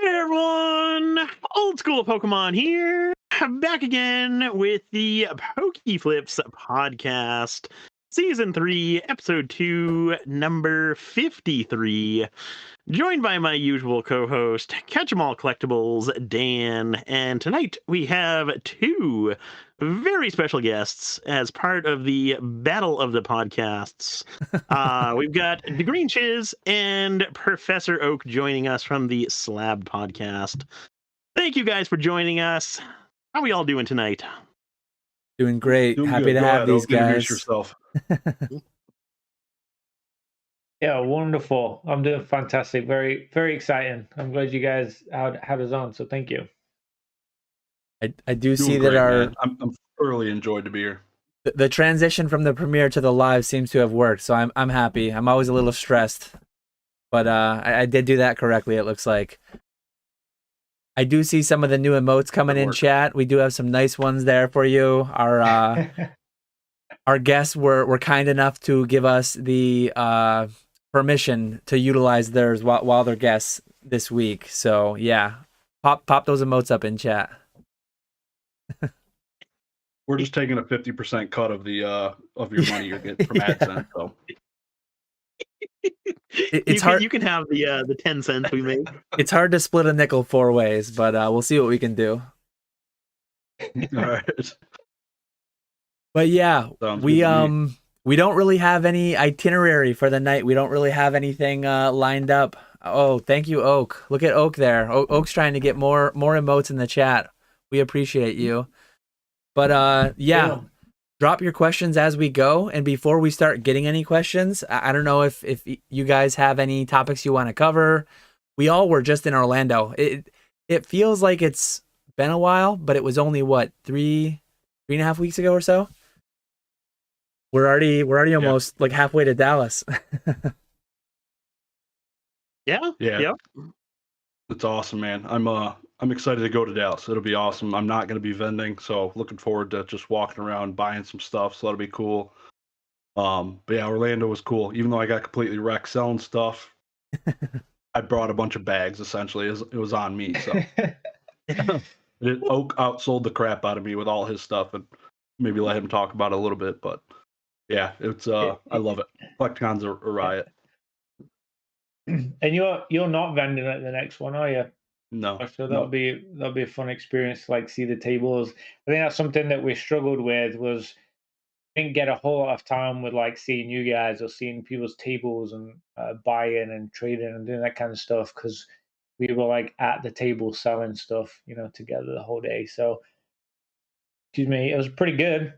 Hey everyone! Old school Pokemon here, back again with the PokeFlipz podcast, season 3, episode 2, number 53. Joined by my usual co-host, Catch 'em All Collectibles, Dan, and tonight we have two very special guests as part of the Battle of the Podcasts. We've got the Green Chiz and Professor Oak joining us from the Slab podcast. Thank you guys for joining us. How are we all doing tonight? Doing great. Doing Happy good. to Go have ahead, these Oak. Introduce guys. yourself. Yeah, wonderful. I'm doing fantastic. Very, very exciting. I'm glad you guys had us on. So thank you. I do see Doing that great, our man. I'm thoroughly enjoyed to be here. the transition from the premiere to the live seems to have worked. So I'm happy. I'm always a little stressed, but I did do that correctly. It looks like. I do see some of the new emotes coming in chat. We do have some nice ones there for you. Our guests were kind enough to give us the permission to utilize theirs while they're guests this week. So yeah, pop those emotes up in chat. We're just taking a 50% cut of the of your money you're getting from AdSense. So It's hard. You can have the 10 cents we make. It's hard to split a nickel 4 ways, but we'll see what we can do. all right. But yeah, Sounds we good to me. we don't really have any itinerary for the night. We don't really have anything lined up. Oh, thank you, Oak. Look at Oak there. Oak's trying to get more emotes in the chat. We appreciate you. But yeah, drop your questions as we go. And before we start getting any questions, I don't know if you guys have any topics you want to cover. We all were just in Orlando. It feels like it's been a while, but it was only what, 3.5 weeks ago or so. We're already almost like halfway to Dallas. Yeah. It's awesome, man. I'm excited to go to Dallas. It'll be awesome. I'm not going to be vending, so looking forward to just walking around, buying some stuff. So that'll be cool. But yeah, Orlando was cool. Even though I got completely wrecked selling stuff, I brought a bunch of bags. Essentially, it was on me. So Oak outsold the crap out of me with all his stuff, and maybe let him talk about it a little bit. But yeah, it's I love it. Collecticon's a riot. And you're not vending at the next one, are you? No. So that'll be a fun experience. Like, see the tables. I think that's something that we struggled with. Was didn't get a whole lot of time with like seeing you guys or seeing people's tables and buying and trading and doing that kind of stuff, because we were like at the table selling stuff, together the whole day. So, excuse me, it was pretty good.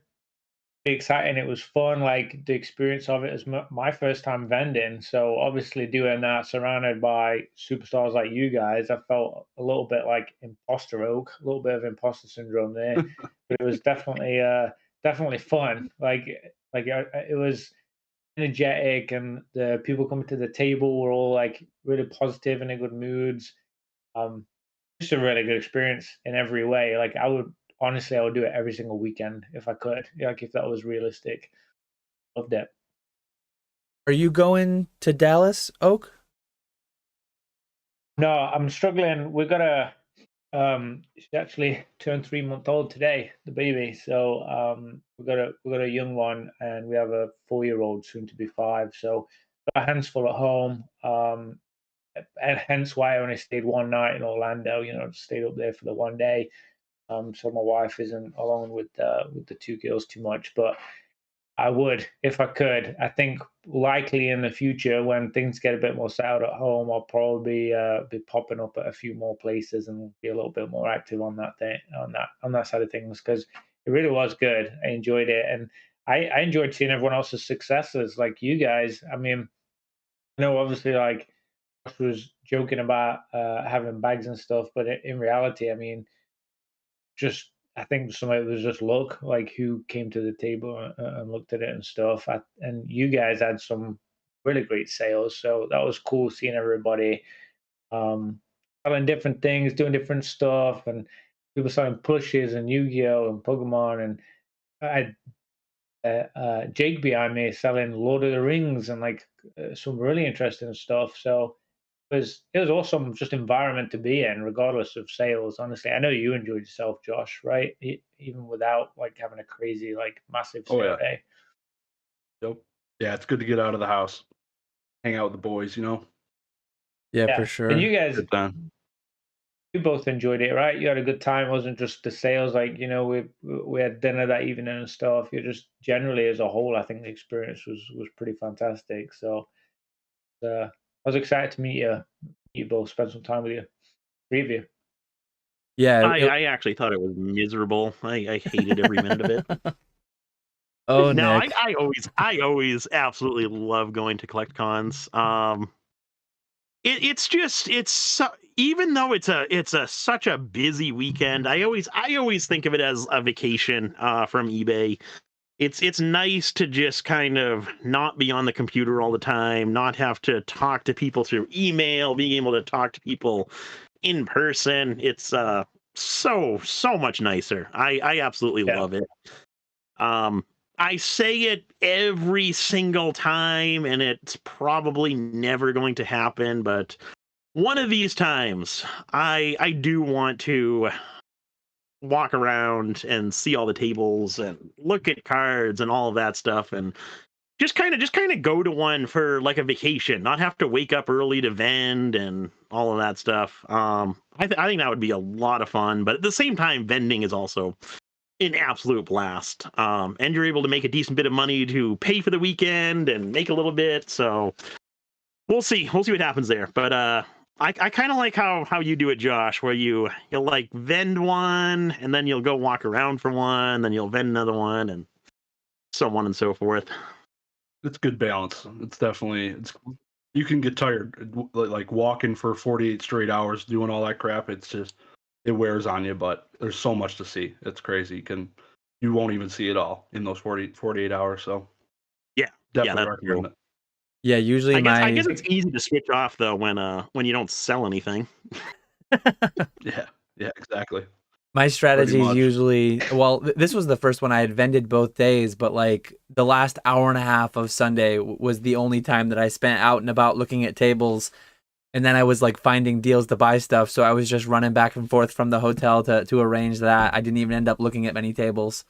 Exciting. It was fun. Like, the experience of it is my first time vending, so obviously doing that surrounded by superstars like you guys, I felt a little bit like imposter Oak, a little bit of imposter syndrome there. But it was definitely fun. It was energetic, and the people coming to the table were all like really positive and in good moods. Just a really good experience in every way. Like, honestly, I would do it every single weekend if I could. Like, if that was realistic. Loved it. Are you going to Dallas, Oak? No, I'm struggling. We've got she actually turned 3-month-old today, the baby. So we've got a young one, and we have a 4-year-old soon to be 5. So got our hands full at home. And hence why I only stayed one night in Orlando. Stayed up there for the one day. So my wife isn't alone with the 2 girls too much, but I would if I could. I think likely in the future, when things get a bit more settled at home, I'll probably be popping up at a few more places and be a little bit more active on that side of things, because it really was good. I enjoyed it, and I enjoyed seeing everyone else's successes, like you guys. I mean, obviously, like, Josh was joking about having bags and stuff, but in reality, I mean, I think some of it was just luck, like who came to the table and looked at it and stuff. And you guys had some really great sales, so that was cool seeing everybody selling different things, doing different stuff, and people selling plushes and Yu-Gi-Oh and Pokemon. And I had Jake behind me selling Lord of the Rings and like some really interesting stuff. So it was awesome just environment to be in, regardless of sales. Honestly, I know you enjoyed yourself, Josh, right? Even without like having a crazy like massive Oh sale yeah. day. Yep. Yeah, it's good to get out of the house, hang out with the boys. Yeah, Yeah, for and sure. you guys, Good time. you both enjoyed it, right? You had a good time. It wasn't just the sales, like we had dinner that evening and stuff. You just generally as a whole, I think the experience was pretty fantastic. So I was excited to meet you both, spend some time with you, three of you. Yeah. I actually thought it was miserable. I hated every minute of it. Oh, No, Nick. I always absolutely love going to collect cons. It's just even though it's a such a busy weekend, I always think of it as a vacation from eBay. It's nice to just kind of not be on the computer all the time, not have to talk to people through email, being able to talk to people in person. It's so much nicer. I absolutely Yeah. love it. Um, I say it every single time, and it's probably never going to happen, but one of these times, I do want to walk around and see all the tables and look at cards and all of that stuff, and just kind of go to one for like a vacation, not have to wake up early to vend and all of that stuff. I think that would be a lot of fun, but at the same time, vending is also an absolute blast. And you're able to make a decent bit of money to pay for the weekend and make a little bit. So we'll see what happens there. But I kind of like how you do it, Josh, where you'll like vend one and then you'll go walk around for one, then you'll vend another one, and so on and so forth. It's good balance. It's definitely you can get tired like walking for 48 straight hours doing all that crap. It's just it wears on you, but there's so much to see. It's crazy. You won't even see it all in those 48 hours. So Yeah, definitely that's recommend cool. it. Yeah, usually I guess it's easy to switch off though when you don't sell anything. Yeah, exactly. my strategy is much. usually, well, this was the first one I had vended both days, but like the last hour and a half of Sunday was the only time that I spent out and about looking at tables. And then I was like finding deals to buy stuff. So I was just running back and forth from the hotel to arrange that. I didn't even end up looking at many tables.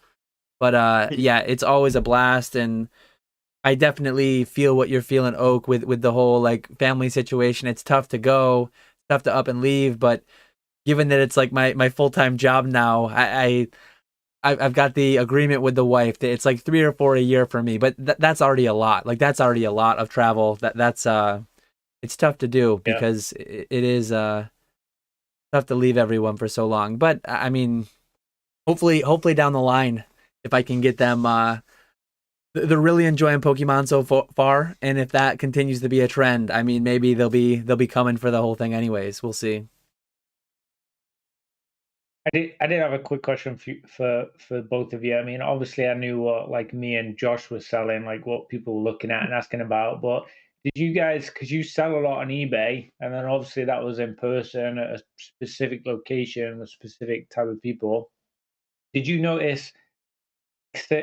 But yeah, it's always a blast. And I definitely feel what you're feeling, Oak, with the whole like family situation. It's tough to go, tough to up and leave, but given that it's like my full-time job now, I've got the agreement with the wife that it's like 3 or 4 a year for me, but that's already a lot. Like that's already a lot of travel. That's it's tough to do because it is tough to leave everyone for so long. But I mean, hopefully down the line, if I can get them they're really enjoying Pokemon so far, and if that continues to be a trend, I mean, maybe they'll be coming for the whole thing anyways. We'll see. I did have a quick question for both of you. I mean, obviously, I knew what like me and Josh were selling, like what people were looking at and asking about. But did you guys, because you sell a lot on eBay, and then obviously that was in person at a specific location with specific type of people. Did you notice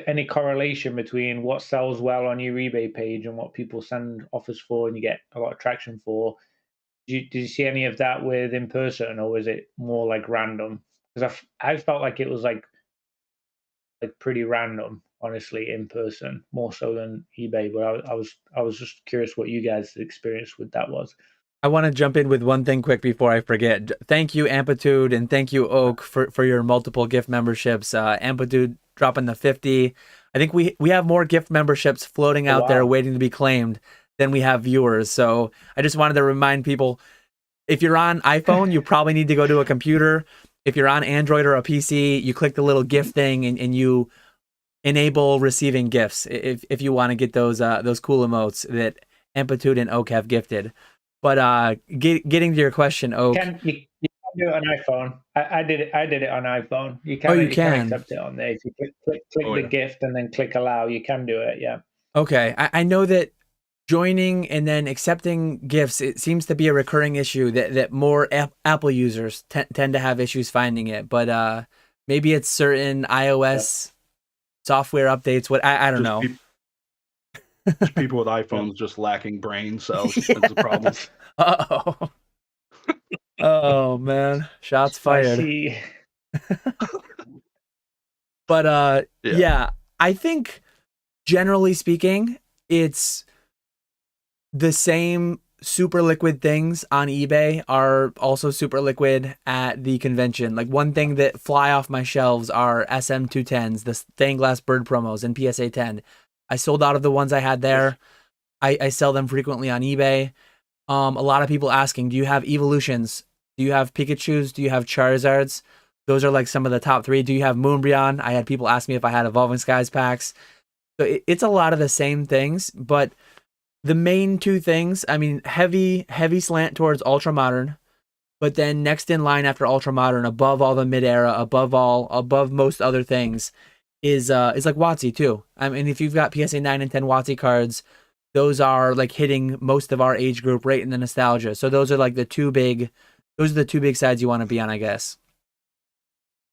any correlation between what sells well on your eBay page and what people send offers for, and you get a lot of traction for? Did you see any of that with in person, or was it more like random? Because I felt like it was like pretty random, honestly, in person, more so than eBay. But I was just curious what you guys' experience with that was. I want to jump in with one thing quick before I forget. Thank you, Amplitude, and thank you, Oak, for your multiple gift memberships. Amplitude dropping the 50. I think we have more gift memberships floating out there waiting to be claimed than we have viewers. So I just wanted to remind people, if you're on iPhone, you probably need to go to a computer. If you're on Android or a PC, you click the little gift thing and you enable receiving gifts if you want to get those cool emotes that Amplitude and Oak have gifted. But getting to your question, Oak. You can do it on iPhone. I did it on iPhone. You can. Oh, you can accept it on there. If you click the gift and then click allow, you can do it. Yeah. Okay, I know that joining and then accepting gifts, it seems to be a recurring issue that more Apple users tend to have issues finding it. But maybe it's certain iOS software updates. What I don't know. Just people with iPhones just lacking brain cells. That's the problem. Uh-oh. Oh man, shots fired. Spicy. But Yeah. yeah, I think generally speaking, it's the same super liquid things on eBay are also super liquid at the convention. Like one thing that fly off my shelves are SM210s, the stained glass bird promos and PSA 10. I sold out of the ones I had there. I sell them frequently on eBay. A lot of people asking, do you have evolutions? Do you have Pikachus? Do you have Charizards? Those are like some of the top 3. Do you have Moonbreon? I had people ask me if I had Evolving Skies packs. So it's a lot of the same things, but the main 2 things, I mean, heavy slant towards ultra modern, but then next in line after ultra modern, above all the mid era, above most other things, is like WotC too. I mean, if you've got PSA 9 and 10 WotC cards, those are like hitting most of our age group right in the nostalgia. So those are like the two big sides you want to be on, I guess.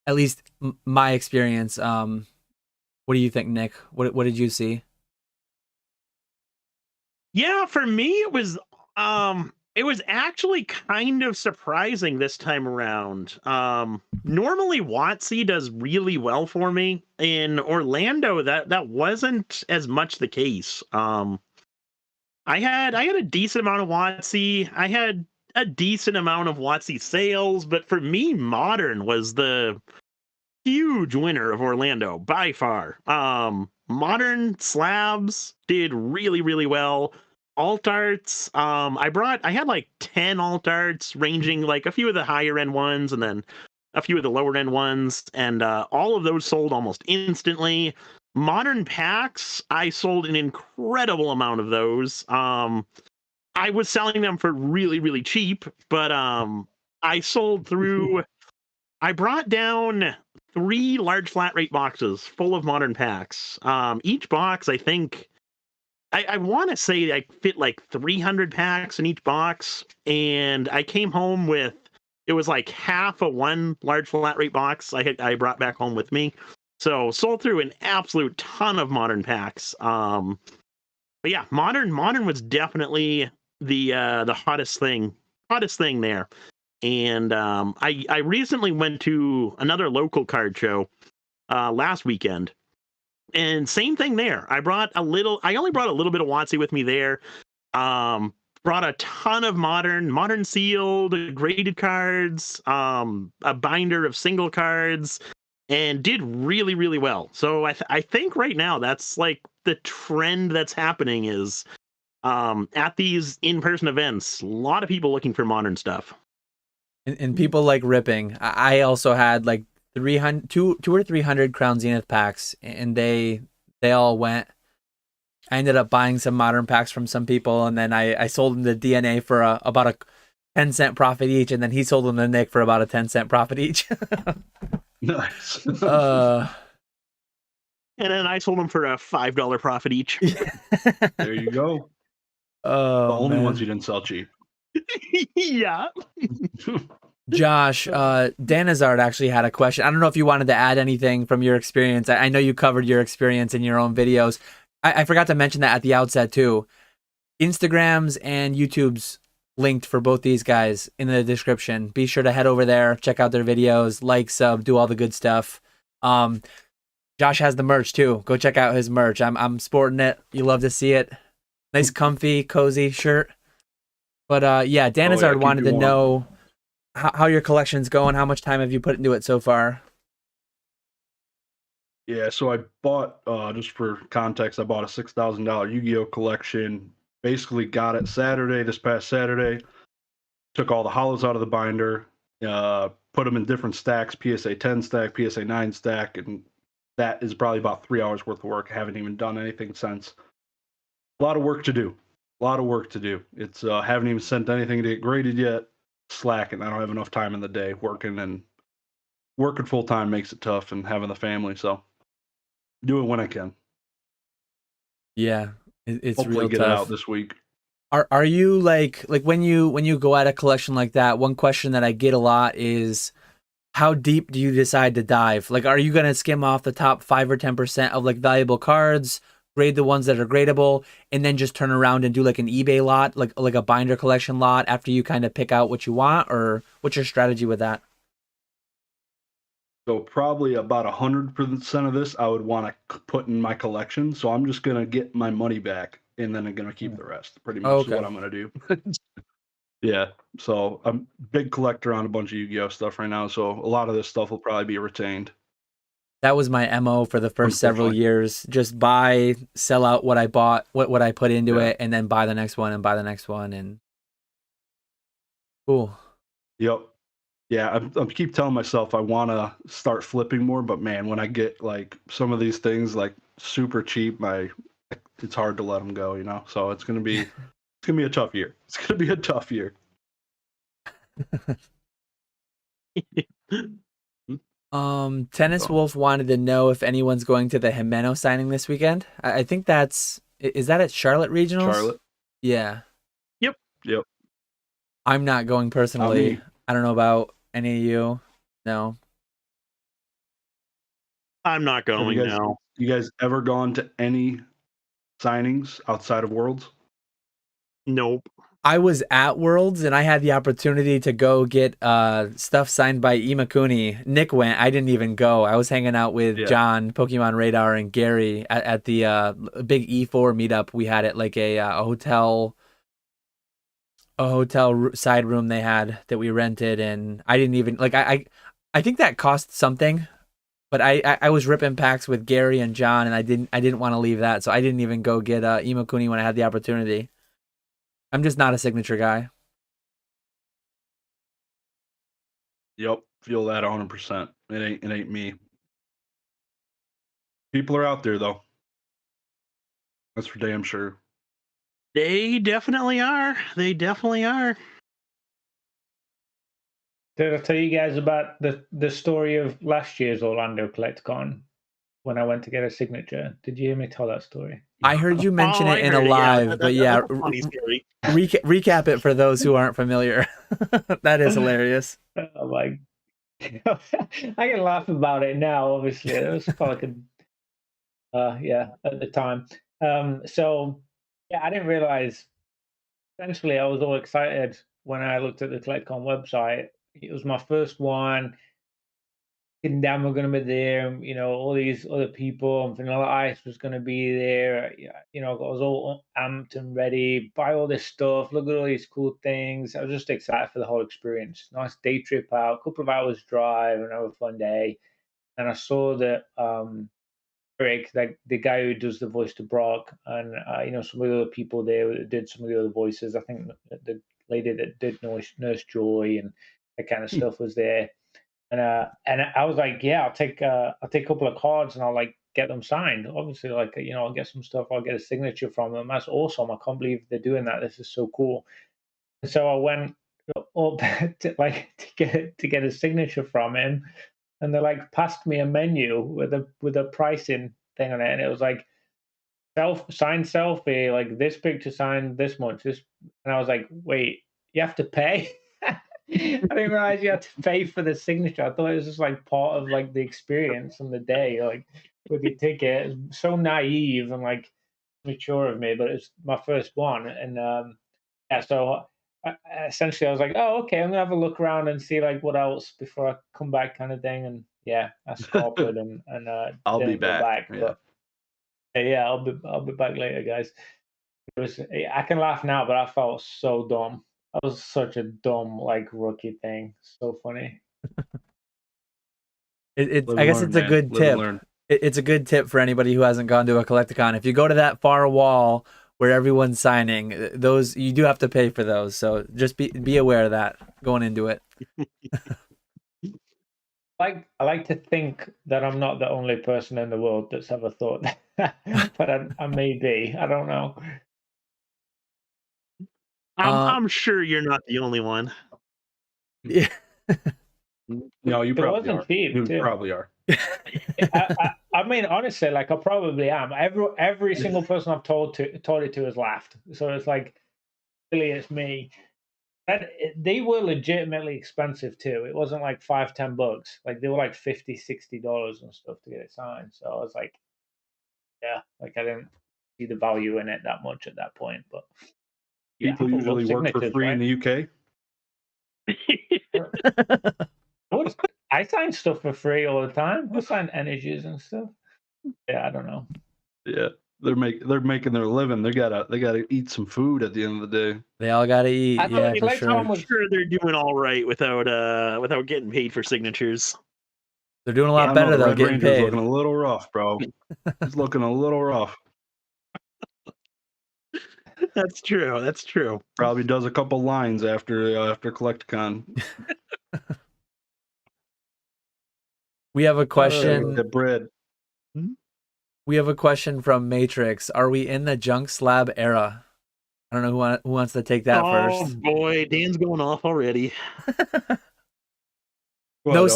At least my experience. What do you think, Nick? What did you see? Yeah, for me it was actually kind of surprising this time around. Normally WotC does really well for me. In Orlando, that wasn't as much the case. I had a decent amount of WotC. I had a decent amount of WotC sales, but for me, Modern was the huge winner of Orlando by far. Modern Slabs did really, really well. Alt arts, I had like 10 alt arts, ranging like a few of the higher end ones and then a few of the lower end ones, and all of those sold almost instantly. Modern packs, I sold an incredible amount of those. I was selling them for really, really cheap, but I sold through. I brought down 3 large flat rate boxes full of modern packs. Each box, I think, I want to say I fit like 300 packs in each box, and I came home with, it was like half of one large flat rate box I brought back home with me. So sold through an absolute ton of modern packs. But yeah, modern was definitely the hottest thing there. And I recently went to another local card show last weekend, and same thing there. I only brought a little bit of WotC with me there. Brought a ton of modern sealed graded cards, a binder of single cards, and did really, really well. So I think right now that's like the trend that's happening is at these in-person events, a lot of people looking for modern stuff. And people like ripping. I also had like 200 or 300 Crown Zenith packs, and they all went. I ended up buying some modern packs from some people, and then I sold them the DNA for about a 10-cent profit each, and then he sold them to Nick for about a 10-cent profit each. Nice. And then I sold them for a $5 profit each. There you go. Oh, The only man. ones you didn't sell cheap. Yeah. Josh, Danazard actually had a question. I don't know if you wanted to add anything from your experience. I know you covered your experience in your own videos. I forgot to mention that at the outset too. Instagrams and YouTube's linked for both these guys in the description. Be sure to head over there, check out their videos, like, sub, do all the good stuff. Josh has the merch too. Go check out his merch. I'm sporting it. You love to see it. Nice, comfy, cozy shirt. But yeah, Danazard wanted to know how your collection's going. How much time have you put into it so far? Yeah, so I bought, just for context, I bought a $6,000 Yu-Gi-Oh collection. Basically got it this past Saturday. Took all the hollows out of the binder, put them in different stacks, PSA 10 stack, PSA 9 stack, and that is probably about 3 hours worth of work. I haven't even done anything since. A lot of work to do. It's haven't even sent anything to get graded yet. Slacking. I don't have enough time in the day. Working full time makes it tough, and having the family, so do it when I can. Yeah, it's hopefully real get tough. it out this week. Are you like when you go at a collection like that? One question that I get a lot is, how deep do you decide to dive? Like, are you gonna skim off the top 5 or 10% of like valuable cards, grade the ones that are gradable, and then just turn around and do like an eBay lot, like a binder collection lot after you kind of pick out what you want, or what's your strategy with that? So probably about 100% of this I would want to put in my collection. So I'm just gonna get my money back, and then I'm gonna keep the rest. Pretty much is Okay. what I'm gonna do. Yeah. So I'm a big collector on a bunch of Yu-Gi-Oh stuff right now. So a lot of this stuff will probably be retained. That was my MO for the first several Unfortunately. years. Just buy, sell out what I bought, what I put into Yeah. it, and then buy the next one and buy the next one. And cool. Yep. Yeah, I keep telling myself I want to start flipping more, but man, when I get like some of these things like super cheap, it's hard to let them go, you know. So it's gonna be a tough year. It's gonna be a tough year. Tennis Wolf wanted to know if anyone's going to the Jimeno signing this weekend. I think is that at Charlotte Regionals? Charlotte. Yeah. Yep. I'm not going personally. me. I don't know about any of you. No. I'm not going now. You guys ever gone to any signings outside of Worlds? Nope. I was at Worlds and I had the opportunity to go get stuff signed by Imakuni. Nick went. I didn't even go. I was hanging out with John, Pokemon Radar, and Gary at the big E4 meetup we had at like a hotel side room they had that we rented, and I didn't even like I think that cost something, but I was ripping packs with Gary and John, and I didn't want to leave that, so I didn't even go get Imakuni when I had the opportunity. I'm just not a signature guy. Yep, feel that 100%. It ain't me. People are out there though. That's for damn sure. They definitely are. They definitely are. Did I tell you guys about the story of last year's Orlando CollectCon when I went to get a signature? Did you hear me tell that story? I heard you mention it in a live, but yeah, that's a funny story. Recap it for those who aren't familiar. That is hilarious. Oh my! I can laugh about it now. Obviously, it was probably yeah, at the time. So yeah, I didn't realize. Essentially, I was all excited when I looked at the CollectCon website. It was my first one. And Dan were going to be there, and, you know, all these other people, and Vanilla Ice was going to be there. You know, I was all amped and ready. Buy all this stuff. Look at all these cool things. I was just excited for the whole experience. Nice day trip out, couple of hours drive, and have a fun day. And I saw that Eric, like the guy who does the voice to Brock, and you know, some of the other people there that did some of the other voices. I think the lady that did Nurse Joy and that kind of stuff was there. And I was like, yeah, I'll take a couple of cards and I'll like get them signed. Obviously, like, you know, I'll get some stuff. I'll get a signature from them. That's awesome. I can't believe they're doing that. This is so cool. And so I went up to get a signature from him, and they like passed me a menu with a pricing thing on it, and it was like signed selfie, like this picture signed this much. And I was like, wait, you have to pay? I didn't realize you had to pay for the signature. I thought it was just like part of like the experience on the day, like with your ticket. It was so naive and like mature of me, but it's my first one, and yeah. So essentially, I was like, oh, okay, I'm gonna have a look around and see like what else before I come back, kind of thing. And yeah, I scarpered and I'll didn't be go back. back, but yeah, I'll be back later, guys. It was I can laugh now, but I felt so dumb. That was such a dumb like rookie thing. So funny. I guess it's a good tip. It's a good tip for anybody who hasn't gone to a Collecticon. If you go to that far wall where everyone's signing, those you do have to pay for those. So just be aware of that going into it. I like to think that I'm not the only person in the world that's ever thought that, but I may be. I don't know. I'm sure you're not the only one. Yeah. No, you probably are. Cheap, you too. probably are. I mean, honestly, like I probably am. Every single person I've told it to has laughed. So it's like, really, it's me. And they were legitimately expensive too. It wasn't like $5-10. Like they were like $50-$60 and stuff to get it signed. So I was like, yeah, like I didn't see the value in it that much at that point. But yeah, People usually love work for signatures, free right? in the UK. I sign stuff for free all the time. I sign energies and stuff. Yeah, I don't know. Yeah, they're making their living. They gotta eat some food at the end of the day. They all gotta eat. I Yeah, thought for like sure. Tom I'm was sure they're doing all right without getting paid for signatures. They're doing a I lot don't better know, the though, Red getting Ranger's paid. looking a little rough, bro. He's looking a little rough. That's true. That's true. Probably does a couple lines after CollectCon. We have a question. That bread. We have a question from Matrix. Are we in the Junk Slab Era? I don't know who wants to take that Oh first. boy, Dan's going off already. No.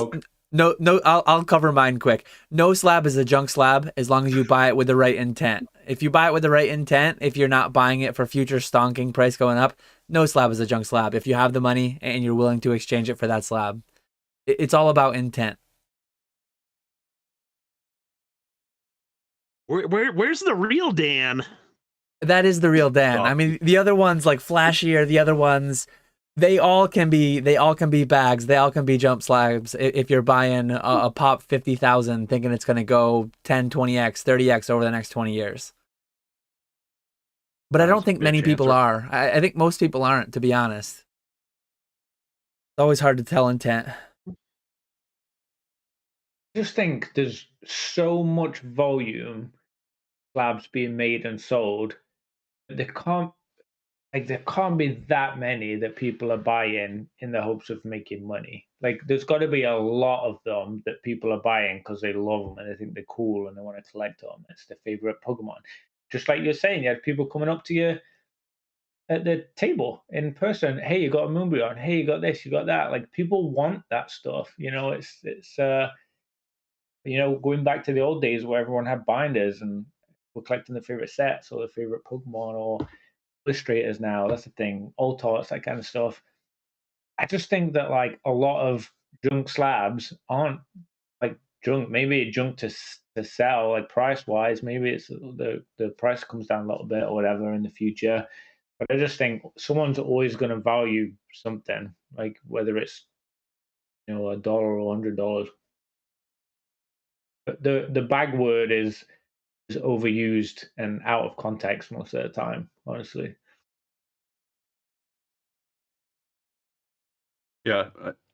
I'll cover mine quick. No slab is a junk slab as long as you buy it with the right intent. If you buy it with the right intent, if you're not buying it for future stonking price going up, no slab is a junk slab. If you have the money and you're willing to exchange it for that slab, it's all about intent. Where's the real Dan? That is the real Dan. I mean, the other ones like flashier, the other ones, they all can be bags. They all can be jump slabs. If you're buying a pop 50,000 thinking it's going to go 10, 20x, 30x over the next 20 years. But I don't think many people are. I think most people aren't, to be honest. It's always hard to tell intent. I just think there's so much volume slabs being made and sold. There can't be that many that people are buying in the hopes of making money. Like there's got to be a lot of them that people are buying because they love them and they think they're cool and they want to collect them. It's their favorite Pokemon. Just like you're saying, you had people coming up to you at the table in person. Hey, you got a Moonbreon. Hey, you got this, you got that. Like people want that stuff. It's going back to the old days where everyone had binders and were collecting their favorite sets or their favorite Pokemon or illustrators now. That's the thing. Alt arts, that kind of stuff. I just think that like a lot of junk slabs aren't like junk. Maybe junk to sell, like price wise. Maybe it's the price comes down a little bit or whatever in the future. But I just think someone's always going to value something, like whether it's $1 or $100. But the bag word is overused and out of context most of the time, honestly. Yeah,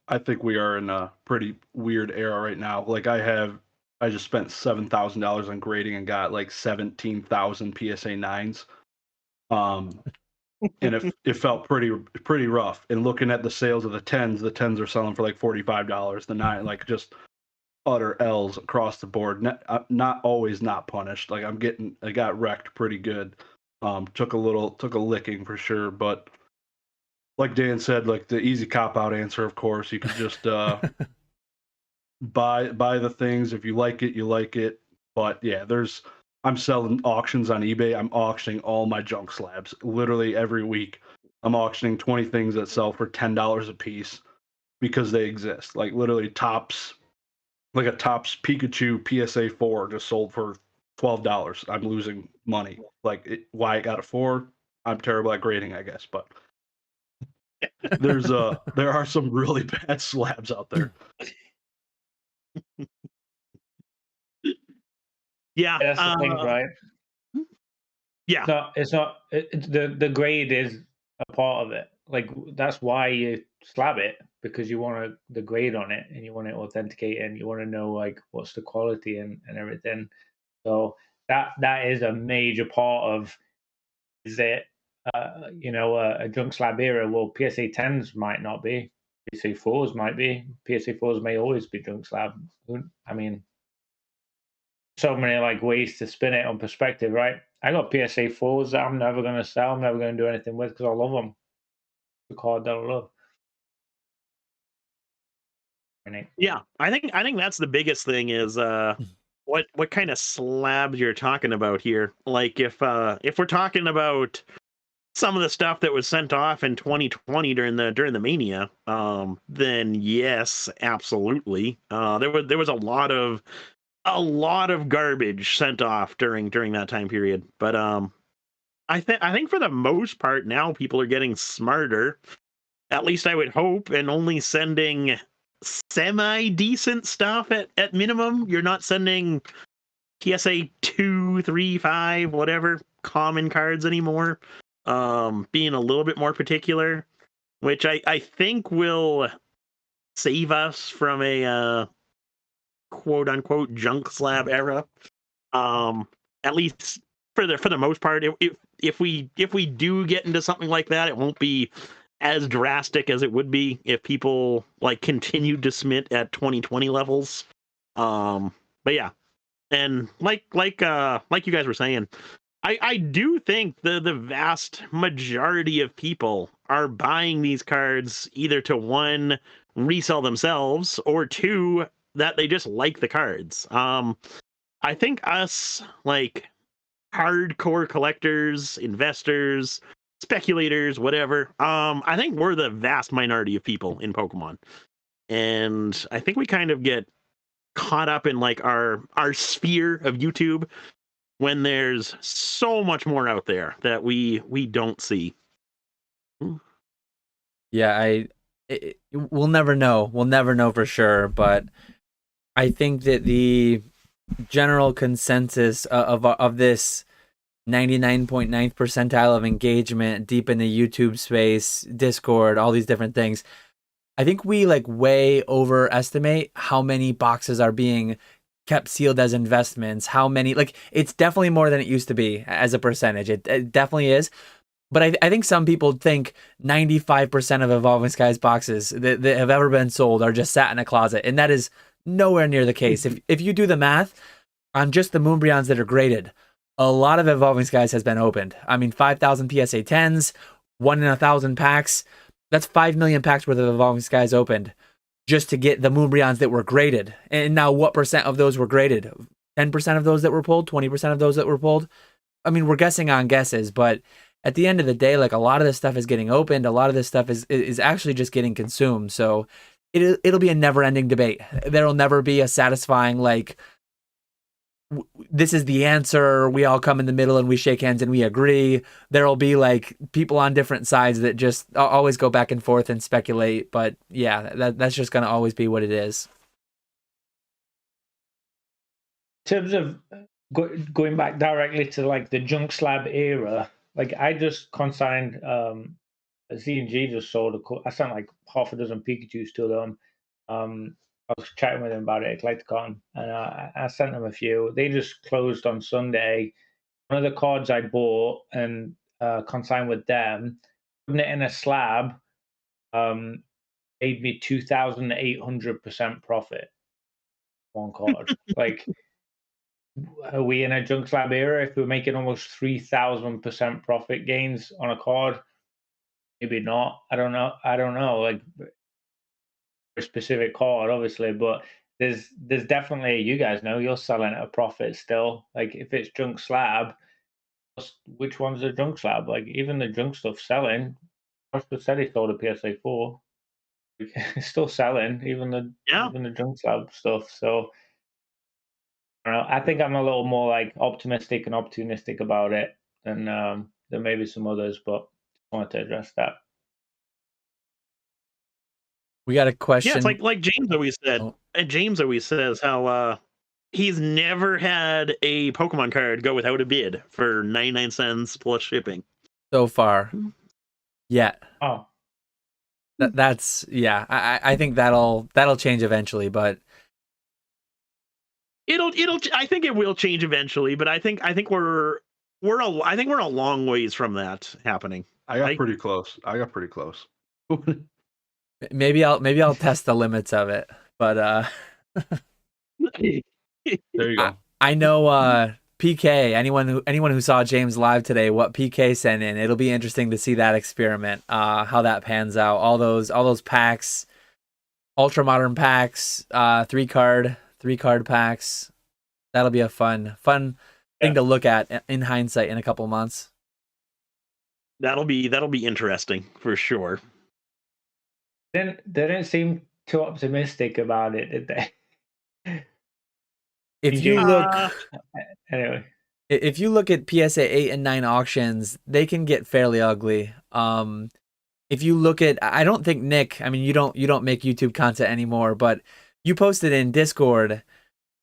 I think we are in a pretty weird era right now. Like I just spent $7,000 on grading and got like 17,000 PSA 9s. And it felt pretty rough. And looking at the sales of the 10s are selling for like $45. The 9, like just utter L's across the board. Not always not punished. Like I got wrecked pretty good. Took a licking for sure, but like Dan said, like the easy cop out answer, of course, you could just buy the things. If you like it, you like it. But yeah, I'm selling auctions on eBay. I'm auctioning all my junk slabs literally every week. I'm auctioning 20 things that sell for $10 a piece because they exist. Like literally tops, like a Tops Pikachu PSA 4 just sold for $12. I'm losing money. Why I got a 4? I'm terrible at grading, I guess, but there are some really bad slabs out there. Yeah, that's the thing, right? Yeah, it's not the grade is a part of it. Like that's why you slab it, because you want the grade on it and you want it authenticated and you want to know like what's the quality and everything. So that is a major part of, is it a Junk Slab Era? Well, PSA 10s might not be, PSA 4s might be, PSA 4s may always be Junk Slab. I mean, so many like ways to spin it on perspective, right? I got PSA 4s that I'm never going to sell. I'm never going to do anything with because I love them. The card that I love. Yeah, I think that's the biggest thing is what kind of slabs you're talking about here. Like if we're talking about some of the stuff that was sent off in 2020 during the mania, then yes, absolutely. There was a lot of a lot of garbage sent off during that time period. But I think for the most part now people are getting smarter. At least I would hope, and only sending semi decent stuff at minimum. You're not sending PSA 2, 3, 5, whatever common cards anymore. Being a little bit more particular, which I think will save us from a quote unquote junk slab era. At least for the most part, if we do get into something like that, it won't be as drastic as it would be if people like continued to smit at 2020 levels. But yeah, and like you guys were saying, I do think the vast majority of people are buying these cards either to one, resell themselves, or two, that they just like the cards. I think us like hardcore collectors, investors, speculators, whatever. I think we're the vast minority of people in Pokemon. And I think we kind of get caught up in like our sphere of YouTube when there's so much more out there that we don't see. Yeah, we'll never know. We'll never know for sure, but I think that the general consensus of this 99.9th percentile of engagement deep in the YouTube space, Discord, all these different things, I think we like way overestimate how many boxes are being kept sealed as investments, how many, like, it's definitely more than it used to be as a percentage. It definitely is. But I think some people think 95% of Evolving Skies boxes that have ever been sold are just sat in a closet. And that is nowhere near the case. If you do the math on just the Moonbreons that are graded, a lot of Evolving Skies has been opened. I mean, 5,000 PSA 10s, 1 in 1,000 packs. That's 5 million packs worth of Evolving Skies opened just to get the Moonbreons that were graded. And now what percent of those were graded? 10% of those that were pulled? 20% of those that were pulled? I mean, we're guessing on guesses, but at the end of the day, like, a lot of this stuff is getting opened. A lot of this stuff is actually just getting consumed. So it'll be a never-ending debate. There'll never be a satisfying, like, this is the answer. We all come in the middle and we shake hands and we agree. There'll be like people on different sides that just always go back and forth and speculate. But yeah, that's just going to always be what it is. In terms of going back directly to like the Junk Slab era, like I just consigned Z&G just sold I sent like half a dozen Pikachus to them. I was chatting with them about it at Collecticon, and I sent them a few. They just closed on Sunday. One of the cards I bought and consigned with them, putting it in a slab, made me 2,800% profit. One card. Like, are we in a Junk Slab era? If we're making almost 3,000% profit gains on a card, maybe not. I don't know. Like, a specific card, obviously, but there's definitely, you guys know, you're selling at a profit still. Like, if it's Junk Slab, which one's a Junk Slab? Like, even the junk stuff selling. Rarest said he sold a PSA 4. It's still selling, even the Junk Slab stuff. So I don't know. I think I'm a little more like optimistic and opportunistic about it than maybe some others, but just wanted to address that. We got a question. Yeah, it's like James always said. Oh. And James always says how he's never had a Pokemon card go without a bid for 99 cents plus shipping. So far. Yeah. Oh. That's yeah. I think that'll change eventually, but it'll I think it will change eventually, but I think we're a long ways from that happening. I got pretty close. Maybe I'll test the limits of it, but there you go. I know PK. Anyone who saw James live today, what PK sent in, it'll be interesting to see that experiment, how that pans out. All those packs, ultra modern packs, three card packs. That'll be a fun thing to look at in hindsight in a couple months. That'll be interesting for sure. They didn't seem too optimistic about it, did they? If you look, anyway, if you look at PSA 8 and 9 auctions, they can get fairly ugly. If you look at, I don't think Nick, I mean, you don't make YouTube content anymore, but you posted in Discord,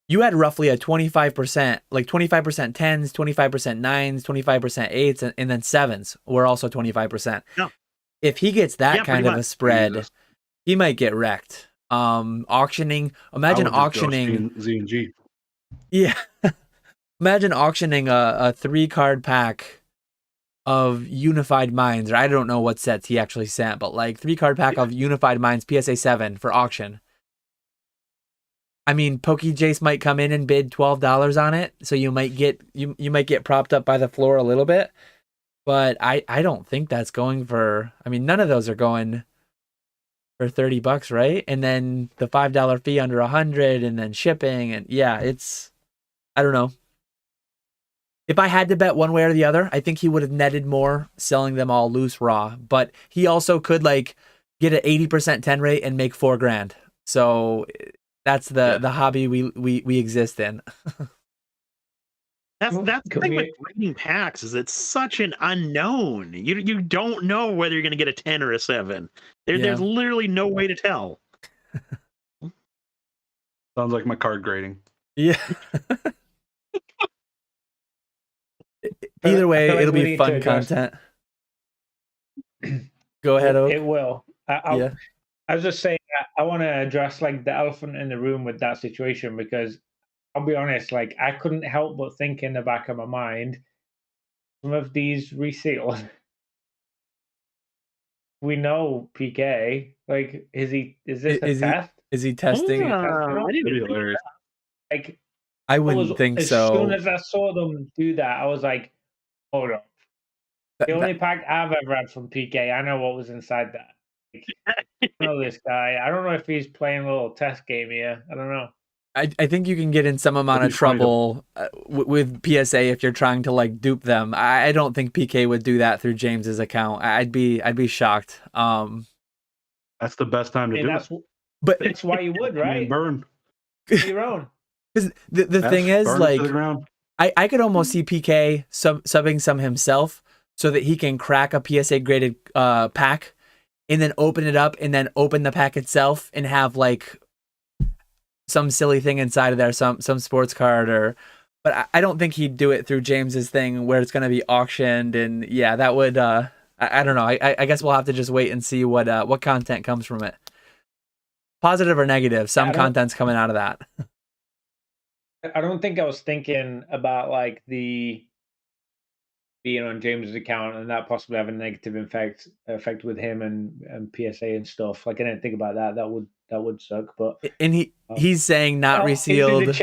you had roughly a 25%, like 25% 10s, 25% 9s, 25% 8s, and then 7s were also 25%. No. If he gets that kind of a spread, Jesus. he might get wrecked. Auctioning, imagine auctioning Z and G. Yeah. Imagine auctioning a 3-card pack of Unified Minds, or I don't know what sets he actually sent, but like 3-card pack of Unified Minds PSA 7 for auction. I mean, PokeJace might come in and bid $12 on it, so you might get you might get propped up by the floor a little bit, but I don't think that's going for. I mean, none of those are going for $30, right? And then the $5 fee under 100, and then shipping, and yeah, it's I don't know. If I had to bet one way or the other, I think he would have netted more selling them all loose raw, but he also could like get an 80% 10 rate and make $4,000. So that's the hobby we exist in. That's the thing with grading packs is it's such an unknown. You don't know whether you're going to get a 10 or a 7. There's literally no way to tell. Sounds like my card grading. Yeah. Either way, it'll be fun content. Go ahead, Oak. It will. I was just saying I want to address like the elephant in the room with that situation, because I'll be honest, like I couldn't help but think in the back of my mind, some of these reseals, we know PK. Like, is this a test? Is he testing? I didn't That'd be hilarious. Like, I wouldn't think so. As soon as I saw them do that, I was like, hold on. The only pack I've ever had from PK, I know what was inside that. Like, I know this guy. I don't know if he's playing a little test game here. I don't know. I think you can get in some amount of trouble with PSA if you're trying to like dupe them. I don't think PK would do that through James's account. I'd be shocked. That's the best time to do it. But that's why you would, right? I mean, burn your own. Because the thing is, like, I could almost see PK subbing some himself so that he can crack a PSA graded pack and then open it up and then open the pack itself and have like some silly thing inside of there, some sports card but I don't think he'd do it through James's thing where it's going to be auctioned. And yeah, that would, I don't know. I guess we'll have to just wait and see what content comes from it. Positive or negative, some content's coming out of that. I don't think I was thinking about like the being on James's account and that possibly having a negative effect with him and PSA and stuff. Like I didn't think about that. That would suck. But and he's saying not resealed.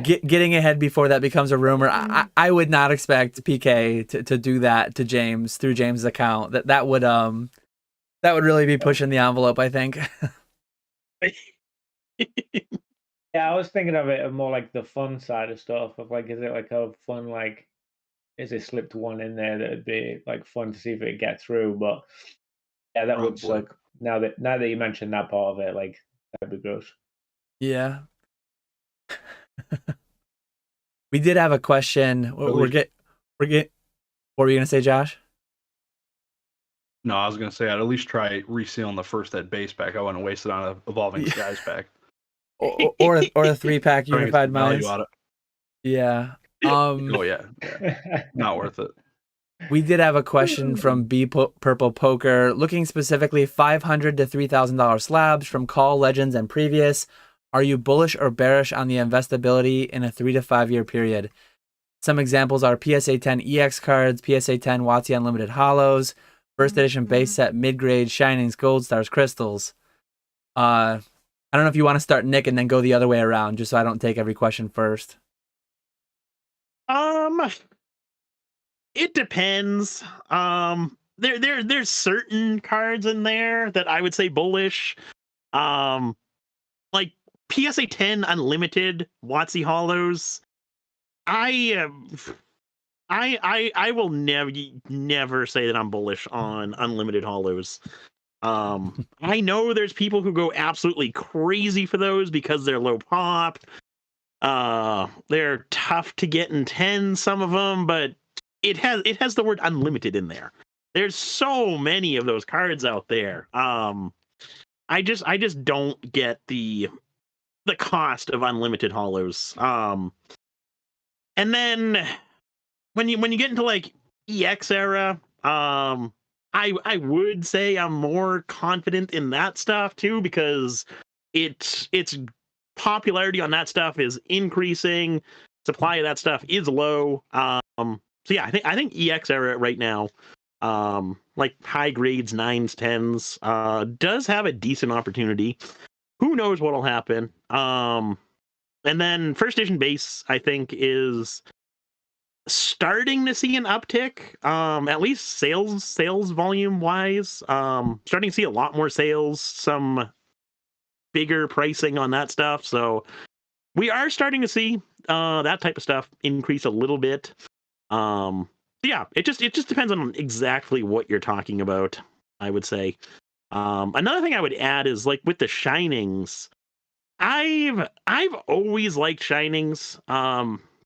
Getting ahead before that becomes a rumor. I would not expect PK to do that to James through James's account. That would really be pushing the envelope, I think. Yeah, I was thinking of it more like the fun side of stuff. Of like, is it like a fun like? Is it slipped one in there that'd be like fun to see if it get through? But yeah, that would suck. Now that you mentioned that part of it, like that'd be gross. Yeah. We did have a question. What were you gonna say, Josh? No, I was gonna say I'd at least try resealing the first at base pack. I wouldn't waste it on an Evolving Skies pack. or a 3-pack Unified Minds. Yeah. Oh yeah, not worth it. We did have a question from B Purple Poker, looking specifically $500 to $3,000 slabs from Call, Legends, and previous. Are you bullish or bearish on the investability in a 3 to 5 year period? Some examples are PSA 10 EX cards, PSA 10 WotC Unlimited Hollows, first edition base set mid-grade Shinings, Gold Stars, Crystals. I don't know if you want to start, Nick, and then go the other way around, just so I don't take every question first. It depends. There's certain cards in there that I would say bullish. Like PSA 10 Unlimited WotC Hollows. I will never say that I'm bullish on Unlimited Hollows. I know there's people who go absolutely crazy for those because they're low pop. They're tough to get in 10, some of them, but it has the word unlimited in there. There's so many of those cards out there. I just don't get the cost of unlimited hollows. And then when you get into like EX era, I would say I'm more confident in that stuff too, because its popularity on that stuff is increasing. Supply of that stuff is low. So yeah, I think EX era right now, like high grades, 9s, 10s, does have a decent opportunity. Who knows what'll happen? And then first edition base, I think, is starting to see an uptick, at least sales volume wise. Starting to see a lot more sales, some bigger pricing on that stuff. So we are starting to see that type of stuff increase a little bit. Yeah, it just depends on exactly what you're talking about, I would say. Another thing I would add is like with the Shinings, I've always liked Shinings.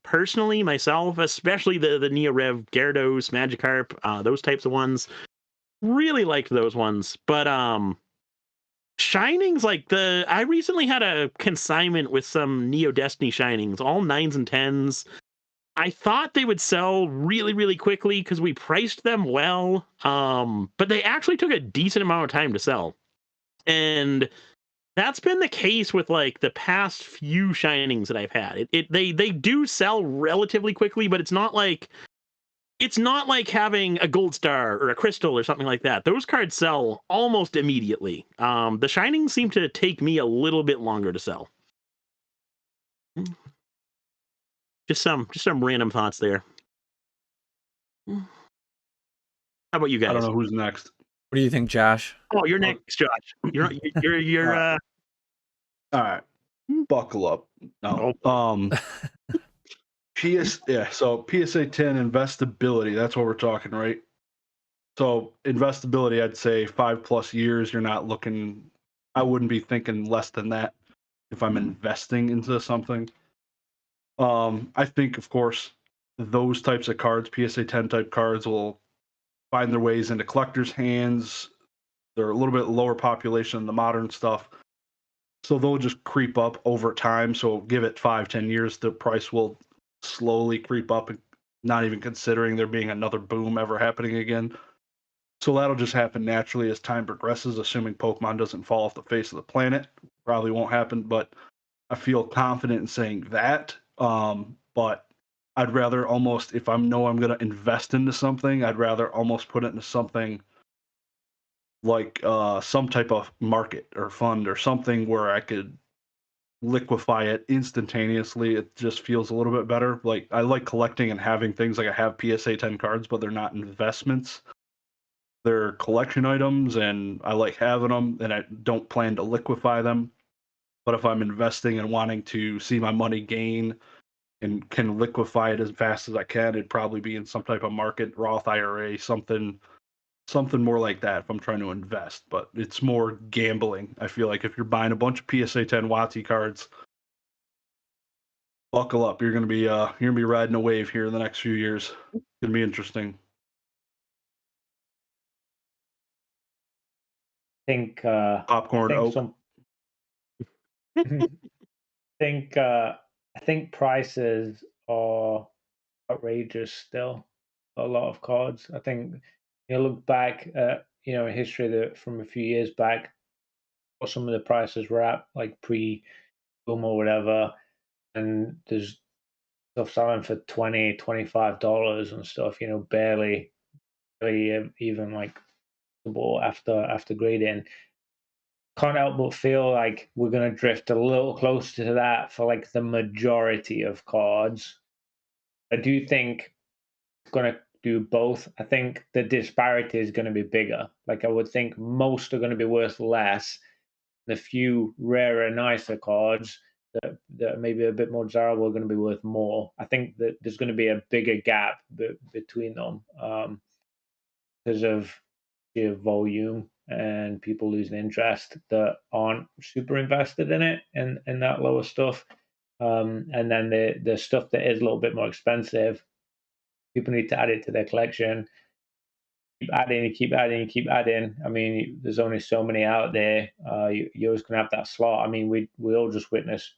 Personally, myself, especially the Neo Rev Gyarados, Magikarp, those types of ones. Really liked those ones. But Shinings, like I recently had a consignment with some Neo Destiny Shinings, all 9s and 10s. I thought they would sell really, really quickly because we priced them well. But they actually took a decent amount of time to sell. And that's been the case with like the past few Shinings that I've had. They do sell relatively quickly, but it's not like having a Gold Star or a Crystal or something like that. Those cards sell almost immediately. The Shinings seem to take me a little bit longer to sell. Just some random thoughts there. How about you guys? I don't know who's next. What do you think, Josh? Oh, you're next, Josh. You're All right. Buckle up. No. So PSA 10 investability, that's what we're talking, right? So investability, I'd say 5+ years. You're not looking, I wouldn't be thinking less than that if I'm investing into something. I think, of course, those types of cards, PSA 10 type cards, will find their ways into collectors' hands. They're a little bit lower population than the modern stuff, so they'll just creep up over time. So give it 5-10 years, the price will slowly creep up, not even considering there being another boom ever happening again. So that'll just happen naturally as time progresses, assuming Pokemon doesn't fall off the face of the planet. Probably won't happen, but I feel confident in saying that. But I'd rather almost, if I know I'm going to invest into something, I'd rather almost put it into something like some type of market or fund or something where I could liquefy it instantaneously. It just feels a little bit better. Like I like collecting and having things. Like I have PSA 10 cards, but they're not investments. They're collection items, and I like having them, and I don't plan to liquefy them. But if I'm investing and wanting to see my money gain and can liquefy it as fast as I can, it'd probably be in some type of market, Roth IRA, something more like that if I'm trying to invest. But it's more gambling. I feel like if you're buying a bunch of PSA 10 WotC cards, buckle up. You're gonna be riding a wave here in the next few years. It's gonna be interesting. Think Popcorn Oak. I think prices are outrageous still. A lot of cards. I think you look back at history that from a few years back, what some of the prices were at, like pre-boom or whatever, and there's stuff selling for $20-$25 and stuff. Barely even like after grading. Can't help but feel like we're going to drift a little closer to that for like the majority of cards. I do think it's going to do both. I think the disparity is going to be bigger. Like I would think most are going to be worth less. The few rarer, nicer cards that are maybe a bit more desirable are going to be worth more. I think that there's going to be a bigger gap between them because of sheer volume and people losing interest that aren't super invested in it and that lower stuff. And then the stuff that is a little bit more expensive, people need to add it to their collection. Keep adding, you keep adding, you keep adding. I mean, there's only so many out there. You're always going to have that slot. I mean, we all just witnessed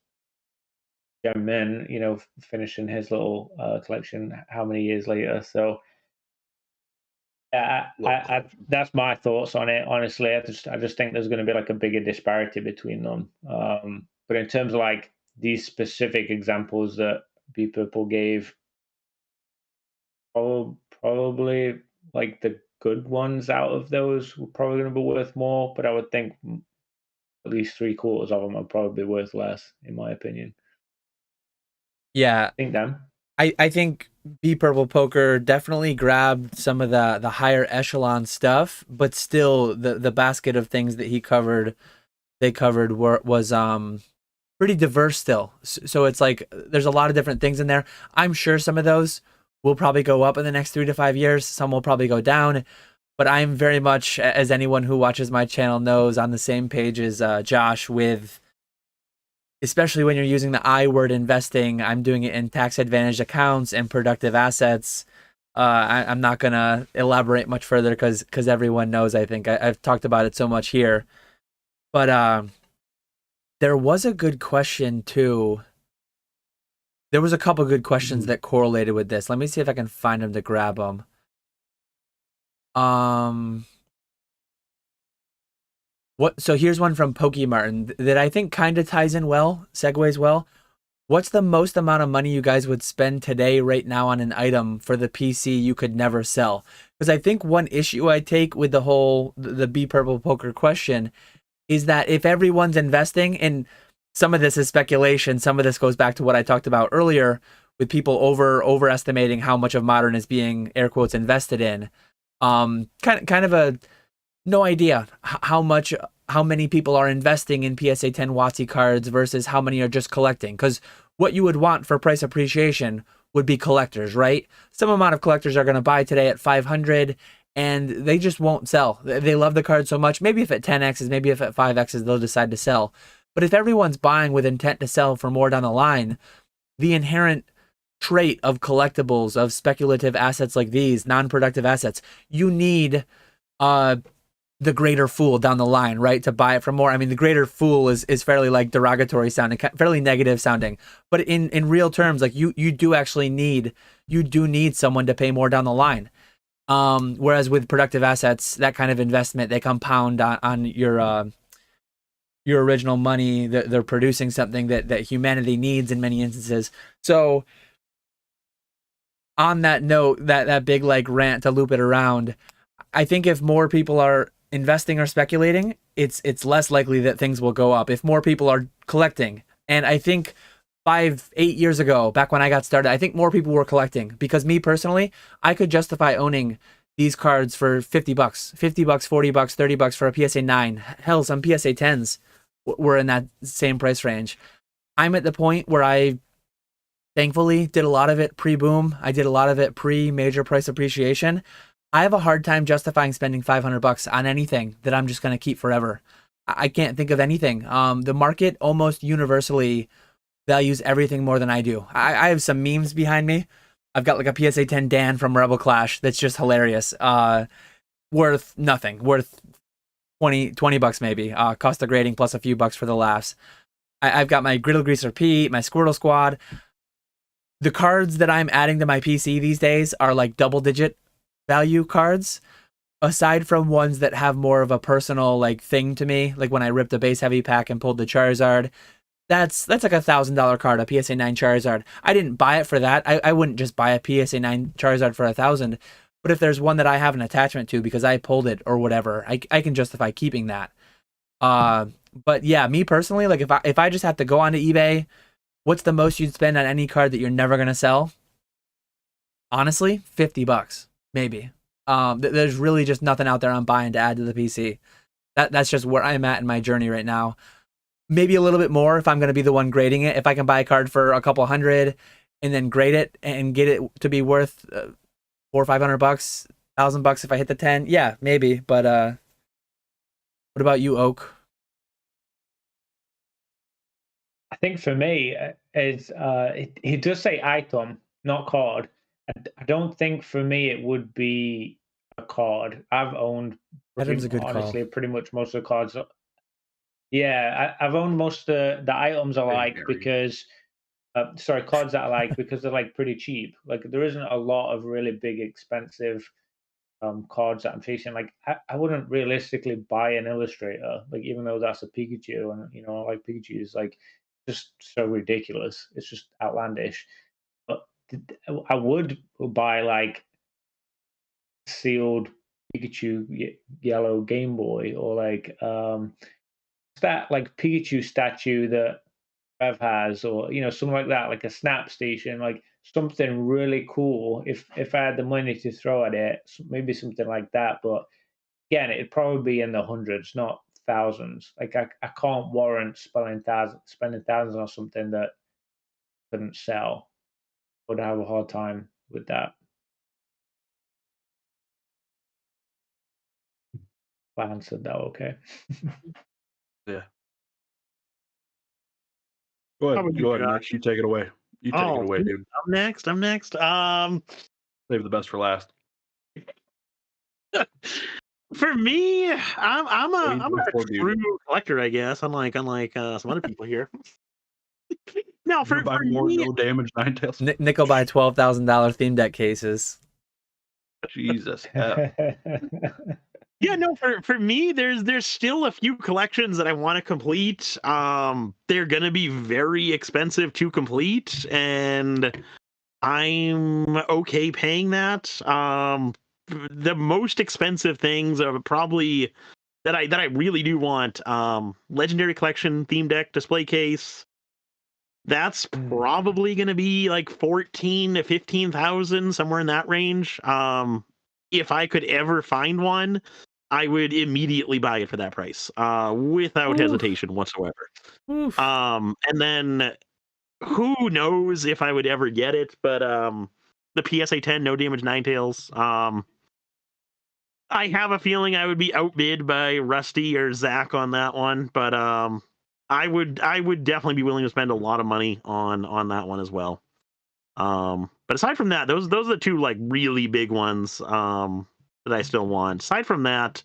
Gem Min, finishing his little collection how many years later. So yeah, that's my thoughts on it. Honestly, I just think there's going to be like a bigger disparity between them. But in terms of like these specific examples that B Purple gave, probably like the good ones out of those were probably going to be worth more. But I would think at least 3/4 of them are probably worth less, in my opinion. Yeah, I think them. I think B Purple Poker definitely grabbed some of the higher echelon stuff, but still the basket of things that they covered was pretty diverse still. So it's like there's a lot of different things in there. I'm sure some of those will probably go up in the next 3 to 5 years. Some will probably go down. But I'm very much, as anyone who watches my channel knows, on the same page as Josh with, especially when you're using the I word investing. I'm doing it in tax advantaged accounts and productive assets. I'm not going to elaborate much further because everyone knows, I think. I've talked about it so much here. But there was a good question, too. There was a couple good questions that correlated with this. Let me see if I can find them to grab them. So here's one from Pokey Martin that I think kind of ties in well, segues well. What's the most amount of money you guys would spend today right now on an item for the PC you could never sell? Because I think one issue I take with the B Purple Poker question is that if everyone's investing, and some of this is speculation, some of this goes back to what I talked about earlier with people overestimating how much of Modern is being air quotes invested in. Kind of a no idea how many people are investing in PSA 10 WotC cards versus how many are just collecting. Because what you would want for price appreciation would be collectors, right? Some amount of collectors are going to buy today at 500 and they just won't sell. They love the card so much. Maybe if at 10x's, maybe if at 5x's, they'll decide to sell. But if everyone's buying with intent to sell for more down the line, the inherent trait of collectibles, of speculative assets like these, non-productive assets, you need the greater fool down the line, right, to buy it for more. I mean, the greater fool is fairly like derogatory sounding, fairly negative sounding, but in real terms, like you do need someone to pay more down the line. Whereas with productive assets, that kind of investment, they compound on your original money. They're producing something that humanity needs in many instances. So on that note, that big like rant to loop it around, I think if more people are investing or speculating, it's less likely that things will go up. If more people are collecting, and I think 8 years ago, back when I got started, I think more people were collecting, because me personally, I could justify owning these cards for $50, $50, $40, $30 for a PSA 9. Hell, some PSA 10s were in that same price range. I'm at the point where I thankfully did a lot of it pre-boom. I did a lot of it pre-major price appreciation. I have a hard time justifying spending $500 on anything that I'm just going to keep forever. I can't think of anything. The market almost universally values everything more than I do. I have some memes behind me. I've got like a PSA 10 Dan from Rebel Clash that's just hilarious. Worth nothing. Worth $20 maybe. Cost of grading plus a few bucks for the laughs. I've got my Griddle Greaser Pete, my Squirtle Squad. The cards that I'm adding to my PC these days are like double-digit value cards, aside from ones that have more of a personal like thing to me, like when I ripped a base heavy pack and pulled the Charizard. That's like $1,000 card, a PSA 9 Charizard. I didn't buy it for that. I wouldn't just buy a PSA 9 Charizard for $1,000. But if there's one that I have an attachment to because I pulled it or whatever, I can justify keeping that. But yeah, me personally, like if I just have to go onto eBay, what's the most you'd spend on any card that you're never gonna sell? Honestly, $50 maybe. There's really just nothing out there I'm buying to add to the PC. That's just where I'm at in my journey right now. Maybe a little bit more if I'm going to be the one grading it. If I can buy a card for a couple hundred and then grade it and get it to be worth $400 or $500, $1,000 if I hit the 10, yeah, maybe. But what about you, Oak? I think for me, it does say item, not card. I don't think for me it would be a card. I've owned Item's a good call. honestly pretty much most of the cards. Yeah, I've owned most of the items I like because sorry, cards that I like because they're like pretty cheap. Like there isn't a lot of really big expensive cards that I'm chasing. Like I wouldn't realistically buy an illustrator, like even though that's a Pikachu, and you know, like Pikachu is like just so ridiculous. It's just outlandish. But I would buy like sealed Pikachu yellow Game Boy, or like that like Pikachu statue that Rev has, or you know, something like that, like a snap station, like something really cool. If I had the money to throw at it, maybe something like that. But again, it'd probably be in the hundreds, not thousands. Like I can't warrant spending thousands on something that couldn't sell. Would have a hard time with that. I answered that okay. Yeah. Go ahead, Max. You take it away. You take it away, dude. I'm next. Save the best for last. For me, I'm a true collector, I guess. Unlike some other people here. No, for me, no damage Ninetales. Nick will buy $12,000 theme deck cases. Jesus. Yeah, no, for me, there's still a few collections that I want to complete. They're gonna be very expensive to complete, and I'm okay paying that. The most expensive things are probably that I really do want. Legendary Collection theme deck display case. That's probably going to be like 14 to 15,000, somewhere in that range. If I could ever find one, I would immediately buy it for that price, without hesitation whatsoever. And then who knows if I would ever get it, but the PSA 10 no damage Ninetales. I have a feeling I would be outbid by Rusty or Zach on that one, but I would definitely be willing to spend a lot of money on that one as well. But aside from that, those are the two like really big ones that I still want. Aside from that,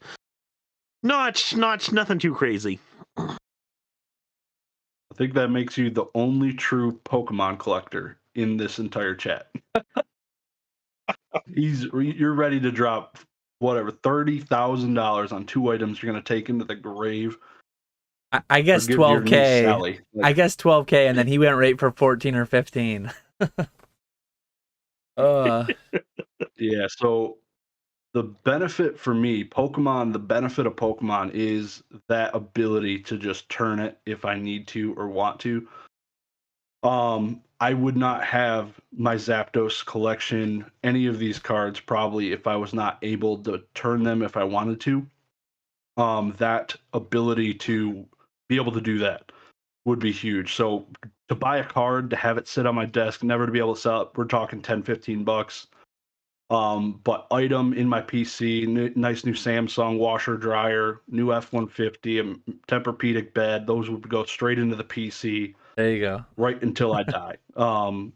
not nothing too crazy. I think that makes you the only true Pokemon collector in this entire chat. You're ready to drop whatever $30,000 on two items you're going to take into the grave. I guess 12K. I guess 12K, and then he went right for 14 or 15. Yeah, so the benefit for me, the benefit of Pokemon is that ability to just turn it if I need to or want to. I would not have my Zapdos collection, any of these cards, probably if I was not able to turn them if I wanted to. That ability to be able to do that would be huge. So to buy a card, to have it sit on my desk, never to be able to sell it, we're talking $10-15. But item in my PC, nice new Samsung washer dryer, new F-150, a Tempur-Pedic bed, those would go straight into the PC. There you go. Right until I die.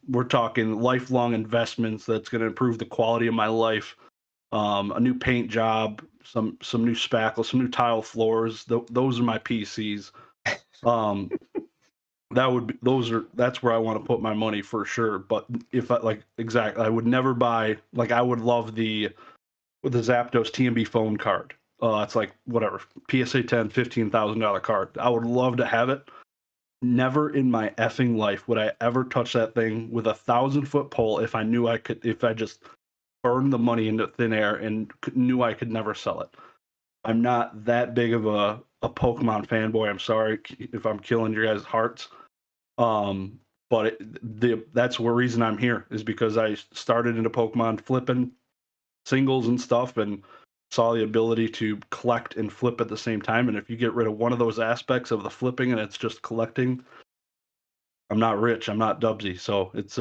We're talking lifelong investments that's going to improve the quality of my life. A new paint job, some new spackle, some new tile floors. Those are my PCs. That's where I want to put my money for sure. But if I I would never buy, I would love the Zapdos TMB phone card. It's like whatever, PSA 10, $15,000 card. I would love to have it. Never in my effing life would I ever touch that thing with a 1,000-foot pole if I knew I could, if I just burned the money into thin air and knew I could never sell it. I'm not that big of a Pokemon fanboy. I'm sorry if I'm killing your guys' hearts. But that's the reason I'm here, is because I started into Pokemon flipping singles and stuff and saw the ability to collect and flip at the same time. And if you get rid of one of those aspects of the flipping and it's just collecting, I'm not rich, I'm not Dubsy, so it's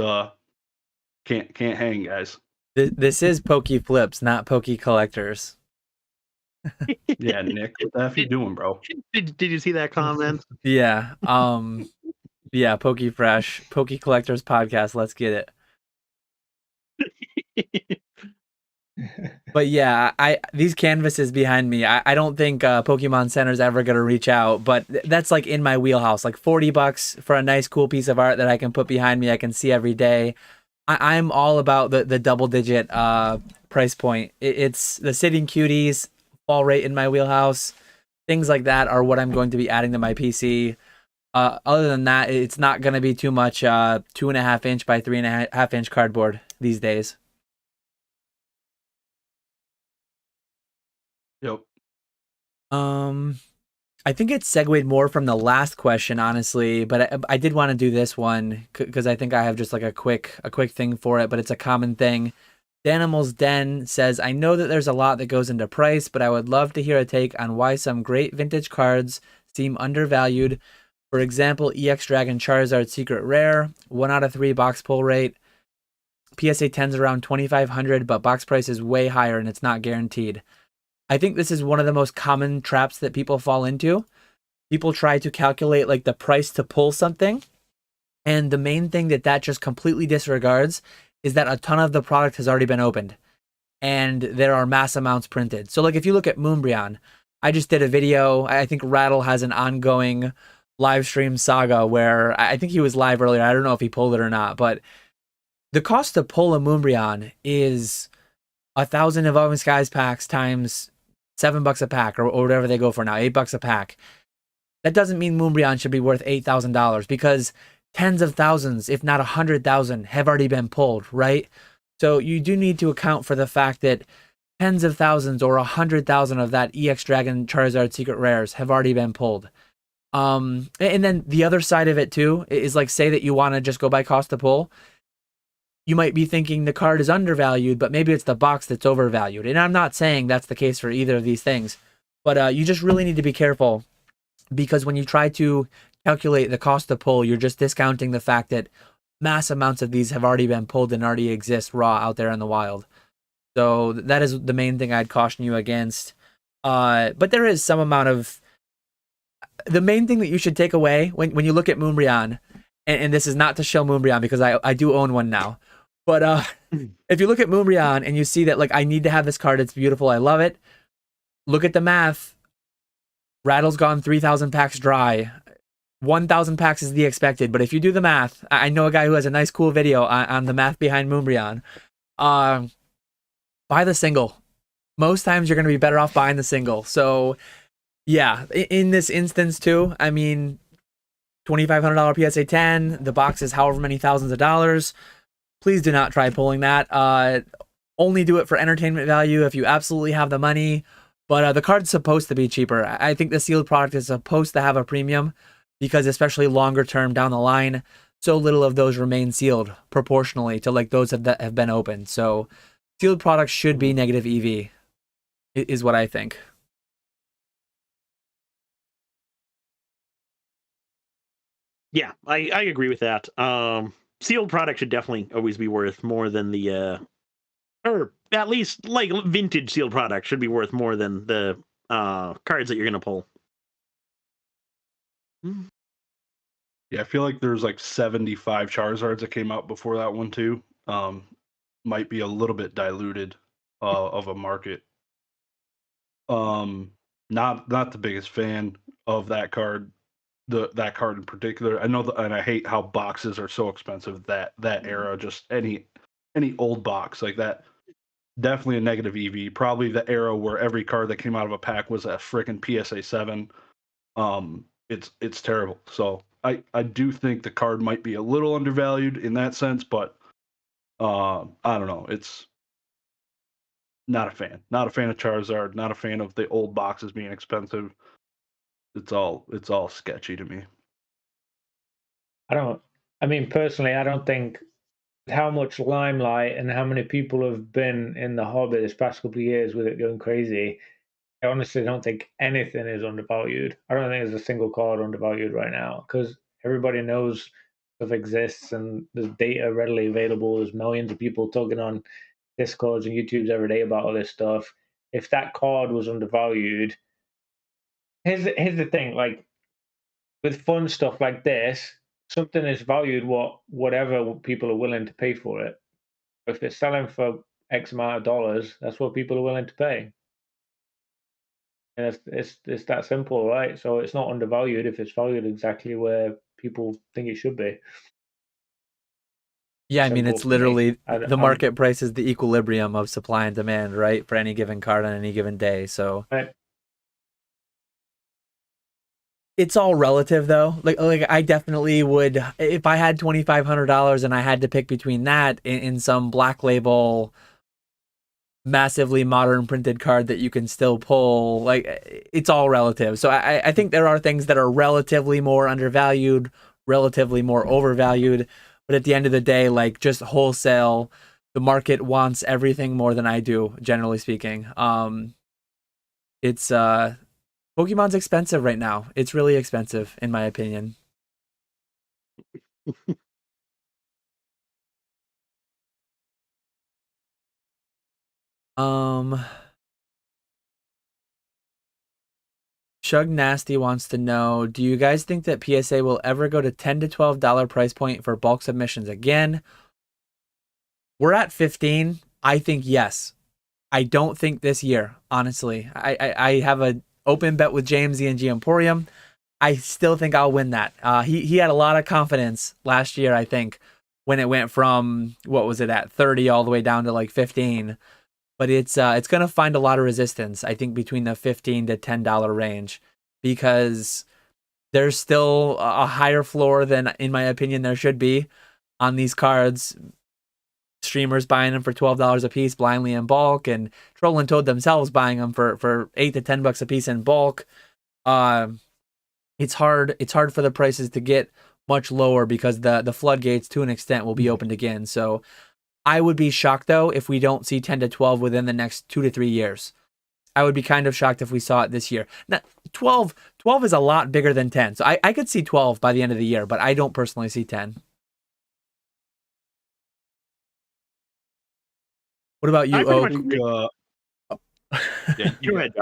can't hang, guys. This is PokeFlipz, not Poke Collectors. Yeah, Nick, what the F you doing, bro? Did you see that comment? Yeah. Yeah, PokeFresh, Poke Collectors Podcast. Let's get it. But yeah, these canvases behind me, I don't think Pokemon Center's ever gonna reach out, but that's like in my wheelhouse. Like $40 for a nice, cool piece of art that I can put behind me, I can see every day. I'm all about the double digit price point. It's the Sitting Cuties fall rate in my wheelhouse. Things like that are what I'm going to be adding to my PC. Other than that, it's not going to be too much 2.5 inch by 3.5 inch cardboard these days. Yep. I think it segued more from the last question, honestly, but I did want to do this one because I think I have just like a quick thing for it, but it's a common thing. Danimal's Den says, I know that there's a lot that goes into price, but I would love to hear a take on why some great vintage cards seem undervalued. For example, EX Dragon Charizard Secret Rare, 1 out of 3 box pull rate. PSA 10's around 2,500, but box price is way higher and it's not guaranteed. I think this is one of the most common traps that people fall into. People try to calculate like the price to pull something. And the main thing that just completely disregards is that a ton of the product has already been opened and there are mass amounts printed. So like if you look at Moonbryon, I just did a video. I think Rattle has an ongoing live stream saga where I think he was live earlier. I don't know if he pulled it or not, but the cost to pull a Moonbryon is 1,000 Evolving Skies packs times $7 a pack or whatever they go for now, $8 a pack. That doesn't mean Moonbryon should be worth $8,000 because tens of thousands, if not 100,000, have already been pulled, right? So you do need to account for the fact that tens of thousands or 100,000 of that EX Dragon Charizard Secret Rares have already been pulled. And then the other side of it too is like, say that you want to just go by cost to pull. You might be thinking the card is undervalued, but maybe it's the box that's overvalued. And I'm not saying that's the case for either of these things, but you just really need to be careful because when you try to calculate the cost to pull, you're just discounting the fact that mass amounts of these have already been pulled and already exist raw out there in the wild. So that is the main thing I'd caution you against. But there is some amount of... The main thing that you should take away when you look at Moonbryon, and this is not to show Moonbryon because I do own one now, but if you look at Moonbryon and you see that, like, I need to have this card, it's beautiful, I love it, look at the math. Rattle's gone 3,000 packs dry. 1,000 packs is the expected, but if you do the math, I know a guy who has a nice, cool video on the math behind Moonbryon. Buy the single. Most times you're going to be better off buying the single. So, yeah, in this instance, too, I mean, $2,500 PSA 10, the box is however many thousands of dollars. Please do not try pulling that. Only do it for entertainment value if you absolutely have the money. But the card's supposed to be cheaper. I think the sealed product is supposed to have a premium because especially longer term down the line, so little of those remain sealed proportionally to like those that have been opened. So sealed products should be negative EV is what I think. Yeah, I agree with that. Sealed product should definitely always be worth more than the or at least like vintage sealed product should be worth more than the cards that you're gonna pull. Yeah, I feel like there's like 75 Charizards that came out before that one too. Might be a little bit diluted of a market. Not the biggest fan of that card. That card in particular. I know and I hate how boxes are so expensive that era. Just any old box like that. Definitely a negative EV. Probably the era where every card that came out of a pack was a freaking PSA 7. It's terrible. So I do think the card might be a little undervalued in that sense, but I don't know. It's not a fan. Not a fan of Charizard. Not a fan of the old boxes being expensive. It's all sketchy to me. I mean, personally, I don't think how much limelight and how many people have been in the hobby this past couple of years with it going crazy. I honestly don't think anything is undervalued. I don't think there's a single card undervalued right now because everybody knows stuff exists and there's data readily available. There's millions of people talking on Discords and YouTubes every day about all this stuff. If that card was undervalued, here's the thing: like with fun stuff like this, something is valued whatever people are willing to pay for it. If it's selling for X amount of dollars, that's what people are willing to pay. And it's that simple, right? So it's not undervalued if it's valued exactly where people think it should be. Yeah, I mean, Simple it's for me. literally I, the I'm market price is the equilibrium of supply and demand, right? For any given card on any given day. So right. it's all relative though. Like I definitely would, if I had $2,500 and I had to pick between that in some black label massively modern printed card that you can still pull, like it's all relative. So I think there are things that are relatively more undervalued, relatively more overvalued, but at the end of the day, like just wholesale, the market wants everything more than I do, generally speaking. It's Pokemon's expensive right now. It's really expensive in my opinion. Shug Nasty wants to know, do you guys think that PSA will ever go to $10 to $12 price point for bulk submissions again? We're at 15. I think yes. I don't think this year, honestly. I have an open bet with James, the NG Emporium. I still think I'll win that. He had a lot of confidence last year, I think, when it went from, what was it, at 30 all the way down to like 15. But it's going to find a lot of resistance, I think, between the $15 to $10 range, because there's still a higher floor than, in my opinion, there should be on these cards. Streamers buying them for $12 a piece blindly in bulk, and Troll and Toad themselves buying them for $8 to $10 a piece in bulk. It's hard for the prices to get much lower because the floodgates, to an extent, will be opened again. So I would be shocked, though, if we don't see 10 to 12 within the next 2 to 3 years. I would be kind of shocked if we saw it this year. Now, 12 is a lot bigger than 10. So I could see 12 by the end of the year, but I don't personally see 10. What about you, Oak? Yeah, you had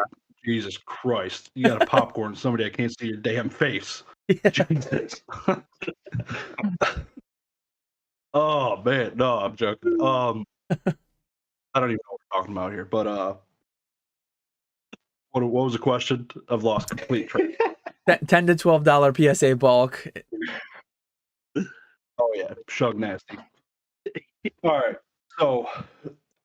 Jesus Christ. You got a popcorn, somebody I can't see your damn face. Yeah. Jesus. Oh man, no, I'm joking. I don't even know what we're talking about here, but what was the question? I've lost complete track. $10 to $12 PSA bulk. Oh yeah, Shug Nasty. All right, so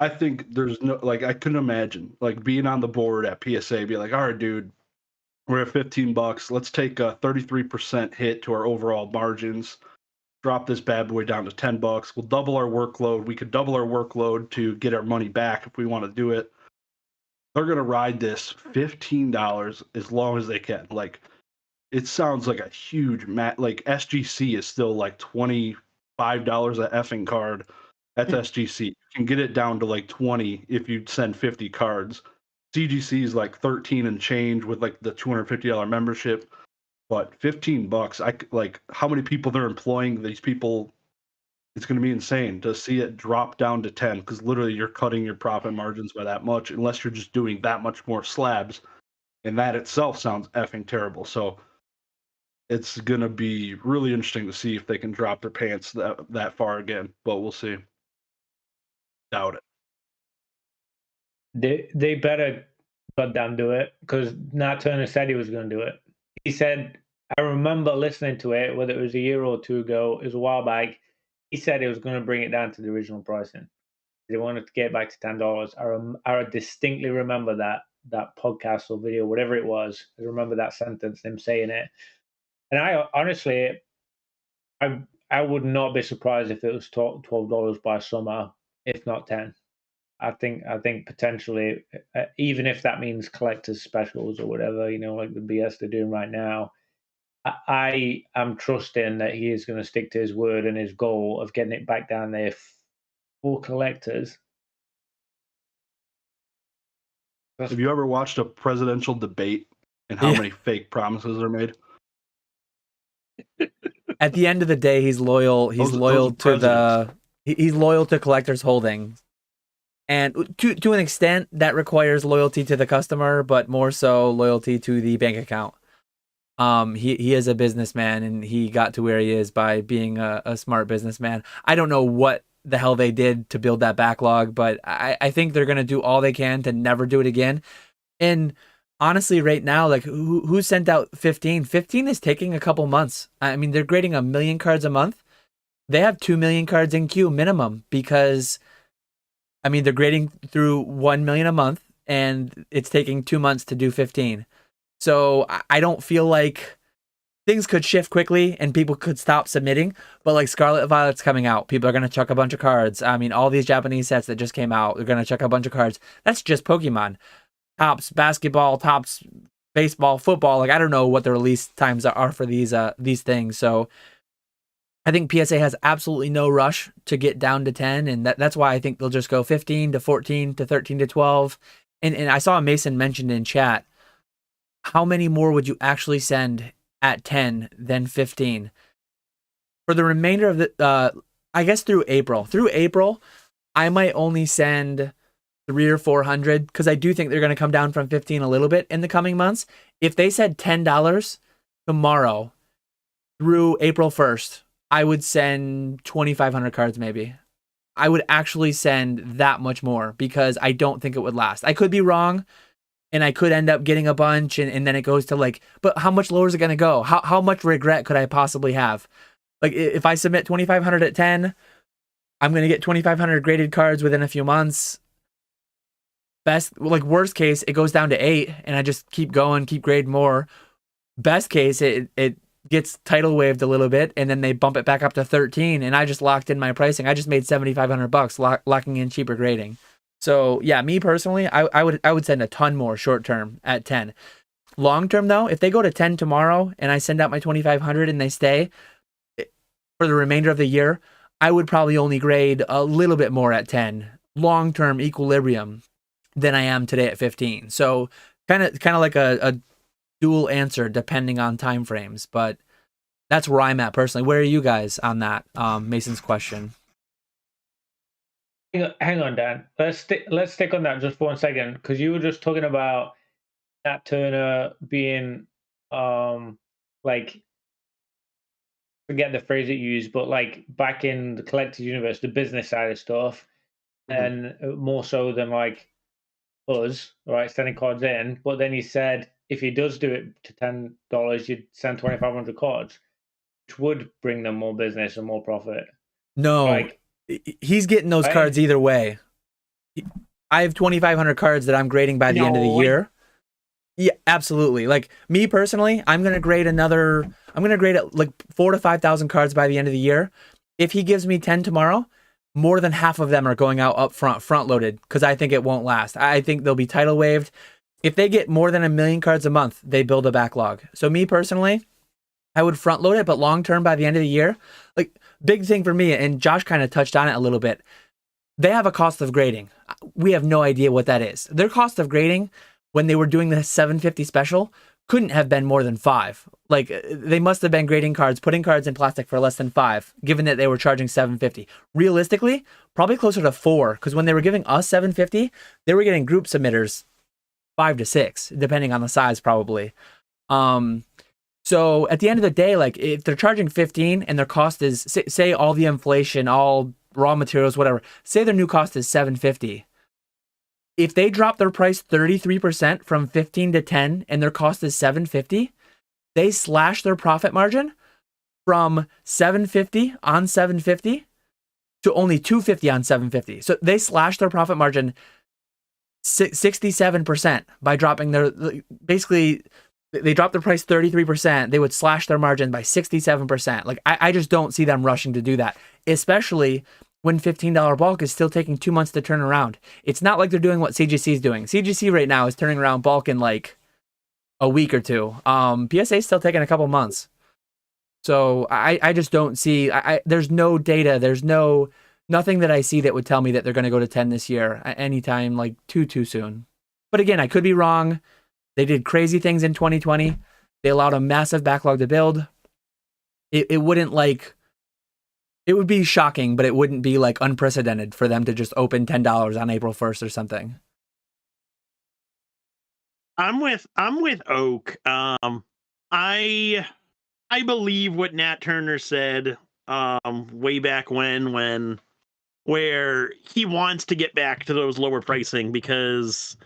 I think there's no, like, I couldn't imagine like being on the board at PSA, be like, all right, dude, we're at $15. Let's take a 33% hit to our overall margins. Drop this bad boy down to $10. We'll double our workload. We could double our workload to get our money back if we want to do it. They're gonna ride this $15 as long as they can. Like, it sounds like a huge like SGC is still like $25 a effing card. That's SGC. You can get it down to like 20 if you send 50 cards. CGC is like 13 and change with like the $250 membership. But $15, I like how many people they're employing. These people, it's going to be insane to see it drop down to 10, because literally you're cutting your profit margins by that much, unless you're just doing that much more slabs, and that itself sounds effing terrible. So it's going to be really interesting to see if they can drop their pants that far again, but we'll see. Doubt it. They better goddamn do it, because Nat Turner said he was going to do it. He said, I remember listening to it, whether it was a year or two ago, it was a while back. He said he was going to bring it down to the original pricing. They wanted to get back to $10. I distinctly remember that podcast or video, whatever it was. I remember that sentence, him saying it. And I honestly, I would not be surprised if it was $12 by summer, if not 10. I think potentially, even if that means collectors specials or whatever, like the BS they're doing right now, I am trusting that he is going to stick to his word and his goal of getting it back down there for collectors. Have you ever watched a presidential debate and how many fake promises are made? At the end of the day, he's loyal. He's loyal to he's loyal to collectors' holdings. And to an extent, that requires loyalty to the customer, but more so loyalty to the bank account. He is a businessman, and he got to where he is by being a smart businessman. I don't know what the hell they did to build that backlog, but I think they're going to do all they can to never do it again. And honestly, right now, like who sent out 15? 15 is taking a couple months. I mean, they're grading 1 million cards a month. They have 2 million cards in queue minimum because, I mean, they're grading through 1 million a month, and it's taking 2 months to do 15. So I don't feel like things could shift quickly and people could stop submitting. But like Scarlet Violet's coming out, people are going to chuck a bunch of cards. I mean, all these Japanese sets that just came out, they're going to chuck a bunch of cards. That's just Pokemon. Tops basketball, tops baseball, football. Like, I don't know what the release times are for these things. So I think PSA has absolutely no rush to get down to 10. And that's why I think they'll just go 15 to 14 to 13 to 12. And I saw Mason mentioned in chat, how many more would you actually send at 10 than 15? For the remainder of the, I guess through April. Through April, I might only send 300 or 400 because I do think they're going to come down from 15 a little bit in the coming months. If they said $10 tomorrow through April 1st, I would send 2,500 cards maybe. I would actually send that much more because I don't think it would last. I could be wrong. And I could end up getting a bunch, and then it goes to like, but how much lower is it going to go? How much regret could I possibly have? Like, if I submit 2,500 at 10, I'm going to get 2,500 graded cards within a few months. Worst case, it goes down to 8, and I just keep going, keep grading more. Best case, it gets tidal waved a little bit, and then they bump it back up to 13, and I just locked in my pricing. I just made $7,500 locking in cheaper grading. So yeah, me personally, I would send a ton more short term at 10. Long term though, if they go to 10 tomorrow and I send out my 2,500 and they stay for the remainder of the year, I would probably only grade a little bit more at 10. Long term equilibrium than I am today at 15. So kind of like a dual answer depending on time frames, but that's where I'm at personally. Where are you guys on that? Mason's question. Hang on, Dan. Let's stick on that just for 1 second, because you were just talking about Nat Turner being like, forget the phrase it used, but like back in the collector's universe, the business side of stuff, and more so than like us, right, sending cards in. But then he said if he does do it to $10, you'd send 2,500 cards, which would bring them more business and more profit. No. Like, he's getting those cards either way. I have 2,500 cards that I'm grading by the end of the year. Yeah, absolutely. Like me personally, I'm going to grade like 4,000 to 5,000 cards by the end of the year. If he gives me 10 tomorrow, more than half of them are going out up front loaded, because I think it won't last. I think they'll be tidal waved. If they get more than 1 million cards a month, they build a backlog. So me personally, I would front load it, but long term by the end of the year, like big thing for me, and Josh kind of touched on it a little bit, they have a cost of grading. We have no idea what that is. Their cost of grading when they were doing the 750 special couldn't have been more than 5. Like they must have been grading cards, putting cards in plastic for less than 5, given that they were charging 750. Realistically, probably closer to 4, because when they were giving us 750, they were getting group submitters 5 to 6, depending on the size probably. So at the end of the day, like if they're charging 15 and their cost is, say all the inflation, all raw materials, whatever, say their new cost is 750. If they drop their price 33% from 15 to 10 and their cost is 750, they slash their profit margin from 750 on 750 to only 250 on 750. So they slash their profit margin 67% by dropping their, basically, they drop their price 33%, they would slash their margin by 67%. Like, I just don't see them rushing to do that, especially when $15 bulk is still taking 2 months to turn around. It's not like they're doing what CGC is doing. CGC right now is turning around bulk in like a week or two. PSA is still taking a couple months. So I just don't see, there's no data, there's nothing that I see that would tell me that they're going to go to 10 this year anytime like too soon. But again, I could be wrong. They did crazy things in 2020. They allowed a massive backlog to build. It wouldn't like, it would be shocking, but it wouldn't be like unprecedented for them to just open $10 on April 1st or something. I'm with Oak. I believe what Nat Turner said way back when where he wants to get back to those lower pricing because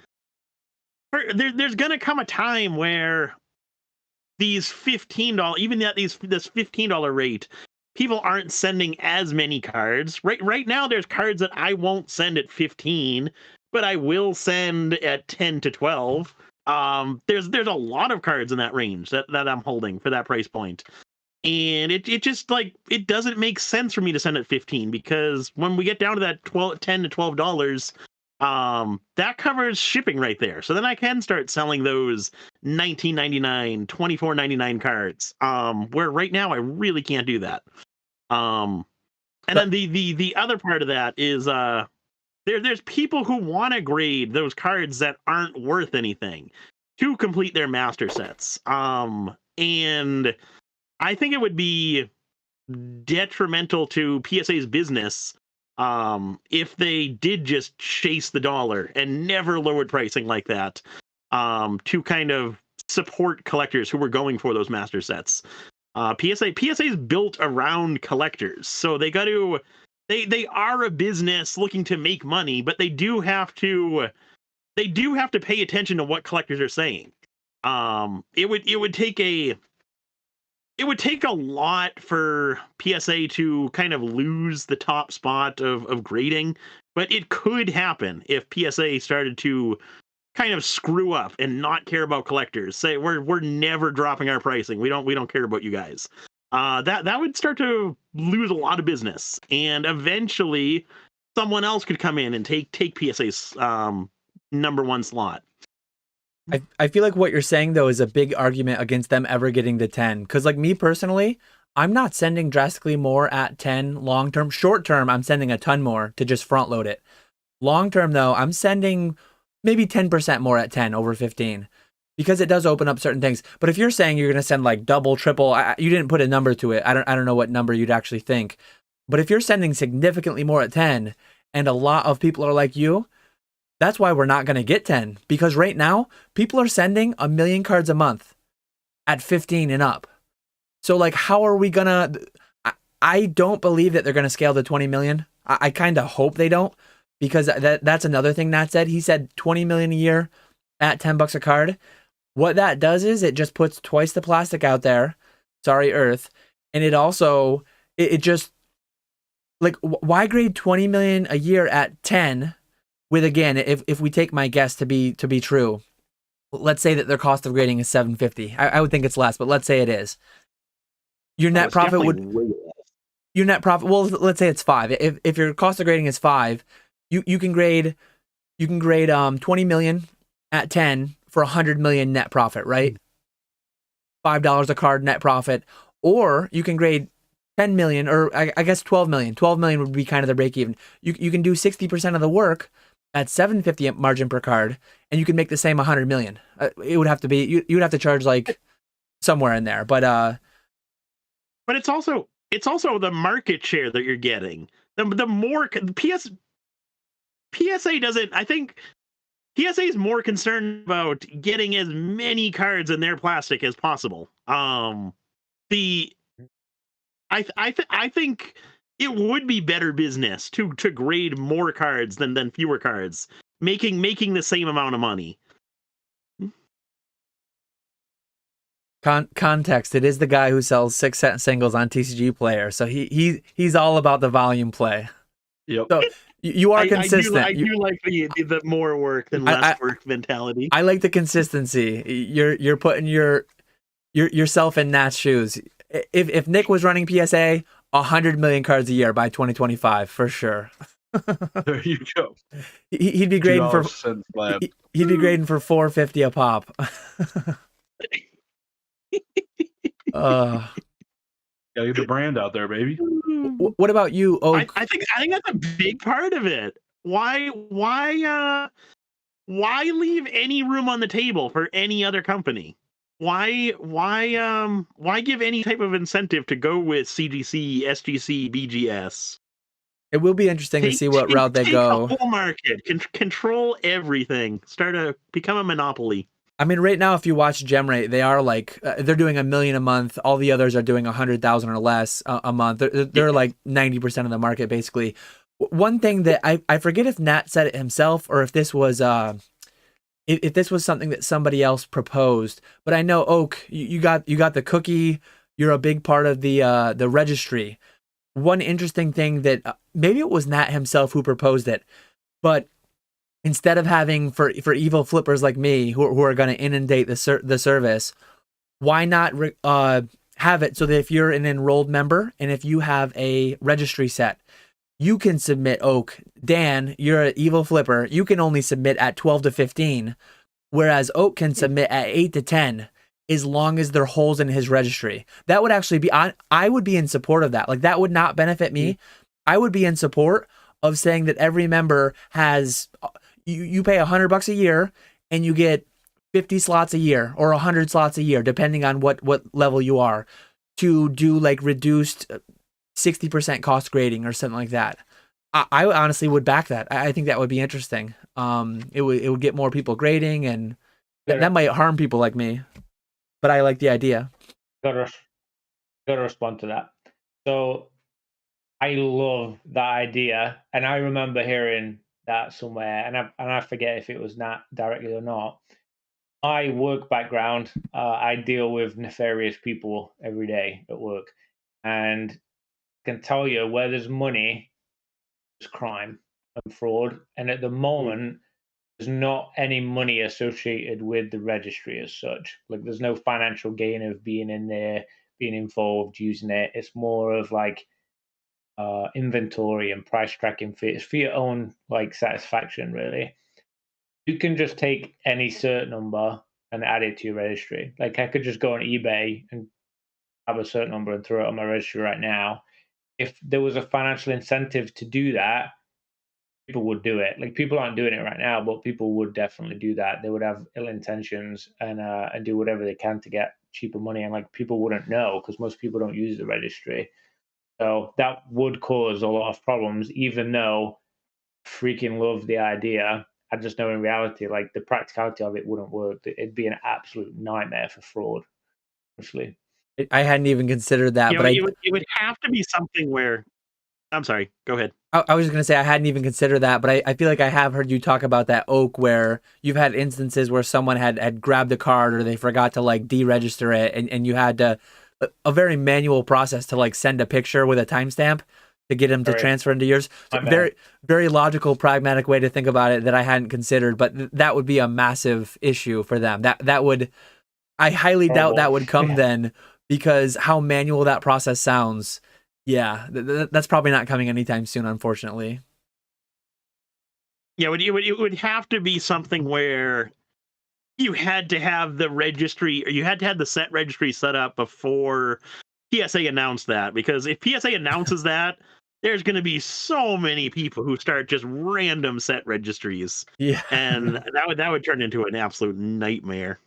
there's gonna come a time where these $15, even at this $15 rate, people aren't sending as many cards. Right now, there's cards that I won't send at 15, but I will send at 10 to 12. There's a lot of cards in that range that I'm holding for that price point. And it just like it doesn't make sense for me to send at 15 because when we get down to that 10 to $12, that covers shipping right there. So then I can start selling those $19.99, $24.99 cards. Where right now I really can't do that. And then the other part of that is there's people who want to grade those cards that aren't worth anything to complete their master sets. And I think it would be detrimental to PSA's business if they did just chase the dollar and never lowered pricing like that to kind of support collectors who were going for those master sets. PSA is built around collectors, so they are a business looking to make money, but they do have to pay attention to what collectors are saying. It would take a lot for PSA to kind of lose the top spot of grading, but it could happen if PSA started to kind of screw up and not care about collectors. Say we're never dropping our pricing. We don't care about you guys. That would start to lose a lot of business, and eventually someone else could come in and take PSA's number one slot. I feel like what you're saying though is a big argument against them ever getting to 10. Because like me personally, I'm not sending drastically more at 10 long term. Short term, I'm sending a ton more to just front load it. Long term though, I'm sending maybe 10% more at 10 over 15 because it does open up certain things. But if you're saying you're going to send like double, triple, you didn't put a number to it. I don't know what number you'd actually think. But if you're sending significantly more at 10 and a lot of people are like you, that's why we're not going to get 10, because right now people are sending 1 million cards a month at 15 and up. So like, how are we going to, I don't believe that they're going to scale to 20 million. I kind of hope they don't, because that's another thing Nat said. He said 20 million a year at $10 a card. What that does is it just puts twice the plastic out there. Sorry, Earth. And it also, it just like, why grade 20 million a year at 10? With, again, if we take my guess to be true, let's say that their cost of grading is $750. I would think it's less, but let's say it is. Your net profit would, your net profit, well, let's say it's $5. If your cost of grading is $5, you can grade 20 million at 10 for 100 million net profit, right? $5 a card net profit. Or you can grade 10 million, or I guess 12 million. 12 million would be kind of the break even. You can do 60% of the work at $750 margin per card, and you can make the same 100 million. It would have to be, you would have to charge like somewhere in there, but it's also the market share that you're getting. The more PSA doesn't. I think PSA is more concerned about getting as many cards in their plastic as possible. I think it would be better business to grade more cards than fewer cards, making the same amount of money. Context: it is the guy who sells 6-cent singles on TCG Player, so he's all about the volume play. Yep. So you are consistent. I do like the more work than less work mentality. I like the consistency. You're putting yourself in Nat's shoes. If Nick was running PSA, 100 million cards a year by 2025 for sure. There you go. He'd be grading for he'd be grading for 450 a pop. Gotta get the brand out there, baby. What about you, Oak? I think that's a big part of it. Why leave any room on the table for any other company? Why give any type of incentive to go with CGC, SGC, BGS? It will be interesting to see what route they go. The whole market, control everything, become a monopoly. I mean, right now, if you watch GemRate, they are like they're doing $1 million a month. All the others are doing 100,000 or less a month. They're like 90% of the market, basically. One thing that I forget if Nat said it himself or if this was something that somebody else proposed, but I know Oak, you got the cookie. You're a big part of the registry. One interesting thing that maybe it was Nat himself who proposed it, but instead of having for evil flippers like me who are going to inundate the service, why not have it so that if you're an enrolled member and if you have a registry set, you can submit Oak. Dan, you're an evil flipper. You can only submit at 12 to 15, whereas Oak can submit at 8 to 10 as long as there are holes in his registry. That would actually be, I would be in support of that. Like, that would not benefit me. I would be in support of saying that every member has, you pay $100 a year and you get 50 slots a year or 100 slots a year, depending on what level you are, to do like reduced 60% cost grading or something like that. I honestly would back that. I think that would be interesting. It would get more people grading, and that might harm people like me, but I like the idea. Gotta respond to that. So I love that idea, and I remember hearing that somewhere, and I forget if it was not directly or not. My work background, I deal with nefarious people every day at work, and I can tell you where there's money, there's crime and fraud, and at the moment, there's not any money associated with the registry as such. Like, there's no financial gain of being in there, being involved, using it. It's more of like inventory and price tracking for your own like satisfaction, really. You can just take any cert number and add it to your registry. Like, I could just go on eBay and have a cert number and throw it on my registry right now. If there was a financial incentive to do that, people would do it. Like, people aren't doing it right now, but people would definitely do that. They would have ill intentions and do whatever they can to get cheaper money, and like, people wouldn't know because most people don't use the registry. So that would cause a lot of problems, even though I freaking love the idea. I just know in reality, like, the practicality of it wouldn't work. It'd be an absolute nightmare for fraud, honestly. I hadn't even considered that, but it would have to be something where. I'm sorry. Go ahead. I was just gonna say I hadn't even considered that, but I feel like I have heard you talk about that, Oak, where you've had instances where someone had grabbed a card or they forgot to like deregister it, and you had to a very manual process to like send a picture with a timestamp to get them to transfer into yours. So very, very logical, pragmatic way to think about it that I hadn't considered, but that would be a massive issue for them. That would, I highly doubt that would come then, because how manual that process sounds. Yeah, that's probably not coming anytime soon, unfortunately. Yeah, it would have to be something where you had to have the registry, or you had to have the set registry set up before PSA announced that. Because if PSA announces that, there's going to be so many people who start just random set registries. Yeah, and that would turn into an absolute nightmare.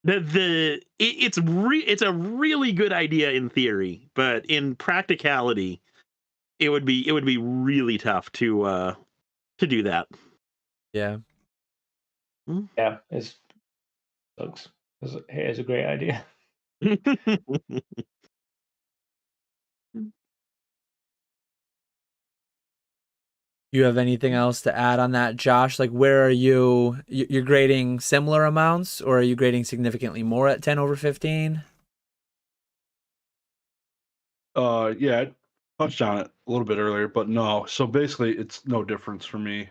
It's a really good idea in theory, but in practicality, it would be really tough to do that. Yeah. Yeah, it sucks. It's a great idea. You have anything else to add on that, Josh? Like, where are you? You're grading similar amounts, or are you grading significantly more at 10 over 15? Yeah, I touched on it a little bit earlier, but no. So basically, it's no difference for me.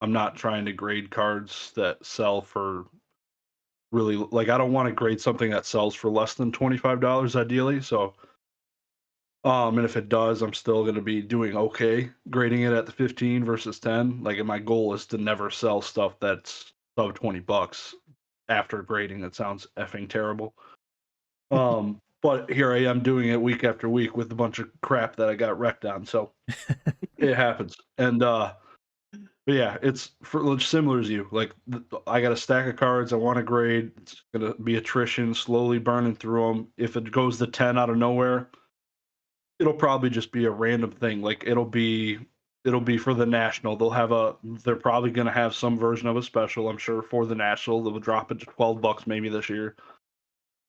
I'm not trying to grade cards that sell for really, like, I don't want to grade something that sells for less than $25 ideally. So, and if it does, I'm still going to be doing okay grading it at the 15 versus 10. Like, and my goal is to never sell stuff that's sub $20 after grading. That sounds effing terrible. But here I am doing it week after week with a bunch of crap that I got wrecked on. So it happens. And but yeah, it's similar as you. Like, I got a stack of cards I want to grade. It's gonna be attrition, slowly burning through them. If it goes to 10 out of nowhere, it'll probably just be a random thing. Like, it'll be it'll be for the national. They're probably going to have some version of a special, I'm sure, for the national that will drop it to $12 maybe this year.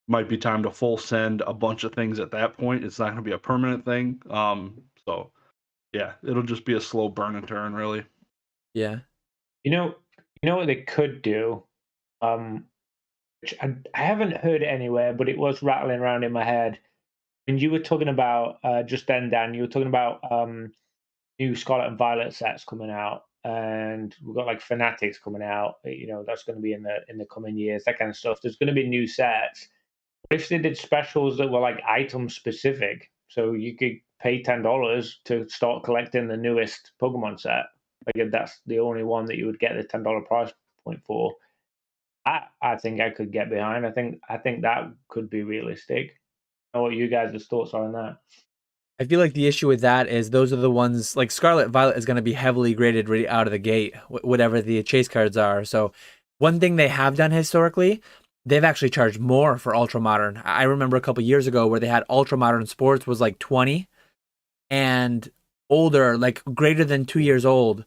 Might be time to full send a bunch of things at that point. It's not going to be a permanent thing. So yeah, it'll just be a slow burn and turn, really. Yeah. You know what they could do, which I haven't heard anywhere, but it was rattling around in my head. When you were talking about just then, Dan, you were talking about new Scarlet and Violet sets coming out, and we've got like Fanatics coming out. That's going to be in the coming years. That kind of stuff. There's going to be new sets. What if they did specials that were like item specific? So you could pay $10 to start collecting the newest Pokemon set. Like if that's the only one that you would get the $10 price point for. I think I could get behind. I think that could be realistic. I don't know what you guys' thoughts are on that. I feel like the issue with that is those are the ones like Scarlet Violet is going to be heavily graded right out of the gate, whatever the chase cards are. So one thing they have done historically, they've actually charged more for Ultra Modern. I remember a couple years ago where they had Ultra Modern Sports was like 20, and older, like greater than 2 years old,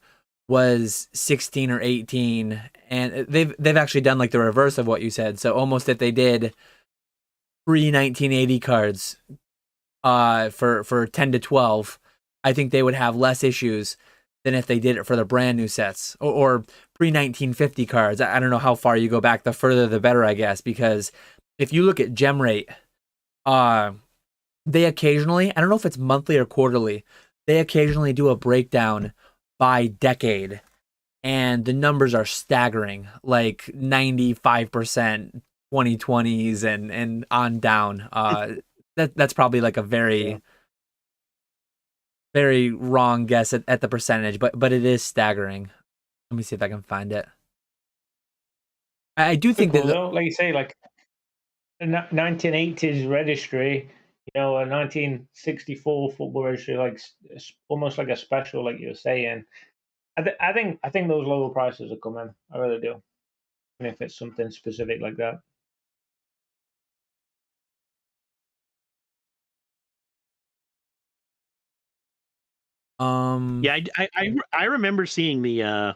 was 16 or 18. And they've actually done like the reverse of what you said. So almost if they did pre-1980 cards for 10 to 12, I think they would have less issues than if they did it for the brand new sets or pre-1950 cards. I don't know how far you go back. The further the better, I guess, because if you look at gem rate, they occasionally, I don't know if it's monthly or quarterly, they occasionally do a breakdown by decade, and the numbers are staggering, like 95% 2020s and on down. That's probably like a very very wrong guess at the percentage, but it is staggering. Let me see if I can find it. I do think that, like you say, like a 1980s registry, a 1964 football registry, like almost like a special, like you were saying. I think those lower prices are coming. I really do. And if it's something specific like that. Yeah, I remember seeing the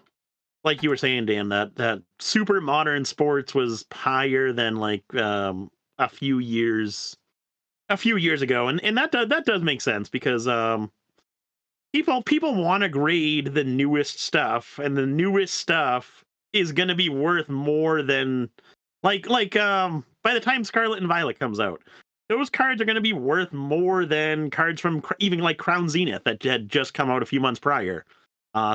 like you were saying, Dan, that super modern sports was higher than like a few years ago, and that does make sense because people want to grade the newest stuff, and the newest stuff is going to be worth more than like by the time Scarlet and Violet comes out, those cards are going to be worth more than cards from even like Crown Zenith that had just come out a few months prior.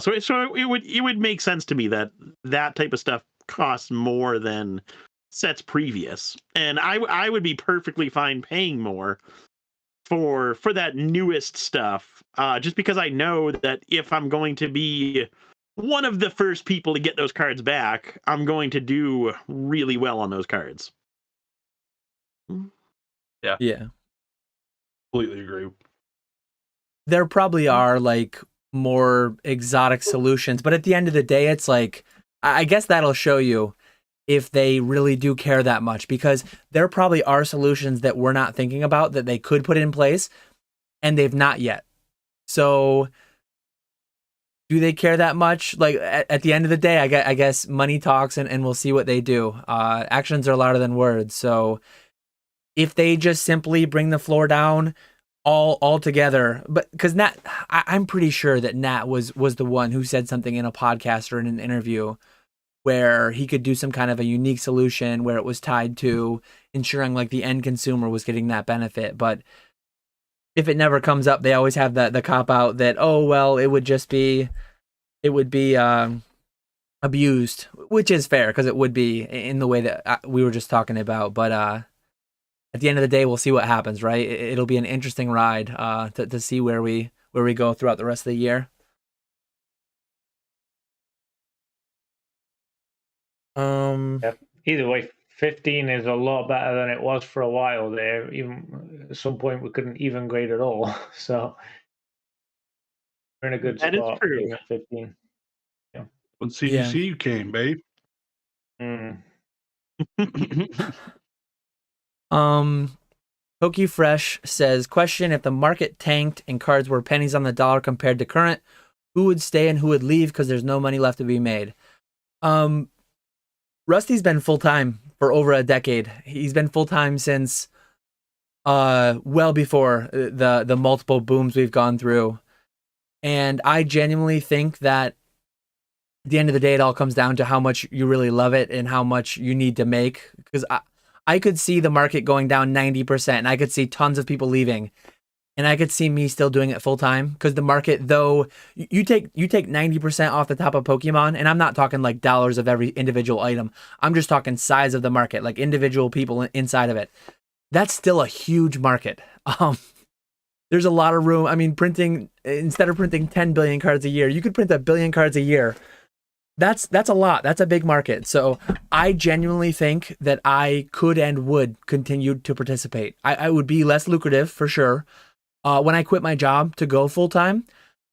So it would make sense to me that type of stuff costs more than sets previous, and I would be perfectly fine paying more for that newest stuff, just because I know that if I'm going to be one of the first people to get those cards back, I'm going to do really well on those cards. yeah, Completely agree. there probably are like more exotic solutions, but at the end of the day, it's like, I guess that'll show you if they really do care that much, because there probably are solutions that we're not thinking about that they could put in place and they've not yet. So do they care that much? Like at the end of the day, I guess money talks, and we'll see what they do. Actions are louder than words. So if they just simply bring the floor down all together, but because Nat, I'm pretty sure that Nat was the one who said something in a podcast or in an interview where he could do some kind of a unique solution where it was tied to ensuring like the end consumer was getting that benefit. But if it never comes up, they always have the cop out that, oh, well, it would be abused, which is fair because it would be in the way that we were just talking about. But at the end of the day, we'll see what happens, right? It'll be an interesting ride to see where we go throughout the rest of the year. Either way, 15 is a lot better than it was for a while there. Even at some point, we couldn't even grade at all. So we're in a good That is spot true. being at 15. When CGC came, babe. PokeFresh says, question: if the market tanked and cards were pennies on the dollar compared to current, who would stay and who would leave because there's no money left to be made. Rusty's been full-time for over a decade. He's been full-time since well before the multiple booms we've gone through. And I genuinely think that at the end of the day, it all comes down to how much you really love it and how much you need to make. Because I could see the market going down 90%, and I could see tons of people leaving. And I could see me still doing it full time because the market, though, you take 90% off the top of Pokemon, and I'm not talking like dollars of every individual item. I'm just talking size of the market, like individual people inside of it. That's still a huge market. There's a lot of room. I mean, instead of printing 10 billion cards a year, you could print 1 billion cards a year. That's a lot. That's a big market. So I genuinely think that I could and would continue to participate. I would be less lucrative for sure. When I quit my job to go full time,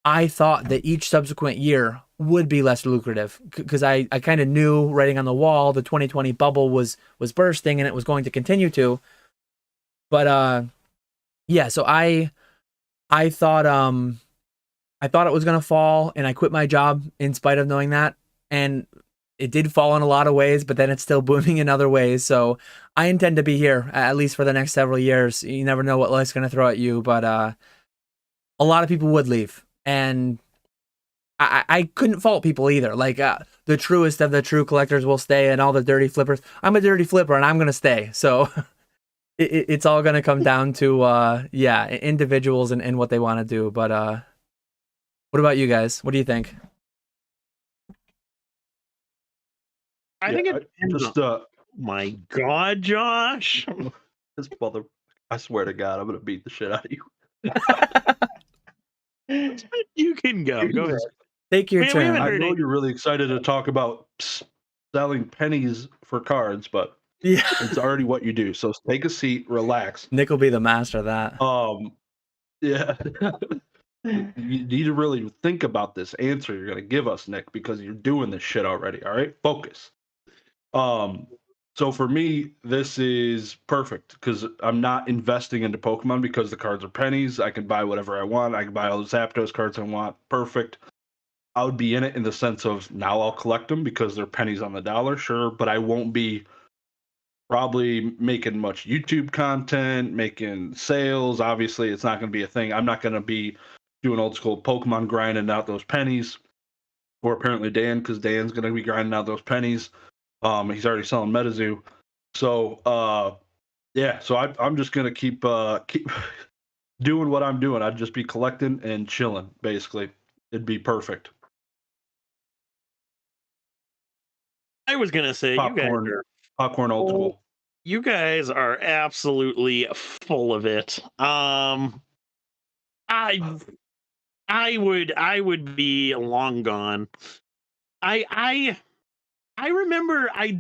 I thought that each subsequent year would be less lucrative because I kind of knew writing on the wall the 2020 bubble was bursting and it was going to continue to. But yeah, so I thought it was gonna fall, and I quit my job in spite of knowing that, and it did fall in a lot of ways, but then it's still booming in other ways. So I intend to be here at least for the next several years. You never know what life's going to throw at you, but a lot of people would leave. And I couldn't fault people either. Like the truest of the true collectors will stay, and all the dirty flippers. I'm a dirty flipper, and I'm going to stay. So it's all going to come down to, individuals and what they want to do. But what about you guys? What do you think? I think it depends on... My God, Josh. This mother, I swear to God, I'm going to beat the shit out of you. You can go. Go ahead. Take your turn. I know you're really excited to talk about selling pennies for cards, but yeah, it's already what you do. So take a seat, relax. Nick will be the master of that. Yeah. You need to really think about this answer you're going to give us, Nick, because you're doing this shit already. All right, focus. So for me, this is perfect because I'm not investing into Pokemon because the cards are pennies. I can buy whatever I want. I can buy all the Zapdos cards I want. Perfect. I would be in it in the sense of now I'll collect them because they're pennies on the dollar, sure, but I won't be probably making much YouTube content, making sales. Obviously, it's not going to be a thing. I'm not going to be doing old school Pokemon grinding out those pennies, or apparently Dan, because Dan's going to be grinding out those pennies. He's already selling MetaZoo. So, yeah, so I'm just going to keep doing what I'm doing. I'd just be collecting and chilling, basically. It'd be perfect. I was going to say, popcorn old school. You guys are absolutely full of it. I would be long gone. I remember I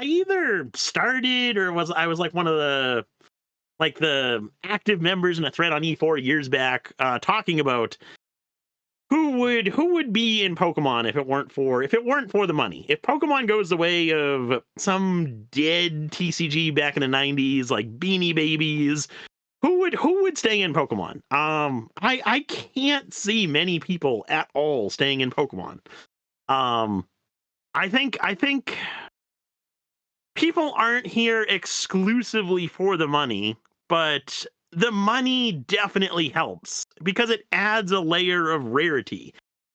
either started or I was like one of the active members in a thread on E4 years back, talking about who would be in Pokemon if it weren't for the money. If Pokemon goes the way of some dead TCG back in the 90s, like Beanie Babies, who would stay in Pokemon? I can't see many people at all staying in Pokemon. I think people aren't here exclusively for the money, but the money definitely helps because it adds a layer of rarity.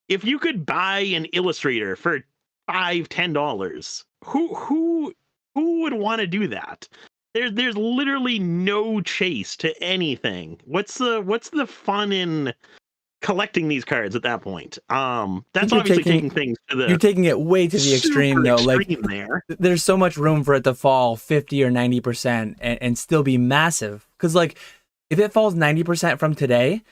If you could buy an illustrator for $5-10, who would want to do that? There's literally no chase to anything. What's the fun in collecting these cards at that point? That's obviously taking things to the... You're taking it way to the extreme, though. Like, there's so much room for it to fall 50 or 90% and still be massive. Because, like, if it falls 90% from today,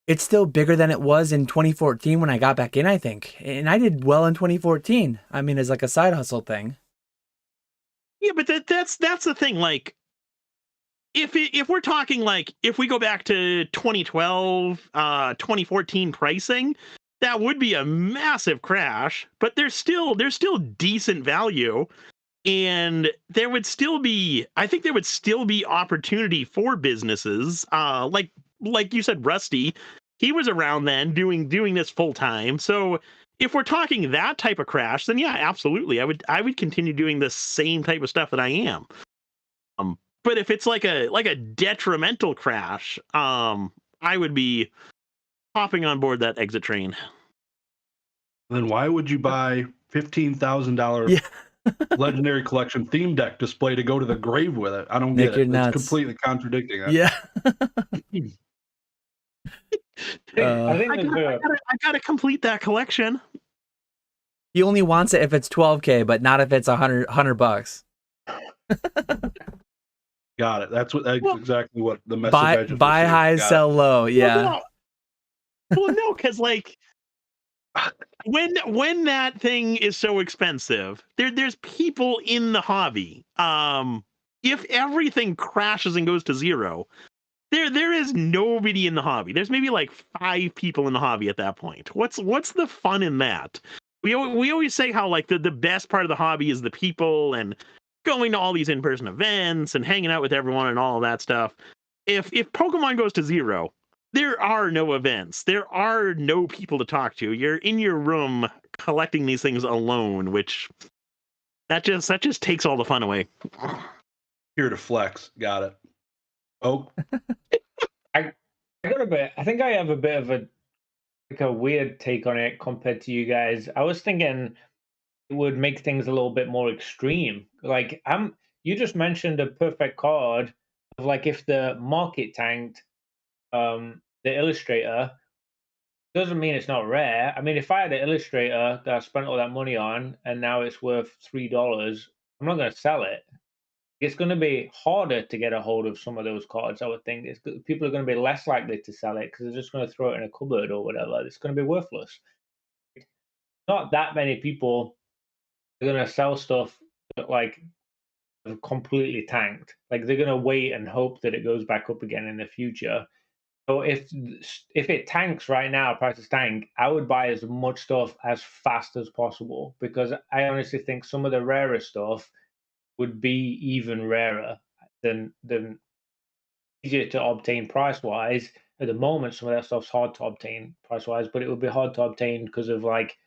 it's still bigger than it was in 2014 when I got back in, I think. And I did well in 2014. I mean, as like a side hustle thing. Yeah, but that's the thing. Like, if we're talking, like, if we go back to 2012, 2014 pricing, that would be a massive crash. But there's still decent value, and there would still be, I think there would still be opportunity for businesses, like you said, Rusty. he was around then doing this full time. So if we're talking that type of crash, then yeah, absolutely, I would continue doing the same type of stuff that I am. But if it's like a detrimental crash, I would be hopping on board that exit train. Then why would you buy $15,000 Legendary Collection theme deck display to go to the grave with it? I don't Nick, get it. you're nuts. It's completely contradicting it. Yeah. I gotta complete that collection. He only wants it if it's 12K, but not if it's $100. Got it. That's exactly what the message I just buy received. high, sell low. Yeah. Well, no, because like when that thing is so expensive, there's people in the hobby. If everything crashes and goes to zero, there is nobody in the hobby. There's maybe like 5 people in the hobby at that point. What's the fun in that? We always say how like the best part of the hobby is the people and going to all these in-person events and hanging out with everyone and all of that stuff. If Pokemon goes to zero, there are no events. There are no people to talk to. You're in your room collecting these things alone, which that just takes all the fun away. Here to flex. Got it. Oh, I think I have a bit of a weird take on it compared to you guys. I was thinking it would make things a little bit more extreme. Like you just mentioned a perfect card of like if the market tanked, the illustrator doesn't mean it's not rare. I mean, if I had an illustrator that I spent all that money on and now it's worth $3, I'm not going to sell it. It's going to be harder to get a hold of some of those cards, I would think. People are going to be less likely to sell it because they're just going to throw it in a cupboard or whatever. It's going to be worthless. Not that many people are going to sell stuff that like completely tanked. Like they're going to wait and hope that it goes back up again in the future. So if it tanks right now, prices tank, I would buy as much stuff as fast as possible because I honestly think some of the rarer stuff would be even rarer than easier to obtain price wise. At the moment, some of that stuff's hard to obtain price wise, but it would be hard to obtain because of like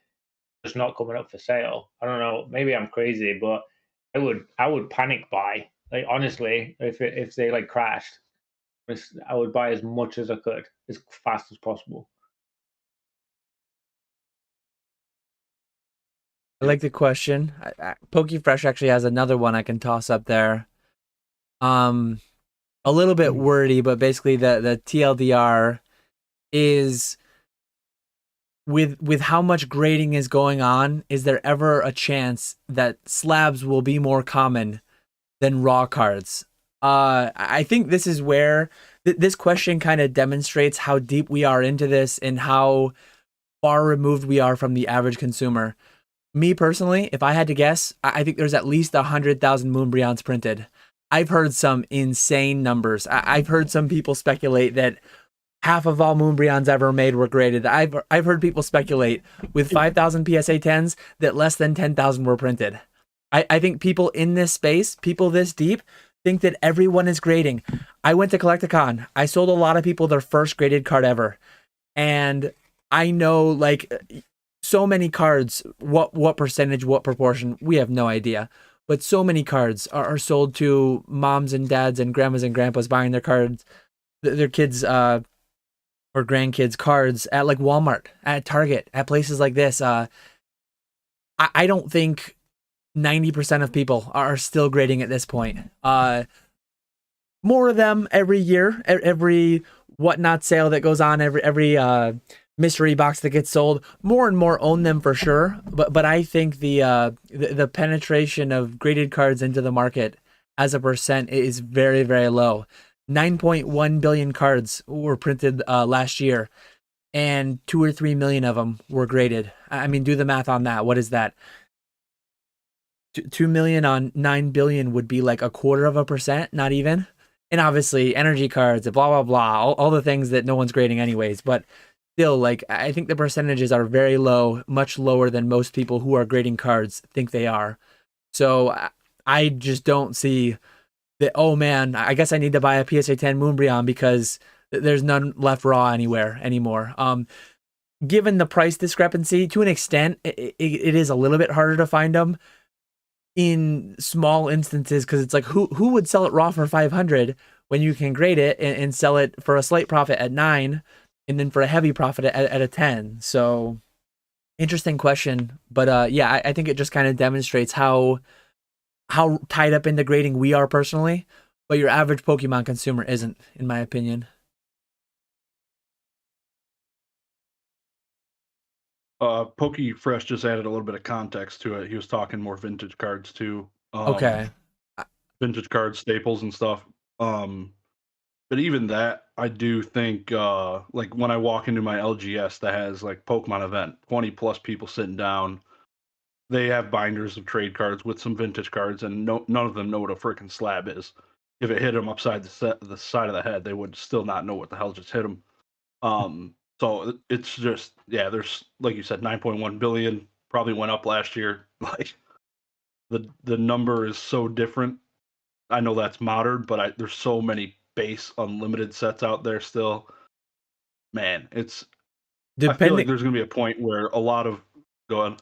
just not coming up for sale. I don't know. Maybe I'm crazy, but I would panic buy. Like honestly, if they like crashed, I would buy as much as I could as fast as possible. I like the question. PokeFresh actually has another one I can toss up there. A little bit wordy, but basically the TLDR is with how much grading is going on, is there ever a chance that slabs will be more common than raw cards? I think this is where this question kind of demonstrates how deep we are into this and how far removed we are from the average consumer. Me personally, if I had to guess, I think there's at least 100,000 Moonbreons printed. I've heard some insane numbers. I've heard some people speculate that half of all Moonbreons ever made were graded. I've heard people speculate with 5,000 PSA 10s that less than 10,000 were printed. I think people in this space, people this deep, think that everyone is grading. I went to Collecticon. I sold a lot of people their first graded card ever. And I know like so many cards, what percentage, what proportion, we have no idea. But so many cards are sold to moms and dads and grandmas and grandpas buying their cards, their kids or grandkids cards at like Walmart, at Target, at places like this. I don't think 90% of people are still grading at this point. More of them every year, every whatnot sale that goes on, every mystery box that gets sold, more and more own them for sure. But I think the penetration of graded cards into the market as a percent is very, very low. 9.1 billion cards were printed last year, and 2 or 3 million of them were graded. I mean, do the math on that. What is that? 2 million on 9 billion would be like 0.25%, not even. And obviously, energy cards, blah, blah, blah, all the things that no one's grading anyways. But still, like, I think the percentages are very low, much lower than most people who are grading cards think they are. So I just don't see that, oh man, I guess I need to buy a PSA 10 Moonbreon because There's none left raw anywhere anymore. Given the price discrepancy, to an extent, it is a little bit harder to find them in small instances, because it's like who would sell it raw for 500 when you can grade it and sell it for a slight profit at 9 and then for a heavy profit at a 10. So interesting question, but yeah, I think it just kind of demonstrates how tied up into grading we are personally, but your average Pokemon consumer isn't, in my opinion. PokeFresh just added a little bit of context to it. He was talking more vintage cards too. Okay. Vintage cards, staples and stuff. But even that, I do think, like when I walk into my LGS that has like Pokemon event, 20 plus people sitting down, they have binders of trade cards with some vintage cards, and none of them know what a freaking slab is. If it hit them upside the side of the head, they would still not know what the hell just hit them. So it's just, yeah, there's, like you said, 9.1 billion, probably went up last year. Like the number is so different. I know that's modern, but there's so many base unlimited sets out there still. Man, I feel like there's going to be a point where a lot of, go on.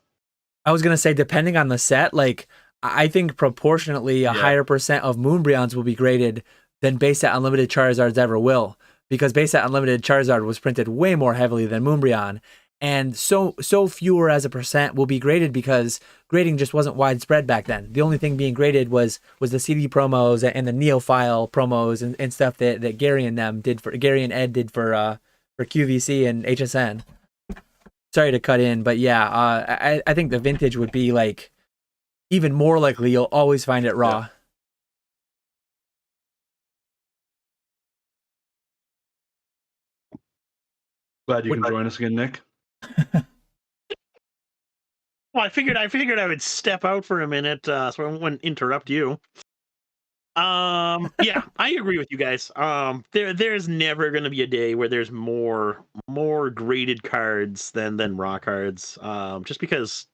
I was going to say, depending on the set, like I think proportionately a higher percent of Moonbreons will be graded than base set unlimited Charizards ever will. Because base set unlimited Charizard was printed way more heavily than Moonbreon, and so fewer as a percent will be graded because grading just wasn't widespread back then. The only thing being graded was the CD promos and the Neofile promos and stuff that Gary and Ed did for QVC and HSN. Sorry to cut in, but yeah, I think the vintage would be like even more likely. You'll always find it raw. Yeah. Glad you can join us again, Nick. Well, I figured I would step out for a minute, so I wouldn't interrupt you. Yeah, I agree with you guys. There's never going to be a day where there's more graded cards than raw cards. Just because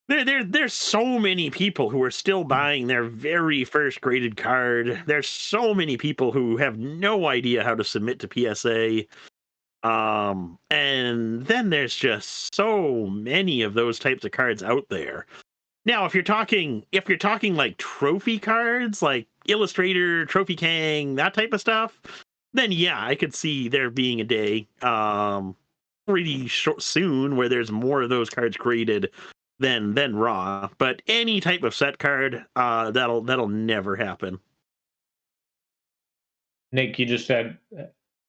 there's so many people who are still buying their very first graded card. There's so many people who have no idea how to submit to PSA. And then there's just so many of those types of cards out there. Now, if you're talking like trophy cards, like Illustrator, Trophy Kang, that type of stuff, then yeah, I could see there being a day, pretty short soon, where there's more of those cards graded than raw. But any type of set card, that'll never happen. Nick, you just said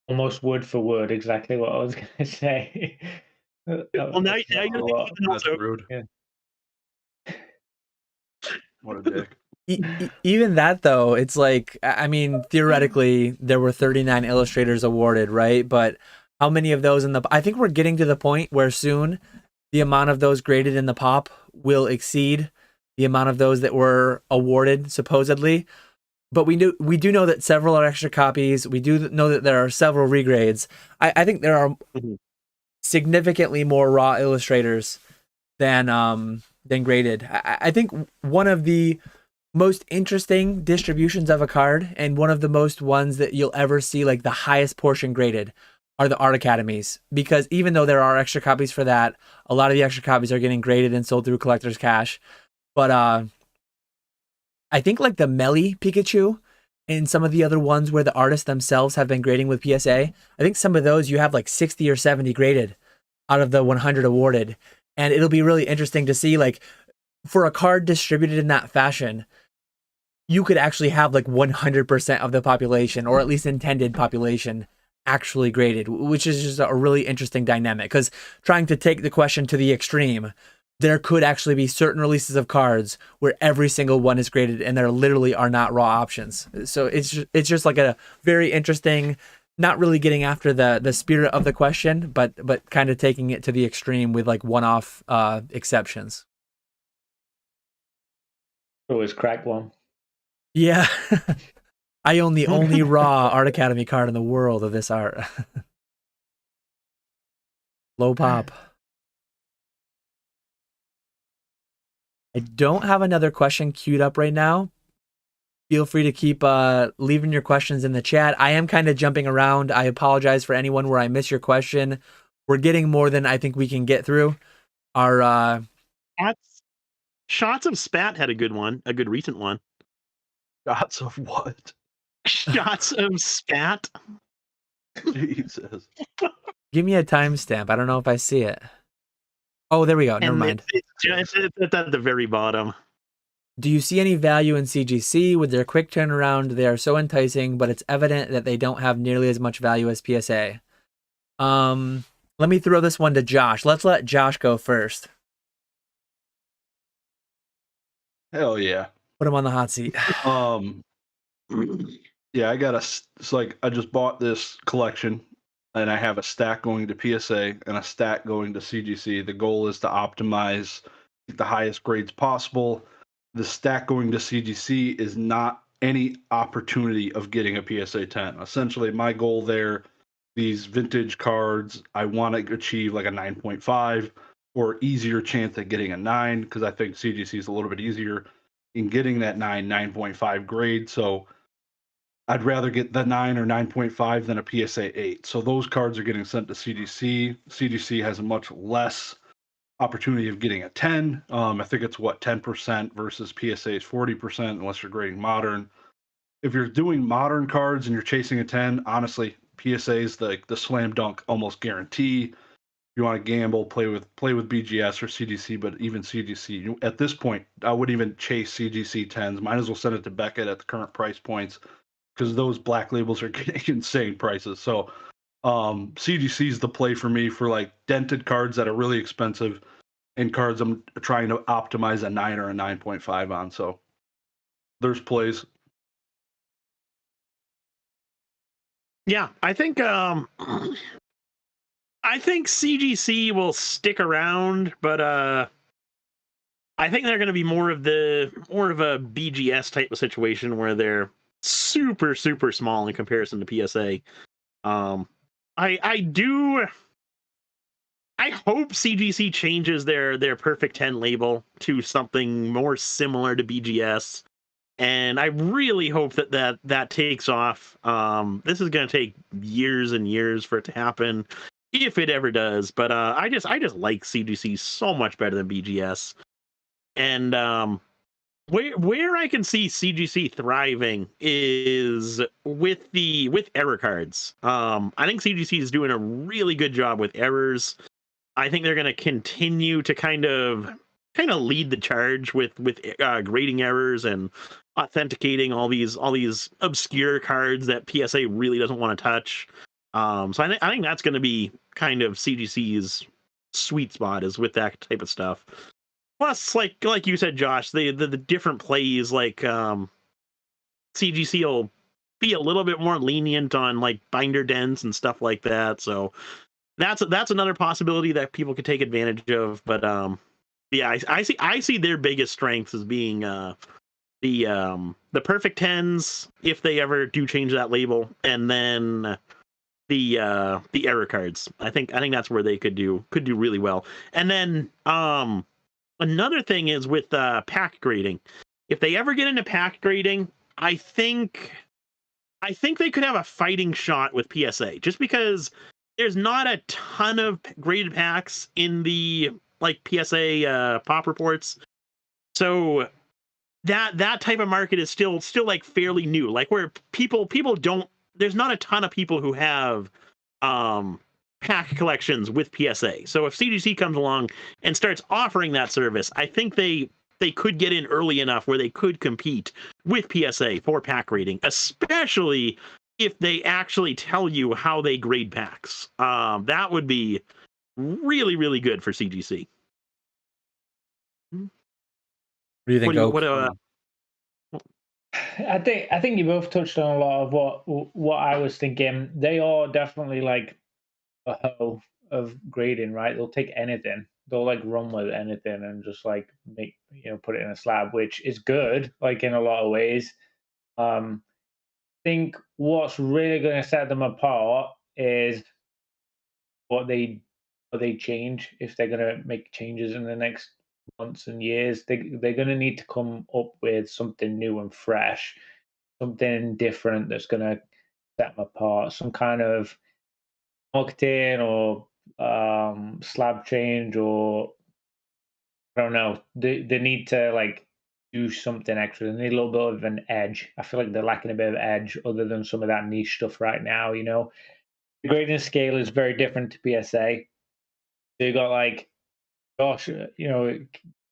almost word for word exactly what I was going to say. Well, now you're that's rude. Yeah. What a dick. Even that though, it's like, I mean, theoretically there were 39 illustrators awarded, right? But how many of those I think we're getting to the point where soon the amount of those graded in the pop will exceed the amount of those that were awarded supposedly. But we do know that several are extra copies. We do know that there are several regrades. I think there are significantly more raw illustrators than graded. I think one of the most interesting distributions of a card, and one of the most ones that you'll ever see, like the highest portion graded, are the Art Academies. Because even though there are extra copies for that, a lot of the extra copies are getting graded and sold through collector's cash. But I think like the Melly Pikachu and some of the other ones where the artists themselves have been grading with PSA, I think some of those you have like 60 or 70 graded out of the 100 awarded. And it'll be really interesting to see, like, for a card distributed in that fashion, you could actually have like 100% of the population, or at least intended population, actually graded, which is just a really interesting dynamic. Because trying to take the question to the extreme, there could actually be certain releases of cards where every single one is graded and there literally are not raw options. So it's just like a very interesting, not really getting after the spirit of the question, but kind of taking it to the extreme with like one-off exceptions. Always crack one. Yeah. I own the only raw Art Academy card in the world of this art. Low pop. I don't have another question queued up right now, Feel free to keep leaving your questions in the chat. I am kind of jumping around. I apologize for anyone where I miss your question. We're getting more than I think we can get through. Our Shots of Spat had a good one, a good recent one. Shots of what? Shots of Spat. Jesus. Give me a timestamp. I don't know if I see it. Oh, there we go. Never mind. It's at the very bottom. Do you see any value in CGC? With their quick turnaround, they are so enticing, but it's evident that they don't have nearly as much value as PSA. Let me throw this one to Josh. Let's let Josh go first. Hell yeah. Put him on the hot seat. Yeah, it's like I just bought this collection and I have a stack going to PSA and a stack going to CGC. The goal is to optimize the highest grades possible. The stack going to CGC is not any opportunity of getting a PSA 10. Essentially, my goal there, these vintage cards, I want to achieve like a 9.5 or easier chance at getting a 9 because I think CGC is a little bit easier in getting that 9.5 grade. So I'd rather get the 9 or 9.5 than a PSA 8. So those cards are getting sent to CGC. CGC has a much less opportunity of getting a 10. I think it's 10% versus PSA is 40% unless you're grading modern. If you're doing modern cards and you're chasing a 10, honestly, PSA is the slam dunk almost guarantee. If you want to gamble, play with BGS or CGC, but even CGC at this point, I wouldn't even chase CGC 10s. Might as well send it to Beckett at the current price points because those black labels are getting insane prices. So CGC is the play for me for like dented cards that are really expensive and cards I'm trying to optimize a 9 or a 9.5 on. So there's plays. Yeah, I think CGC will stick around, but I think they're going to be more of a BGS type of situation where they're super small in comparison to PSA. I hope CGC changes their Perfect 10 label to something more similar to BGS, and I really hope that takes off. This is going to take years and years for it to happen, if it ever does. But I just like CGC so much better than BGS, and where I can see CGC thriving is with error cards. I think CGC is doing a really good job with errors. I think they're going to continue to kind of lead the charge with grading errors and authenticating all these obscure cards that PSA really doesn't want to touch. So I think that's going to be kind of CGC's sweet spot, is with that type of stuff. Plus, like you said, Josh, the different plays, like CGC will be a little bit more lenient on like binder dents and stuff like that. So that's another possibility that people could take advantage of. But yeah, I see their biggest strengths as being the Perfect 10s, if they ever do change that label, and then the error cards. I think that's where they could do really well. And then another thing is with pack grading. If they ever get into pack grading, I think they could have a fighting shot with PSA, just because there's not a ton of graded packs in the like PSA pop reports. So that type of market is still like fairly new, like where people don't, there's not a ton of people who have pack collections with PSA. So if CGC comes along and starts offering that service, I think they could get in early enough where they could compete with PSA for pack grading, especially if they actually tell you how they grade packs. That would be really, really good for CGC. What do you think, Oak? I think you both touched on a lot of what I was thinking. They are definitely like a hoe of grading, right? They'll take anything. They'll like run with anything and just like put it in a slab, which is good, like in a lot of ways. I think what's really going to set them apart is what they change. If they're going to make changes in the next months and years, they're going to need to come up with something new and fresh. something different that's going to set them apart, some kind of marketing or slab change, or I don't know. They need to like do something extra. They need a little bit of an edge. I feel like they're lacking a bit of edge other than some of that niche stuff right now. The grading scale is very different to PSA. So you got like, gosh, a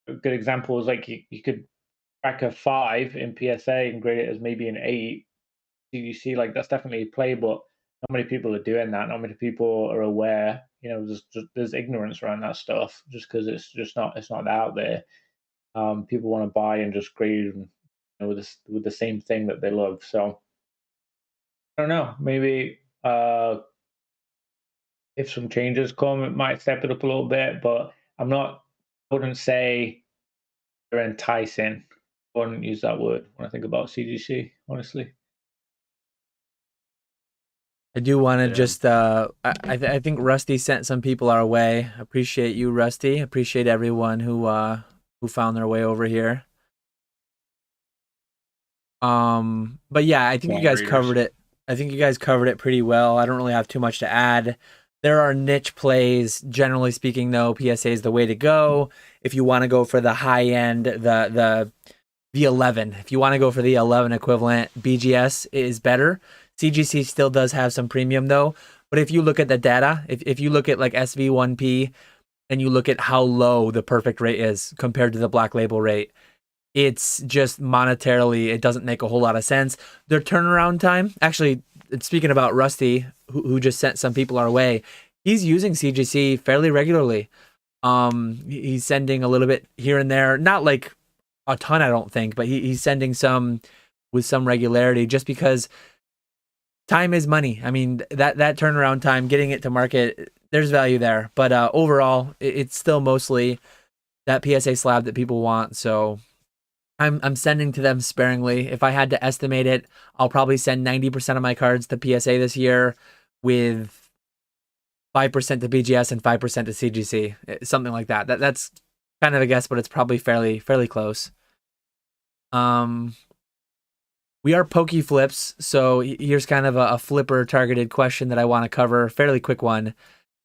good example is like you could crack a 5 in PSA and grade it as maybe an 8. CGC, like that's definitely a play, but not many people are doing that. Not many people are aware. There's ignorance around that stuff just because it's not out there. People want to buy and just grade with the same thing that they love. So I don't know. Maybe if some changes come, it might step it up a little bit. But I wouldn't say they're enticing. I wouldn't use that word when I think about CGC, honestly. I do want to Yeah. just I think Rusty sent some people our way. Appreciate you, Rusty. Appreciate everyone who found their way over here. But yeah, I think you guys covered it. I think you guys covered it pretty well. I don't really have too much to add. There are niche plays. Generally speaking, though, PSA is the way to go. If you want to go for the high end, the 11. If you want to go for the 11 equivalent, BGS is better. CGC still does have some premium though. But if you look at the data, if you look at like SV1P and you look at how low the perfect rate is compared to the black label rate, it's just monetarily, it doesn't make a whole lot of sense. Their turnaround time, actually, speaking about Rusty, who just sent some people our way, he's using CGC fairly regularly. He's sending a little bit here and there, not like a ton, I don't think, but he's sending some with some regularity just because time is money. I mean, that turnaround time, getting it to market, there's value there. But overall, it's still mostly that PSA slab that people want. So I'm sending to them sparingly. If I had to estimate it, I'll probably send 90% of my cards to PSA this year, with 5% to BGS and 5% to CGC, something like that. That's kind of a guess, but it's probably fairly close. We are PokeFlipz, so here's kind of a flipper targeted question that I want to cover. Fairly quick one.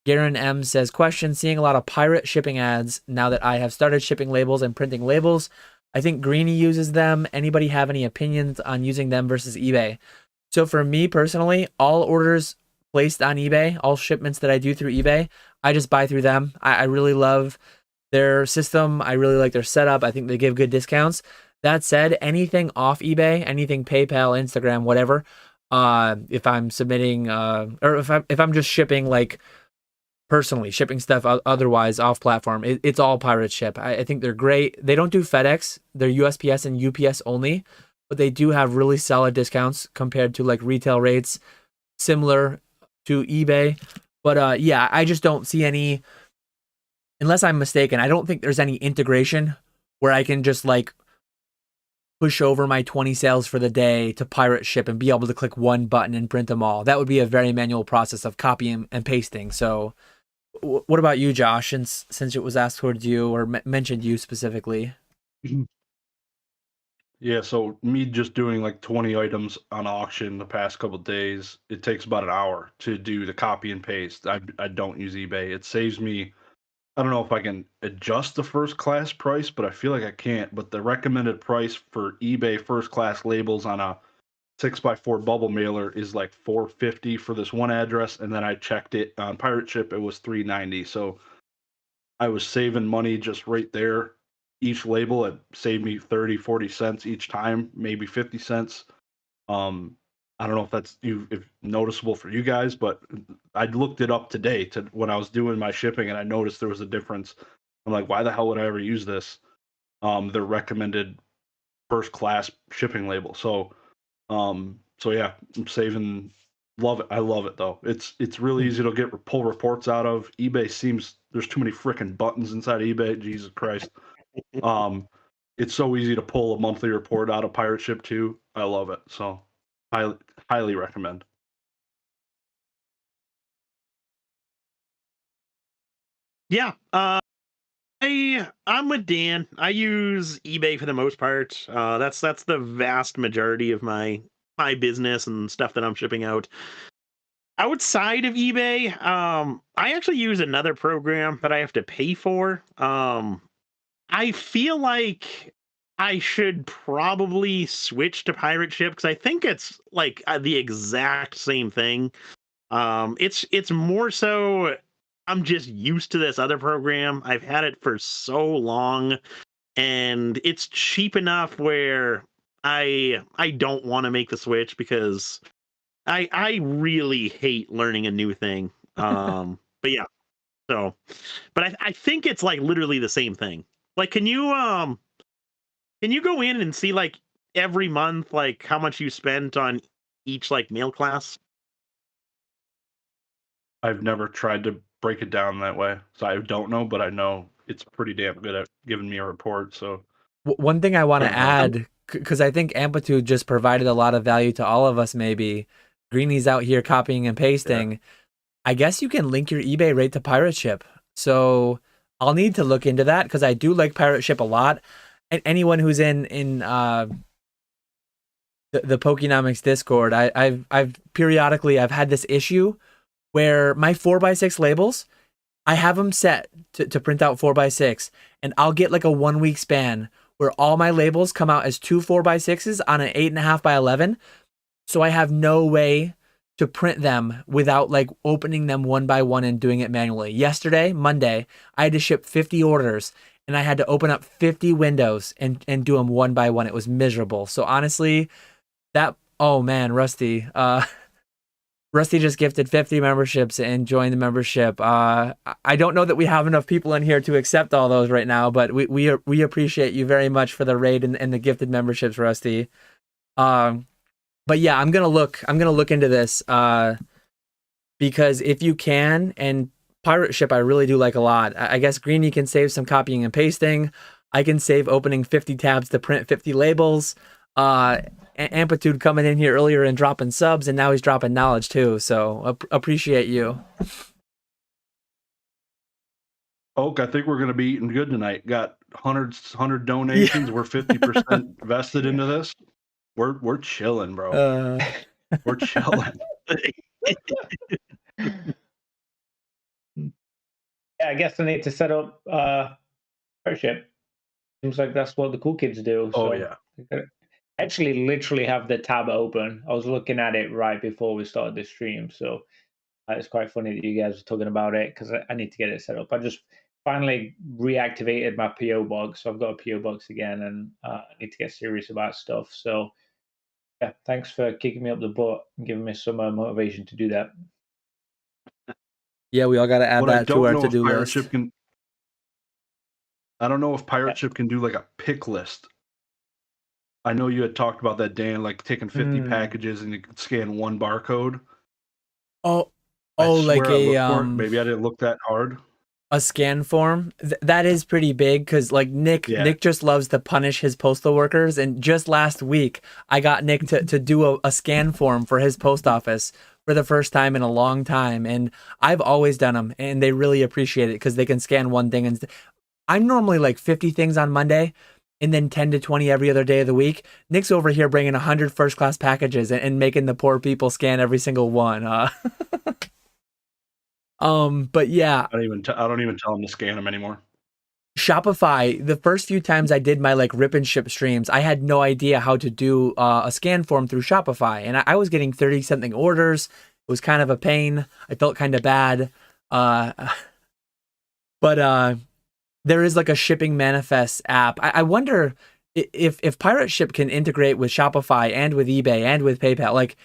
Garen M says, question, seeing a lot of pirate shipping ads now that I have started shipping labels and printing labels. I think Greeny uses them. Anybody have any opinions on using them versus eBay? So for me personally, all orders placed on eBay, all shipments that I do through eBay, I just buy through them. I really love their system. I really like their setup. I think they give good discounts. That said, anything off eBay, anything PayPal, Instagram, whatever, if I'm submitting or if I'm just shipping, like personally shipping stuff otherwise off platform, it's all pirate ship. I think they're great. They don't do FedEx. They're USPS and UPS only, but they do have really solid discounts compared to like retail rates similar to eBay. But yeah, I just don't see any, unless I'm mistaken, I don't think there's any integration where I can just like push over my 20 sales for the day to pirate ship and be able to click one button and print them all. That would be a very manual process of copying and pasting. So what about you, Josh, since it was asked towards you or mentioned you specifically? Yeah, so me just doing like 20 items on auction the past couple of days, it takes about an hour to do the copy and paste. I don't use eBay. It saves me, I don't know if I can adjust the first class price, but I feel like I can't. But the recommended price for eBay first class labels on a 6x4 bubble mailer is like $4.50 for this one address, and then I checked it on Pirate Ship, it was $3.90. So I was saving money just right there. Each label had saved me 30, 40 cents each time, maybe 50 cents. I don't know if that's if noticeable for you guys, but I looked it up today to when I was doing my shipping, and I noticed there was a difference. I'm like, why the hell would I ever use this? The recommended first class shipping label. So yeah, I'm saving. Love it. I love it though. It's really easy to pull reports out of. eBay seems there's too many freaking buttons inside eBay. Jesus Christ. It's so easy to pull a monthly report out of Pirate Ship too. I love it. So highly recommend. Yeah. I'm with Dan. I use eBay for the most part. That's the vast majority of my business and stuff that I'm shipping out. Outside of eBay, I actually use another program that I have to pay for. I feel like I should probably switch to Pirate Ship because I think it's like the exact same thing. It's more so I'm just used to this other program. I've had it for so long, and it's cheap enough where I don't want to make the switch because I really hate learning a new thing. But yeah, so but I think it's like literally the same thing. Like, can you go in and see like every month like how much you spent on each like mail class? I've never tried to break it down that way, so I don't know, but I know it's pretty damn good at giving me a report. So One thing I want to fair enough. add, because I think Amplitude just provided a lot of value to all of us. Maybe Greeny's out here copying and pasting. I guess you can link your eBay rate to Pirate Ship. So I'll need to look into that because I do like Pirate Ship a lot. And anyone who's in the Pokenomics Discord, I've periodically I've had this issue where my 4x6 labels, I have them set to print out 4x6, and I'll get like a 1 week span where all my labels come out as two 4x6s on an 8.5 by 11. So I have no way to print them without like opening them one by one and doing it manually. Yesterday, Monday, I had to ship 50 orders and I had to open up 50 windows and do them one by one. It was miserable. So honestly, oh man, Rusty, Rusty just gifted 50 memberships and joined the membership. I don't know that we have enough people in here to accept all those right now, but we appreciate you very much for the raid and the gifted memberships, Rusty. But yeah, I'm gonna look into this because if you can, and Pirate Ship I really do like a lot. I guess Greeny can save some copying and pasting. I can save opening 50 tabs to print 50 labels. Amplitude coming in here earlier and dropping subs, and now he's dropping knowledge too. So appreciate you. Oak, I think we're gonna be eating good tonight. Got 100 donations. Yeah. We're 50% vested into this. We're chilling, bro. We're chilling. Yeah, I guess I need to set up Pirate Ship. Seems like that's what the cool kids do. Oh so yeah. I actually literally have the tab open. I was looking at it right before we started the stream, so it's quite funny that you guys are talking about it because I need to get it set up. I just finally reactivated my PO box, so I've got a PO box again, and I need to get serious about stuff. So yeah, thanks for kicking me up the butt and giving me some motivation to do that. Yeah, we all got to add that to our to-do list. I don't know if Pirate Ship can do like a pick list. I know you had talked about that, Dan, like taking 50 packages and you could scan one barcode. Oh, like a maybe I didn't look that hard. A scan form that is pretty big because like Nick just loves to punish his postal workers, and just last week I got Nick to do a scan form for his post office for the first time in a long time, and I've always done them and they really appreciate it because they can scan one thing, and I'm normally like 50 things on Monday and then 10 to 20 every other day of the week. Nick's over here bringing 100 first class packages and making the poor people scan every single one. But yeah, I don't even tell them to scan them anymore. Shopify, the first few times I did my like rip and ship streams, I had no idea how to do a scan form through Shopify, and I was getting 30 something orders. It was kind of a pain. I felt kind of bad. But there is like a shipping manifest app. I wonder if Pirate Ship can integrate with Shopify and with eBay and with PayPal. Like,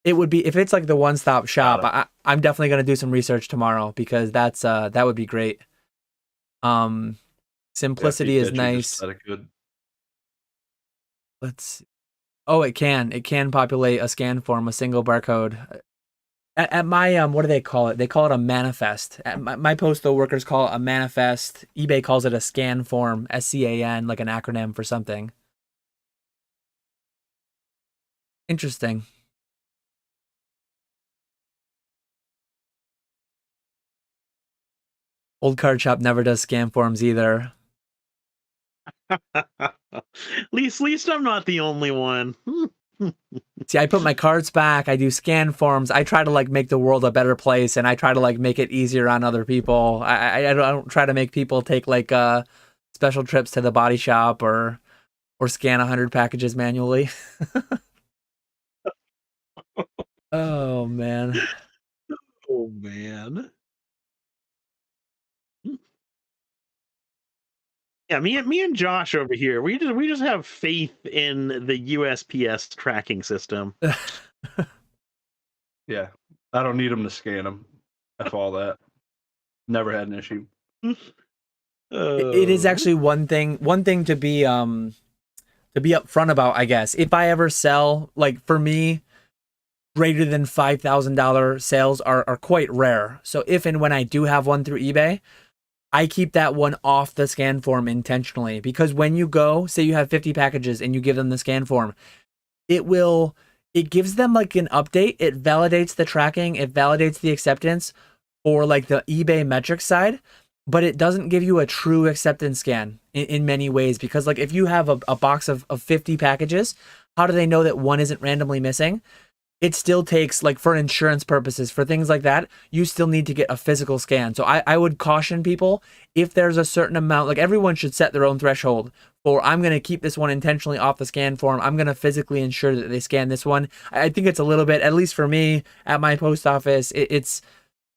it would be, if it's like the one-stop shop, I'm definitely going to do some research tomorrow because that would be great. Simplicity is nice. Let's see. Oh, it can populate a scan form, a single barcode. At my what do they call it? They call it a manifest. My postal workers call it a manifest. eBay calls it a scan form, SCAN, like an acronym for something. Interesting. Old Card Shop never does scan forms either. least I'm not the only one. See, I put my cards back. I do scan forms. I try to like make the world a better place, and I try to like make it easier on other people. I don't try to make people take like special trips to the body shop or scan 100 packages manually. Oh man. Oh man. Yeah, me and Josh over here, we just have faith in the USPS tracking system. Yeah, I don't need them to scan them. That's all that. Never had an issue. It is actually one thing to be upfront about, I guess. If I ever sell, like for me, greater than $5,000 sales are quite rare. So if and when I do have one through eBay, I keep that one off the scan form intentionally, because when you go, say you have 50 packages and you give them the scan form, it gives them like an update. It validates the tracking, it validates the acceptance for like the eBay metrics side, but it doesn't give you a true acceptance scan in many ways, because like if you have a box of 50 packages, how do they know that one isn't randomly missing? It still takes, like for insurance purposes, for things like that, you still need to get a physical scan. So I would caution people, if there's a certain amount, like everyone should set their own threshold for, I'm going to keep this one intentionally off the scan form. I'm going to physically ensure that they scan this one. I think it's a little bit, at least for me at my post office,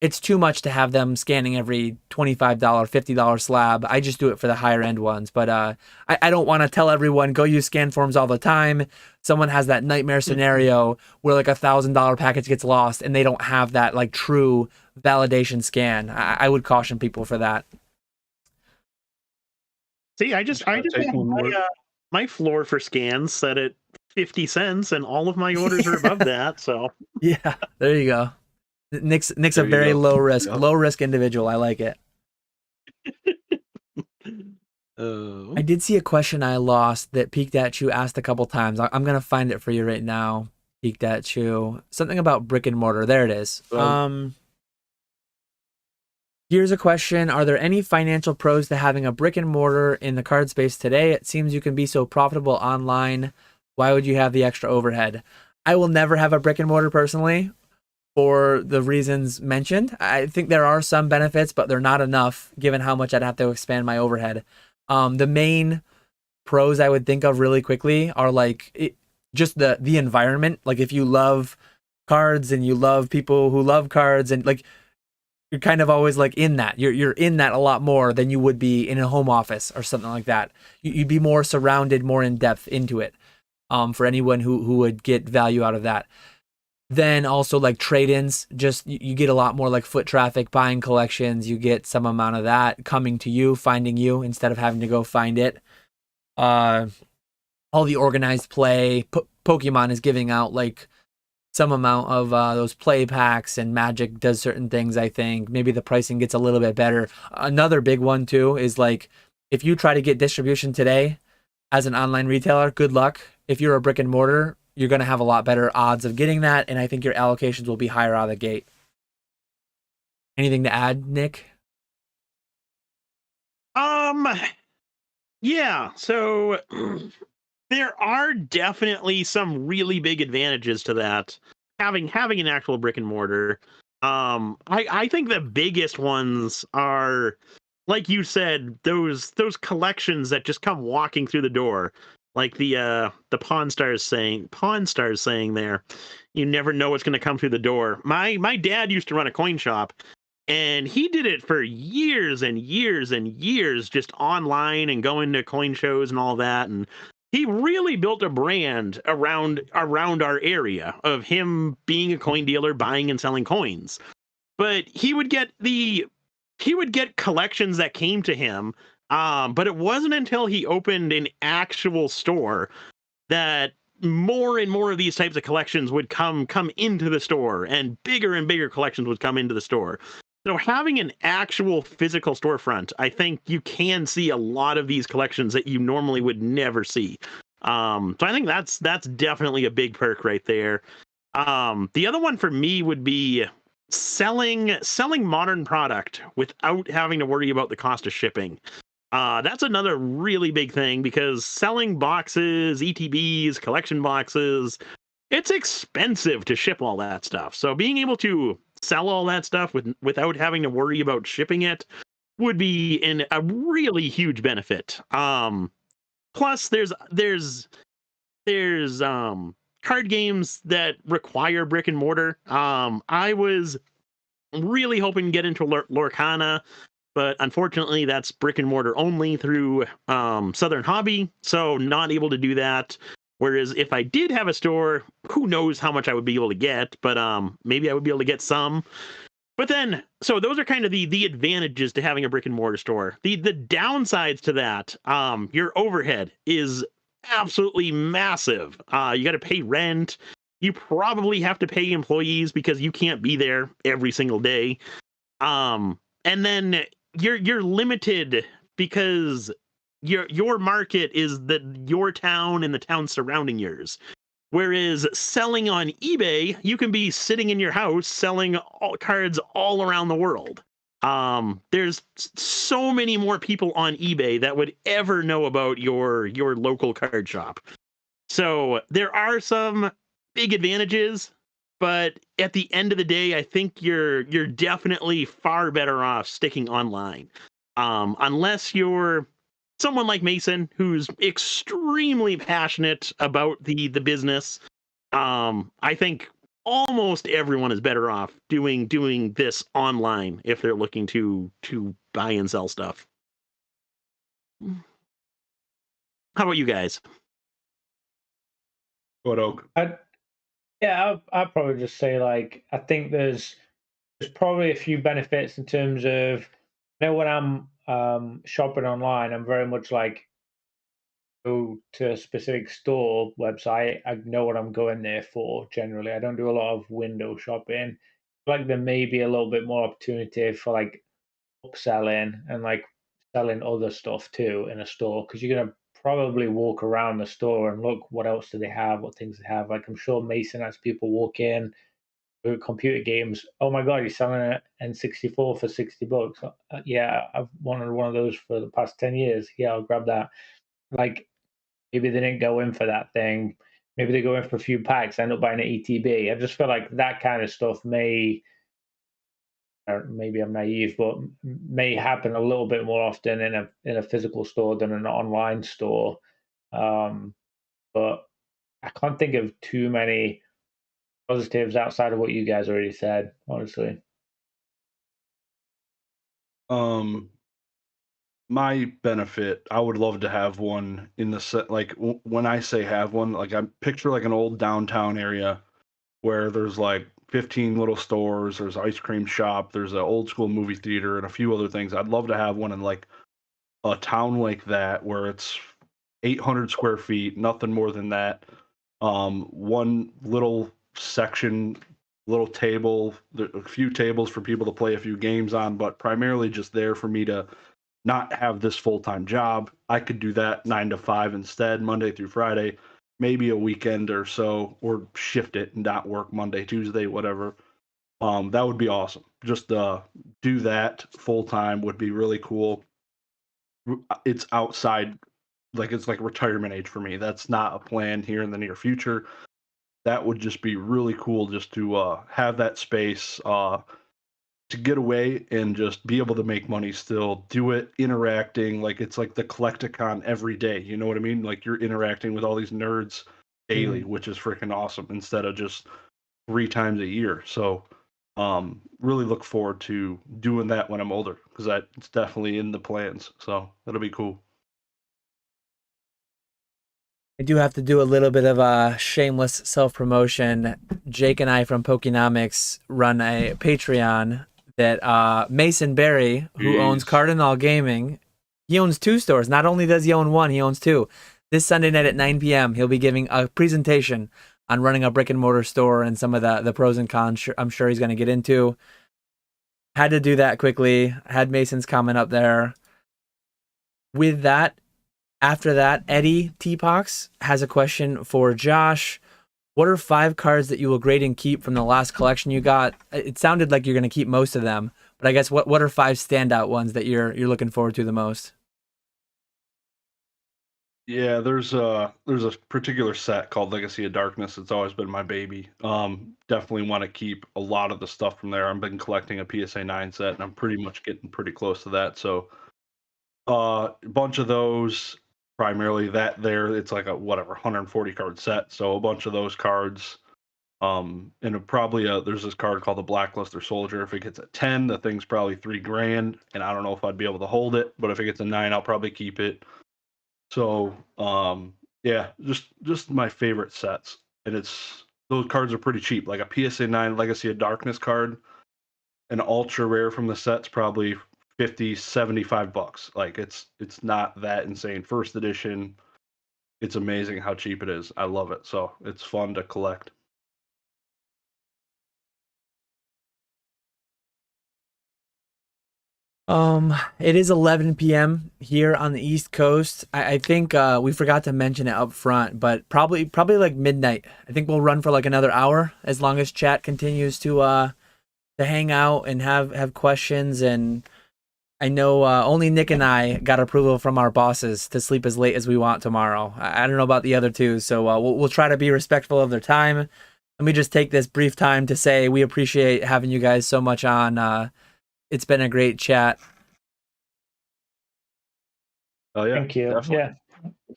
it's too much to have them scanning every $25, $50 slab. I just do it for the higher end ones. But I don't want to tell everyone, go use scan forms all the time. Someone has that nightmare scenario where like $1,000 package gets lost and they don't have that like true validation scan. I would caution people for that. See, I just have my floor for scans set at 50 cents, and all of my orders are above that. So yeah, there you go. Nick's a very low risk individual. I like it. I did see a question I lost that Peeked at You asked a couple times. I'm gonna find it for you right now. Peeked at You. Something about brick and mortar. There it is. Here's a question. Are there any financial pros to having a brick and mortar in the card space today? It seems you can be so profitable online. Why would you have the extra overhead? I will never have a brick and mortar personally, for the reasons mentioned. I think there are some benefits, but they're not enough given how much I'd have to expand my overhead. The main pros I would think of really quickly are like just the environment. Like if you love cards and you love people who love cards, and like you're kind of always like in that. You're in that a lot more than you would be in a home office or something like that. You'd be more surrounded, more in depth into it. For anyone who would get value out of that. Then also like trade-ins, just you get a lot more like foot traffic, buying collections. You get some amount of that coming to you, finding you instead of having to go find it. All the organized play. Pokemon is giving out like some amount of those play packs, and Magic does certain things. I think maybe the pricing gets a little bit better. Another big one too is like if you try to get distribution today as an online retailer, good luck. If you're a brick and mortar, you're going to have a lot better odds of getting that, and I think your allocations will be higher out of the gate. Anything to add, Nick? Yeah, so there are definitely some really big advantages to that. Having an actual brick and mortar. I think the biggest ones are, like you said, those collections that just come walking through the door. Like the Pawn Stars saying there, you never know what's going to come through the door. My dad used to run a coin shop, and he did it for years and years and years, just online and going to coin shows and all that. And he really built a brand around our area of him being a coin dealer, buying and selling coins. But he would get collections that came to him. But it wasn't until he opened an actual store that more and more of these types of collections would come into the store, and bigger collections would come into the store. So having an actual physical storefront, I think you can see a lot of these collections that you normally would never see. So I think that's definitely a big perk right there. The other one for me would be selling modern product without having to worry about the cost of shipping. That's another really big thing, because selling boxes, ETBs, collection boxes, it's expensive to ship all that stuff. So being able to sell all that stuff without having to worry about shipping it would be a really huge benefit. Plus there's card games that require brick and mortar. I was really hoping to get into Lorcana, but unfortunately that's brick and mortar only through Southern Hobby, so not able to do that. Whereas if I did have a store, who knows how much I would be able to get, but maybe I would be able to get some. But then, so those are kind of the advantages to having a brick and mortar store. The downsides to that, your overhead is absolutely massive. You got to pay rent. You probably have to pay employees because you can't be there every single day. And then you're limited because your market is your town and the town surrounding yours. Whereas selling on eBay, you can be sitting in your house selling cards all around the world. There's so many more people on eBay that would ever know about your local card shop. So there are some big advantages, but at the end of the day, I think you're definitely far better off sticking online. Unless you're someone like Mason, who's extremely passionate about the business. I think almost everyone is better off doing this online if they're looking to buy and sell stuff. How about you guys? What, Oak? I'd probably just say, like, I think there's probably a few benefits in terms of, you know, when I'm shopping online, I'm very much like, go to a specific store website. I know what I'm going there for. Generally, I don't do a lot of window shopping. Like, there may be a little bit more opportunity for like upselling and like selling other stuff too in a store, because you're gonna probably walk around the store and look what else do they have, what things they have. Like, I'm sure Mason has people walk in with computer games. Oh my god, you're selling an N64 for $60. Yeah, I've wanted one of those for the past 10 years. Yeah, I'll grab that. Like, maybe they didn't go in for that thing. Maybe they go in for a few packs, end up buying an ETB. I just feel like that kind of stuff may, or maybe I'm naive, but may happen a little bit more often in a physical store than an online store. But I can't think of too many positives outside of what you guys already said, honestly. My benefit, I would love to have one in the set. Like when I say have one, like I picture like an old downtown area where there's like 15 little stores, there's ice cream shop, there's an old school movie theater, and a few other things. I'd love to have one in like a town like that where it's 800 square feet, nothing more than that. One little section, little table, a few tables for people to play a few games on, but primarily just there for me to not have this full-time job. I could do that 9 to 5 instead, Monday through Friday, maybe a weekend or so, or shift it and not work Monday, Tuesday, whatever. That would be awesome. Just do that full-time would be really cool. It's outside, like it's like retirement age for me. That's not a plan here in the near future. That would just be really cool, just to have that space, to get away and just be able to make money still, do it interacting. Like it's like the Collecticon every day. You know what I mean? Like you're interacting with all these nerds daily, which is freaking awesome, instead of just 3 times a year. So really look forward to doing that when I'm older, because it's definitely in the plans. So that'll be cool. I do have to do a little bit of a shameless self-promotion. Jake and I from Pokenomics run a Patreon that Mason Berry, who owns Cardinal Gaming, he owns 2 stores. Not only does he own 1, he owns 2. This Sunday night at 9 p.m., he'll be giving a presentation on running a brick and mortar store and some of the pros and cons I'm sure he's going to get into. Had to do that quickly. Had Mason's comment up there. With that, after that, Eddie T-Pox has a question for Josh. What are 5 cards that you will grade and keep from the last collection you got? It sounded like you're going to keep most of them, but I guess what are 5 standout ones that you're looking forward to the most? Yeah, there's a particular set called Legacy of Darkness. It's always been my baby. Definitely want to keep a lot of the stuff from there. I've been collecting a PSA 9 set, and I'm pretty much getting pretty close to that. So, a bunch of those, primarily that there. It's like a whatever 140 card set. So a bunch of those cards. And probably there's this card called the Blackluster Soldier. If it gets a 10, the thing's probably $3,000, and I don't know if I'd be able to hold it. But if it gets a 9, I'll probably keep it. So, yeah, just my favorite sets, and those cards are pretty cheap. Like a PSA 9 Legacy of Darkness card, an ultra rare from the set's probably 50, $75. Like it's not that insane. First edition, it's amazing how cheap it is. I love it. So it's fun to collect. It is 11 p.m. here on the East Coast. I think we forgot to mention it up front, but probably like midnight. I think we'll run for like another hour as long as chat continues to hang out and have questions. And I know only Nick and I got approval from our bosses to sleep as late as we want tomorrow. I don't know about the other two, so we'll try to be respectful of their time. Let me just take this brief time to say we appreciate having you guys so much on. It's been a great chat. Oh yeah, Thank you. definitely. Yeah,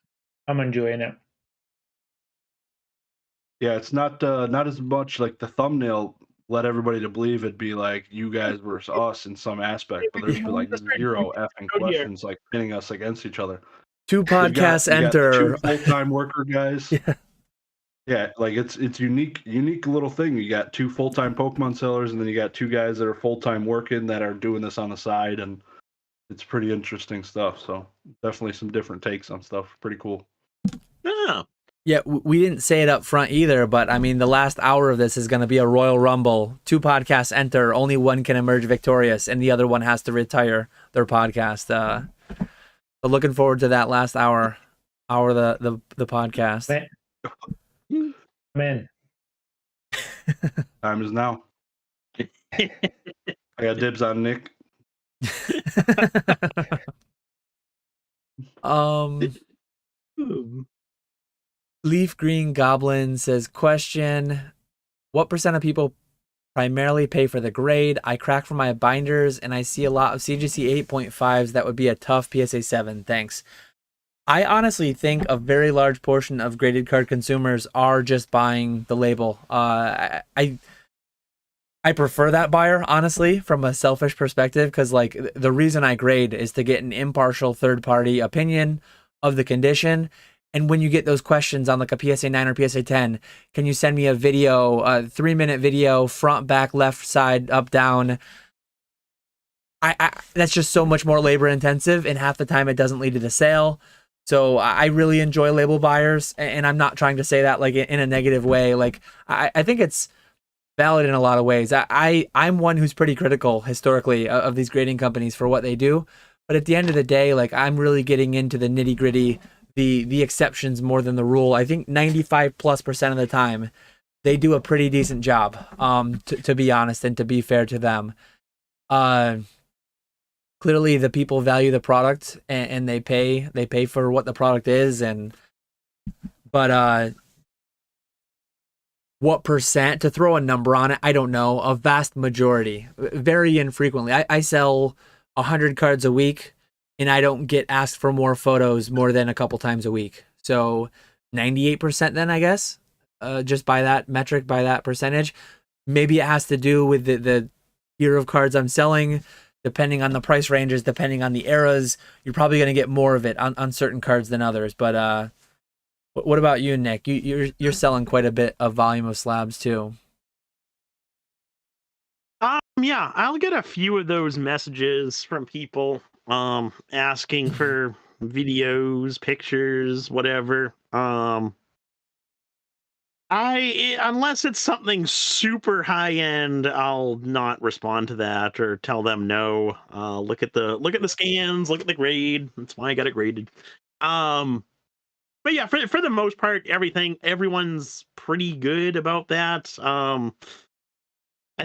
I'm enjoying it. Yeah, it's not as much like the thumbnail led everybody to believe it'd be like you guys versus us in some aspect, but there's been like zero effing questions like pinning us against each other. 2 podcasts you got enter. 2 full-time worker guys. Yeah, like it's unique little thing. You got 2 full-time Pokemon sellers, and then you got 2 guys that are full-time working that are doing this on the side, and it's pretty interesting stuff. So definitely some different takes on stuff. Pretty cool. Oh. Yeah, we didn't say it up front either, but I mean, the last hour of this is going to be a Royal Rumble. 2 podcasts enter, only one can emerge victorious, and the other one has to retire their podcast. But looking forward to that last hour of the podcast. Man. Time is now. I got dibs on Nick. Leaf Green Goblin says, question, what % of people primarily pay for the grade? I crack for my binders and I see a lot of CGC 8.5s. That would be a tough PSA 7. Thanks. I honestly think a very large portion of graded card consumers are just buying the label. I prefer that buyer, honestly, from a selfish perspective, because like the reason I grade is to get an impartial third-party opinion of the condition. And when you get those questions on like a PSA 9 or PSA 10, can you send me a video, a 3-minute video, front, back, left, side, up, down? I that's just so much more labor intensive, and half the time it doesn't lead to the sale. So I really enjoy label buyers, and I'm not trying to say that like in a negative way. Like I think it's valid in a lot of ways. I'm one who's pretty critical historically of these grading companies for what they do, but at the end of the day, like I'm really getting into the nitty gritty, the exceptions more than the rule. I think 95+% of the time they do a pretty decent job. To be honest and to be fair to them. Clearly the people value the product and they pay for what the product is, but what percent, to throw a number on it, I don't know. A vast majority, very infrequently. I sell 100 cards a week and I don't get asked for more photos more than a couple times a week. So 98% then, I guess, just by that metric, by that percentage. Maybe it has to do with the year of cards I'm selling. Depending on the price ranges, depending on the eras, you're probably going to get more of it on certain cards than others. But what about you, Nick? You're selling quite a bit of volume of slabs too. Yeah, I'll get a few of those messages from people asking for videos, pictures, whatever. Unless it's something super high end, I'll not respond to that or tell them no. Look at the scans, look at the grade. That's why I got it graded. but yeah, for the most part, everyone's pretty good about that. I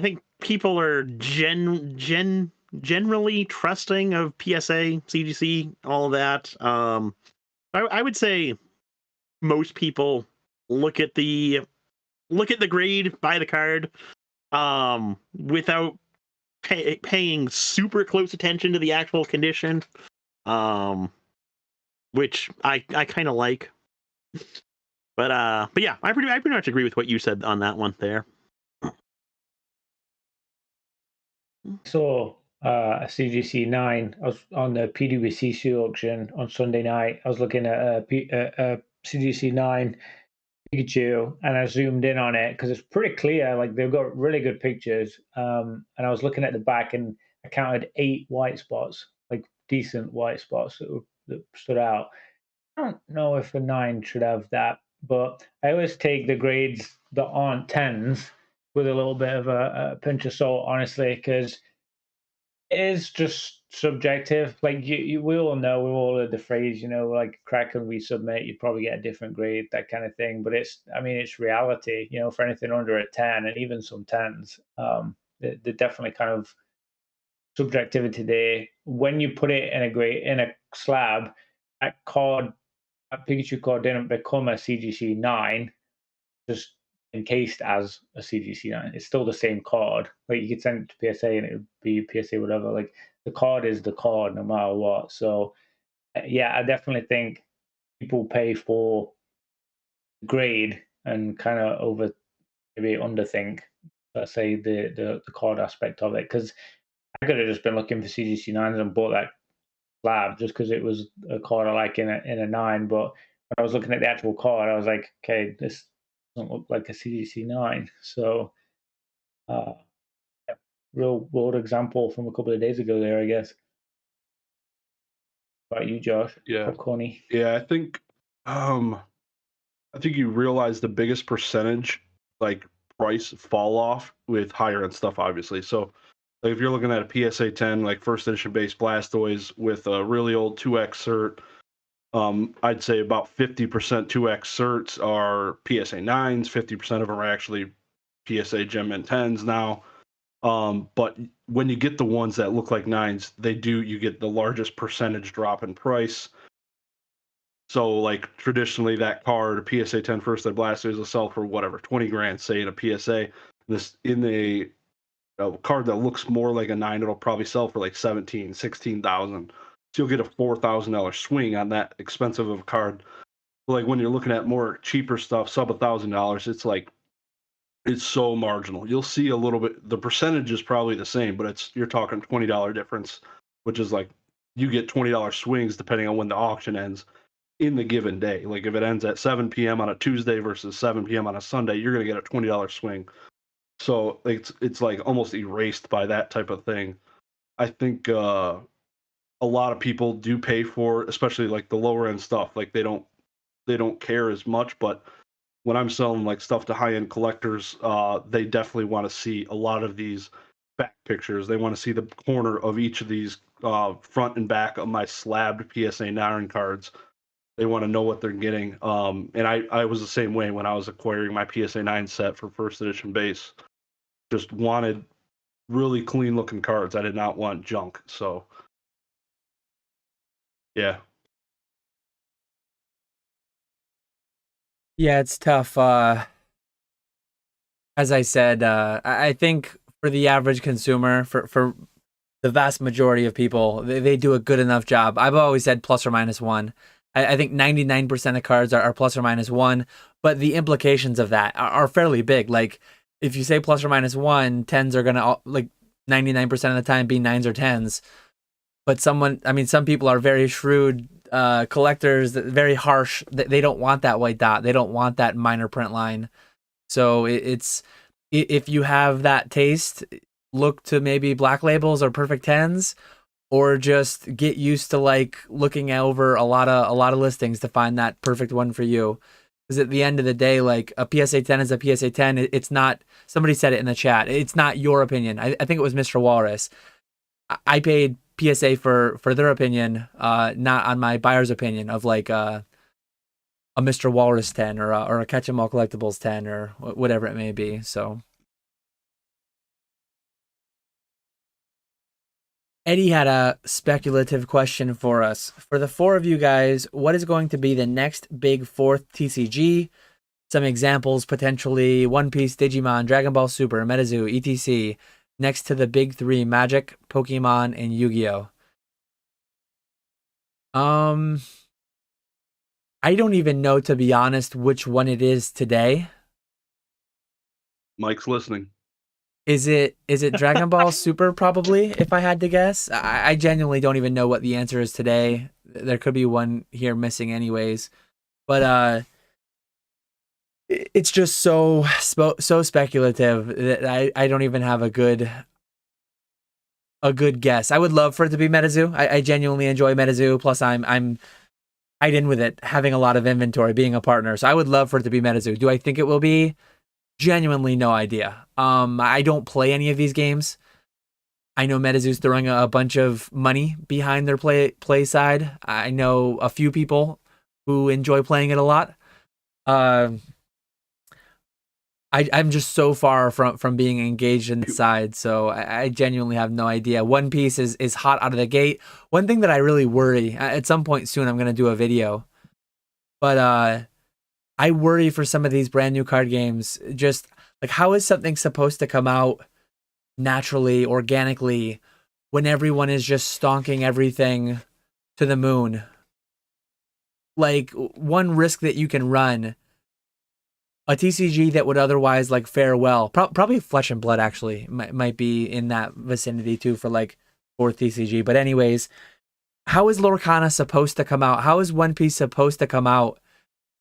think people are generally trusting of PSA, CGC, all of that. I would say most people look at the grade, buy the card, without paying super close attention to the actual condition, which I kind of like. But yeah, I pretty much agree with what you said on that one there. So a CGC 9. I was on the PWCC auction on Sunday night. I was looking at a CGC 9 Pikachu, and I zoomed in on it because it's pretty clear. Like they've got really good pictures. And I was looking at the back, and I counted 8 white spots, like decent white spots that stood out. I don't know if a 9 should have that, but I always take the grades that aren't 10s with a little bit of a pinch of salt, honestly, because it is just subjective. Like we all know, we all heard the phrase, like crack and resubmit, you'd probably get a different grade, that kind of thing. But it's reality, for anything under a 10 and even some 10s. They're definitely kind of subjectivity there. When you put it in a slab, that Pikachu card didn't become a CGC 9, just encased as a CGC 9. It's still the same card. Like you could send it to PSA and it would be PSA whatever. Like the card is the card no matter what. So yeah, I definitely think people pay for grade and kind of maybe underthink, let's say, the card aspect of it. Because I could have just been looking for CGC 9s and bought that slab just because it was a card I like in a 9. But when I was looking at the actual card, I was like, okay, this doesn't look like a CGC 9. So, yeah, real world example from a couple of days ago there, I guess. What about you, Josh? Yeah. Popcorny. Yeah, I think you realize the biggest percentage, like price fall off with higher end stuff, obviously. So, like if you're looking at a PSA 10, like first edition base Blastoise with a really old 2X cert, I'd say about 50% 2X certs are PSA 9s, 50% of them are actually PSA Gem and 10s now. But when you get the ones that look like 9s, you get the largest percentage drop in price. So, like traditionally, that card, a PSA 10 first ed Blastoise, will sell for whatever, 20 grand, say in a PSA. A card that looks more like a 9, it'll probably sell for like 16,000. So you'll get a $4,000 swing on that expensive of a card. Like when you're looking at more cheaper stuff, sub $1,000, it's so marginal. You'll see a little bit. The percentage is probably the same, but you're talking $20 difference, which is like you get $20 swings depending on when the auction ends in the given day. Like if it ends at 7 p.m. on a Tuesday versus 7 p.m. on a Sunday, you're gonna get a $20 swing. So it's like almost erased by that type of thing. I think a lot of people do pay for, especially like the lower end stuff. Like they don't care as much, but when I'm selling like stuff to high end collectors, they definitely want to see a lot of these back pictures. They want to see the corner of each of these front and back of my slabbed PSA 9 cards. They want to know what they're getting. And I was the same way when I was acquiring my PSA 9 set for first edition base. Just wanted really clean looking cards. I did not want junk. So, yeah. Yeah, it's tough. As I said, I think for the average consumer, for the vast majority of people, they do a good enough job. I've always said plus or minus 1. I think 99% of cards are plus or minus 1, but the implications of that are fairly big. Like if you say plus or minus 1, 10s are gonna like 99% of the time be 9s or 10s. But some people are very shrewd collectors, very harsh. They don't want that white dot. They don't want that minor print line. So if you have that taste, look to maybe black labels or perfect 10s, or just get used to like looking over a lot of listings to find that perfect one for you. Because at the end of the day, like a PSA 10 is a PSA 10. It's not, somebody said it in the chat, it's not your opinion. I think it was Mr. Walrus. I paid PSA for their opinion, not on my buyer's opinion of like a Mr. Walrus 10 or a Catch 'em All Collectibles 10 or whatever it may be. So Eddie had a speculative question for us. For the four of you guys, what is going to be the next big fourth TCG? Some examples, potentially One Piece, Digimon, Dragon Ball Super, MetaZoo, etc. Next to the big three, Magic, Pokemon, and Yu-Gi-Oh! I don't even know, to be honest, which one it is today. Mike's listening. Is it Dragon Ball Super, probably, if I had to guess? I genuinely don't even know what the answer is today. There could be one here missing anyways. But it's just so speculative that I don't even have a good guess. I would love for it to be MetaZoo. I genuinely enjoy MetaZoo. Plus I'm tied in with it, having a lot of inventory, being a partner. So I would love for it to be MetaZoo. Do I think it will be? Genuinely no idea. I don't play any of these games. I know MetaZoo's throwing a bunch of money behind their play side. I know a few people who enjoy playing it a lot. I'm just so far from being engaged in the side, so I genuinely have no idea. One Piece is hot out of the gate. One thing that I really worry, at some point soon I'm going to do a video, but I worry for some of these brand new card games. Just like, how is something supposed to come out naturally, organically, when everyone is just stonking everything to the moon? Like, one risk that you can run, a TCG that would otherwise like fare well, probably Flesh and Blood actually might be in that vicinity too for like fourth TCG. But anyways, how is Lorcana supposed to come out? How is One Piece supposed to come out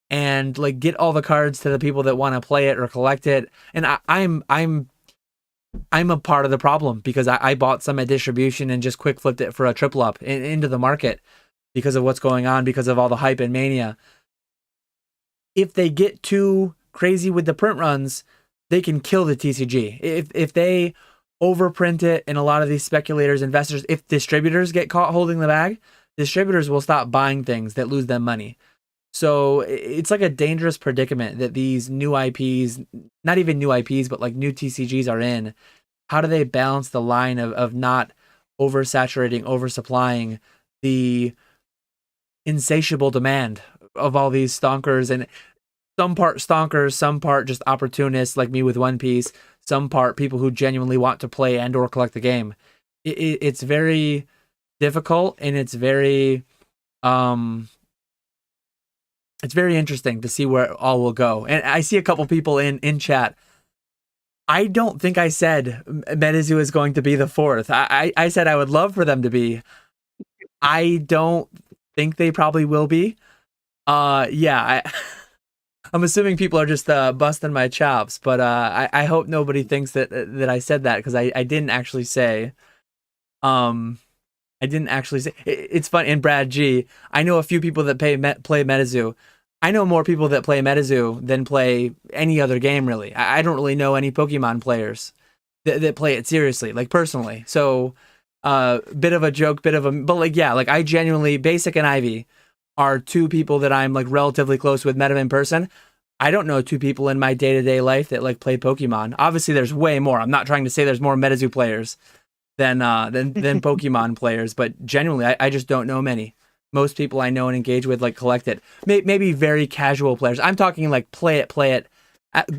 and like get all the cards to the people that want to play it or collect it? And I'm a part of the problem, because I bought some at distribution and just quick flipped it for a triple up into the market because of what's going on, because of all the hype and mania. If they get too crazy with the print runs, they can kill the TCG. If they overprint it, and a lot of these speculators, investors, if distributors get caught holding the bag, distributors will stop buying things that lose them money. So it's like a dangerous predicament that these new IPs, not even new IPs, but like new TCGs are in. How do they balance the line of not oversaturating, oversupplying the insatiable demand of all these stonkers? And some part stonkers, some part just opportunists like me with One Piece, some part people who genuinely want to play and or collect the game. It's very difficult, and it's very interesting to see where it all will go. And I see a couple people in chat. I don't think I said MetaZoo is going to be the fourth. I said I would love for them to be. I don't think they probably will be. Yeah, I'm assuming people are just busting my chops, but I hope nobody thinks that I said that, because I didn't actually say. I didn't actually say. It's fun. And Brad G, I know a few people that play MetaZoo. I know more people that play MetaZoo than play any other game, really. I don't really know any Pokemon players that play it seriously, like personally. So, bit of a joke, but like, yeah, like I genuinely, Basic and Ivy are two people that I'm like relatively close with, met them in person. I don't know two people in my day-to-day life that like play Pokemon. Obviously, there's way more. I'm not trying to say there's more MetaZoo players than Pokemon players, but genuinely, I just don't know many. Most people I know and engage with like collect it. Maybe very casual players. I'm talking like play it,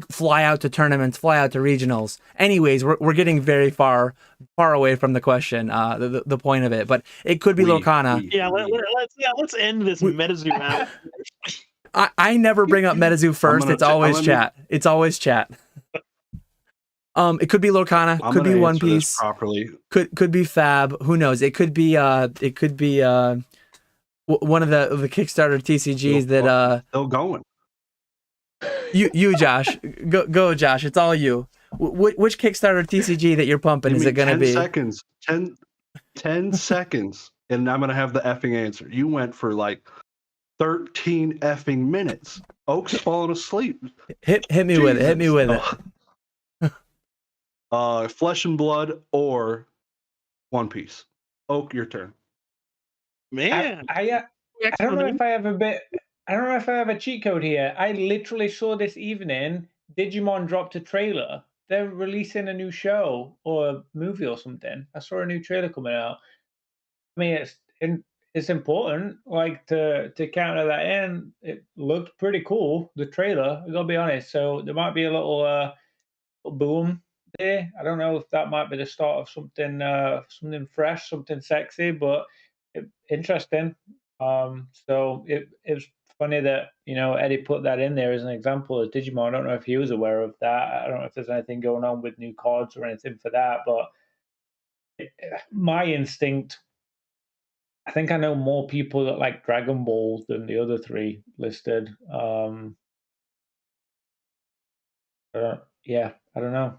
fly out to tournaments, fly out to regionals. Anyways, we're getting very far away from the question, the point of it. But it could be Lorcana. Yeah, let's end this MetaZoo out. I never bring up MetaZoo first. It's always chat. It's always chat. It could be Lorcana, could be One Piece, properly. Could be Fab. Who knows? It could be one of the Kickstarter TCGs that still going. You Josh, go Josh. It's all you. Which Kickstarter TCG that you're pumping is it going to be? 10 seconds, and I'm going to have the effing answer. You went for like 13 effing minutes. Oak's falling asleep. Hit me with it. Hit me with it. Flesh and Blood or One Piece. Oak, your turn. Man, I don't know if I have a bit. I don't know if I have a cheat code here. I literally saw this evening Digimon dropped a trailer. They're releasing a new show or a movie or something. I saw a new trailer coming out. I mean, it's important, like to counter that in. It looked pretty cool, the trailer. I gotta be honest. So there might be a little boom there. I don't know if that might be the start of something fresh, something sexy, but interesting. So it was funny that Eddie put that in there as an example of Digimon. I don't know if he was aware of that. I don't know if there's anything going on with new cards or anything for that, but my instinct. I think I know more people that like Dragon Ball than the other three listed. Yeah, I don't know.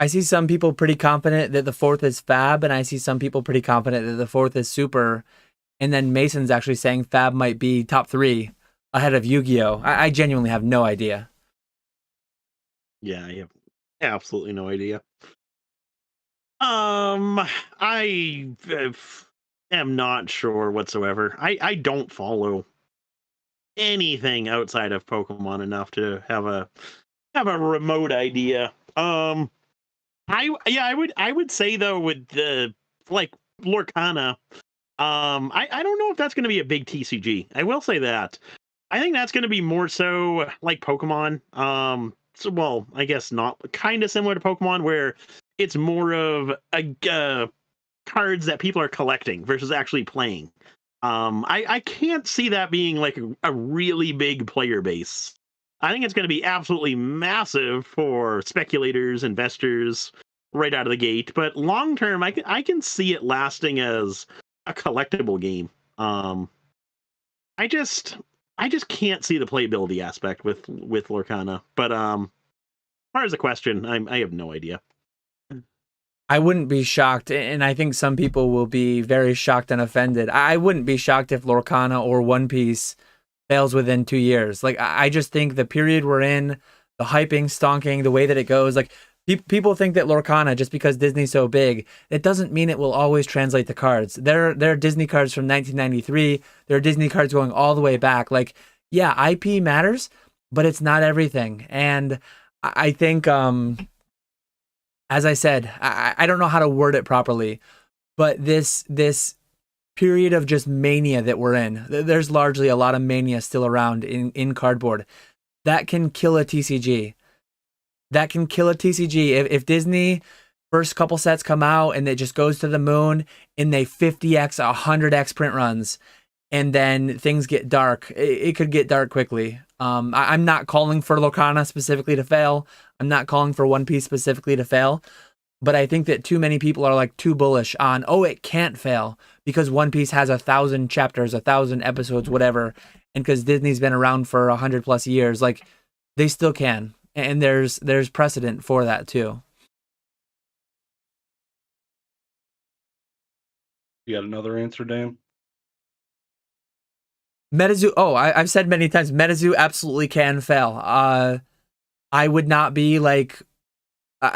I see some people pretty confident that the fourth is Fab, and I see some people pretty confident that the fourth is Super. And then Mason's actually saying Fab might be top 3 ahead of Yu-Gi-Oh! I genuinely have no idea. Yeah, I have absolutely no idea. I am not sure whatsoever. I don't follow anything outside of Pokemon enough to have a remote idea. I would say though with the like Lorcana, I don't know if that's going to be a big TCG. I will say that. I think that's going to be more so like Pokemon. So well, I guess not kind of similar to Pokemon where it's more of a cards that people are collecting versus actually playing. I can't see that being like a really big player base. I think it's going to be absolutely massive for speculators, investors, right out of the gate. But long term, I can see it lasting as a collectible game. I just can't see the playability aspect with Lorcana. But as far as the question, I have no idea. I wouldn't be shocked, and I think some people will be very shocked and offended. I wouldn't be shocked if Lorcana or One Piece fails within 2 years. Like, I just think the period we're in, the hyping, stonking, the way that it goes, like, people think that Lorcana, just because Disney's so big, it doesn't mean it will always translate to cards. There are Disney cards from 1993. There are Disney cards going all the way back. Like, yeah, IP matters, but it's not everything. And I think, as I said, I don't know how to word it properly, but this period of just mania that we're in, there's largely a lot of mania still around in cardboard. That can kill a TCG. That can kill a TCG. If Disney first couple sets come out and it just goes to the moon and they 50x, 100x print runs, and then things get dark, it could get dark quickly. I'm not calling for Lorcana specifically to fail. I'm not calling for One Piece specifically to fail. But I think that too many people are like too bullish on, oh, it can't fail because One Piece has 1,000 chapters, 1,000 episodes, whatever. And because Disney's been around for 100+ years, like they still can. And there's precedent for that too. You got another answer, Dan? Metazoo, I've said many times, Metazoo absolutely can fail. I would not be like,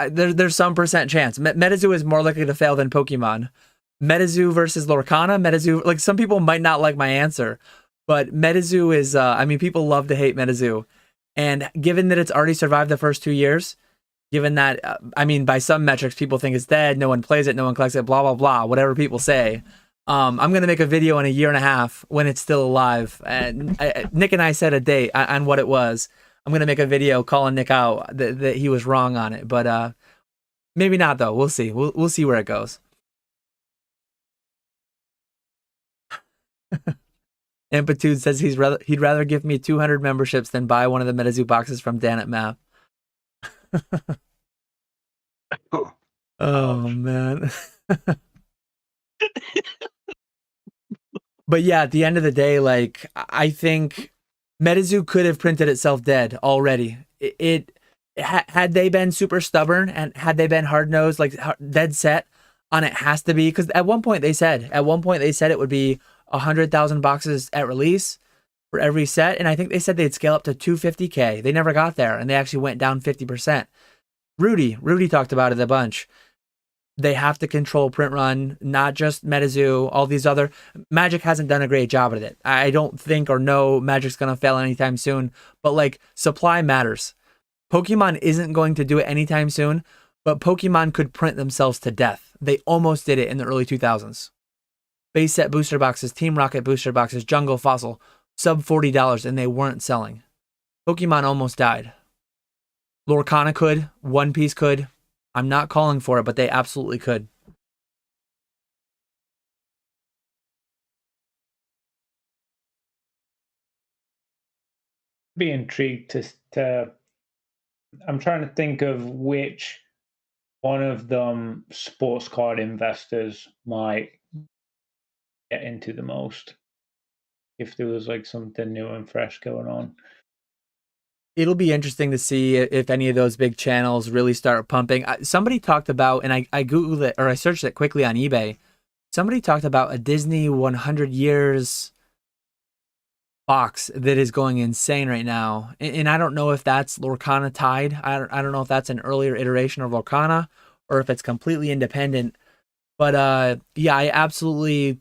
there's some percent chance. Metazoo is more likely to fail than Pokemon. Metazoo versus Lorcana, Metazoo, like some people might not like my answer, but Metazoo is, people love to hate Metazoo. And given that it's already survived the first 2 years, given that, by some metrics, people think it's dead, no one plays it, no one collects it, blah, blah, blah, whatever people say. I'm going to make a video in a year and a half when it's still alive. And Nick and I set a date on what it was. I'm going to make a video calling Nick out that he was wrong on it. But maybe not, though. We'll see. We'll see where it goes. Amplitude says he'd rather give me 200 memberships than buy one of the Metazoo boxes from Dan at Map. Oh, man. But yeah, at the end of the day, like, I think Metazoo could have printed itself dead already. Had they been super stubborn and had they been hard-nosed, like dead set on it has to be, because at one point they said it would be 100,000 boxes at release for every set, and I think they said they'd scale up to 250K. They never got there, and they actually went down 50%. Rudy talked about it a bunch. they have to control print run, not just MetaZoo, all these other. Magic hasn't done a great job at it. I don't think or know Magic's going to fail anytime soon, but like supply matters. Pokemon isn't going to do it anytime soon, but Pokemon could print themselves to death. They almost did it in the early 2000s. Base set booster boxes, Team Rocket booster boxes, Jungle Fossil, sub $40, and they weren't selling. Pokemon almost died. Lorcana could, One Piece could. I'm not calling for it, but they absolutely could. Be intrigued to I'm trying to think of which one of them sports card investors might get into the most if there was like something new and fresh going on. It'll be interesting to see if any of those big channels really start pumping. Somebody talked about, and I Googled it, or I searched it quickly on eBay. Somebody talked about a Disney 100 years box that is going insane right now. And I don't know if that's Lorcana tied. I don't know if that's an earlier iteration of Lorcana or if it's completely independent. But yeah, I absolutely,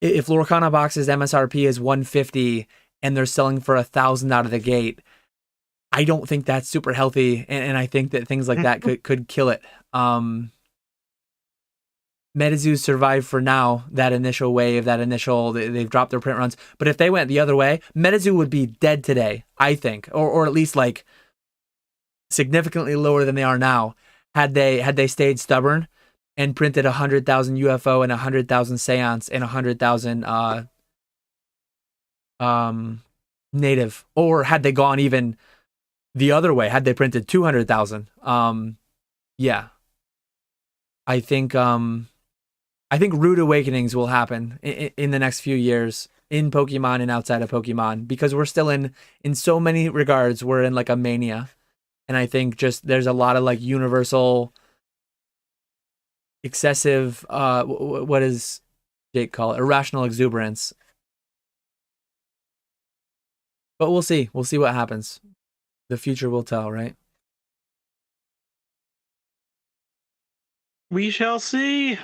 if Lorcana box's MSRP is $150 and they're selling for $1,000 out of the gate, I don't think that's super healthy, and I think that things like that could kill it. MetaZoo survived for now, that initial wave, they've dropped their print runs. But if they went the other way, MetaZoo would be dead today, I think, or at least like significantly lower than they are now, had they stayed stubborn and printed 100,000 UFO and 100,000 Seance and 100,000 native, or had they gone even the other way, had they printed 200,000. Yeah, I think rude awakenings will happen in the next few years in Pokemon and outside of Pokemon, because we're still in so many regards, we're in like a mania. And I think just there's a lot of like universal excessive, what does Jake call it? Irrational exuberance. But we'll see. We'll see what happens. The future will tell, right? We shall see.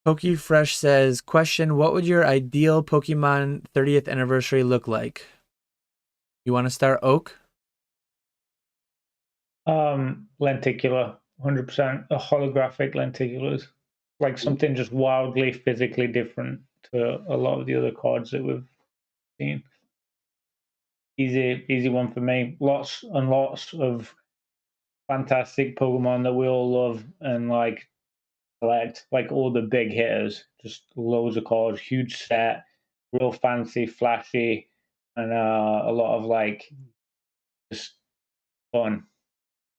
PokeFresh says, question, what would your ideal Pokemon 30th anniversary look like? You want to start, Oak? Lenticular, 100%. A holographic lenticulars. Like something just wildly physically different to a lot of the other cards that we've seen. Easy one for me. Lots and lots of fantastic Pokemon that we all love and like collect, like all the big hitters. Just loads of cards, huge set, real fancy, flashy, and a lot of like just fun.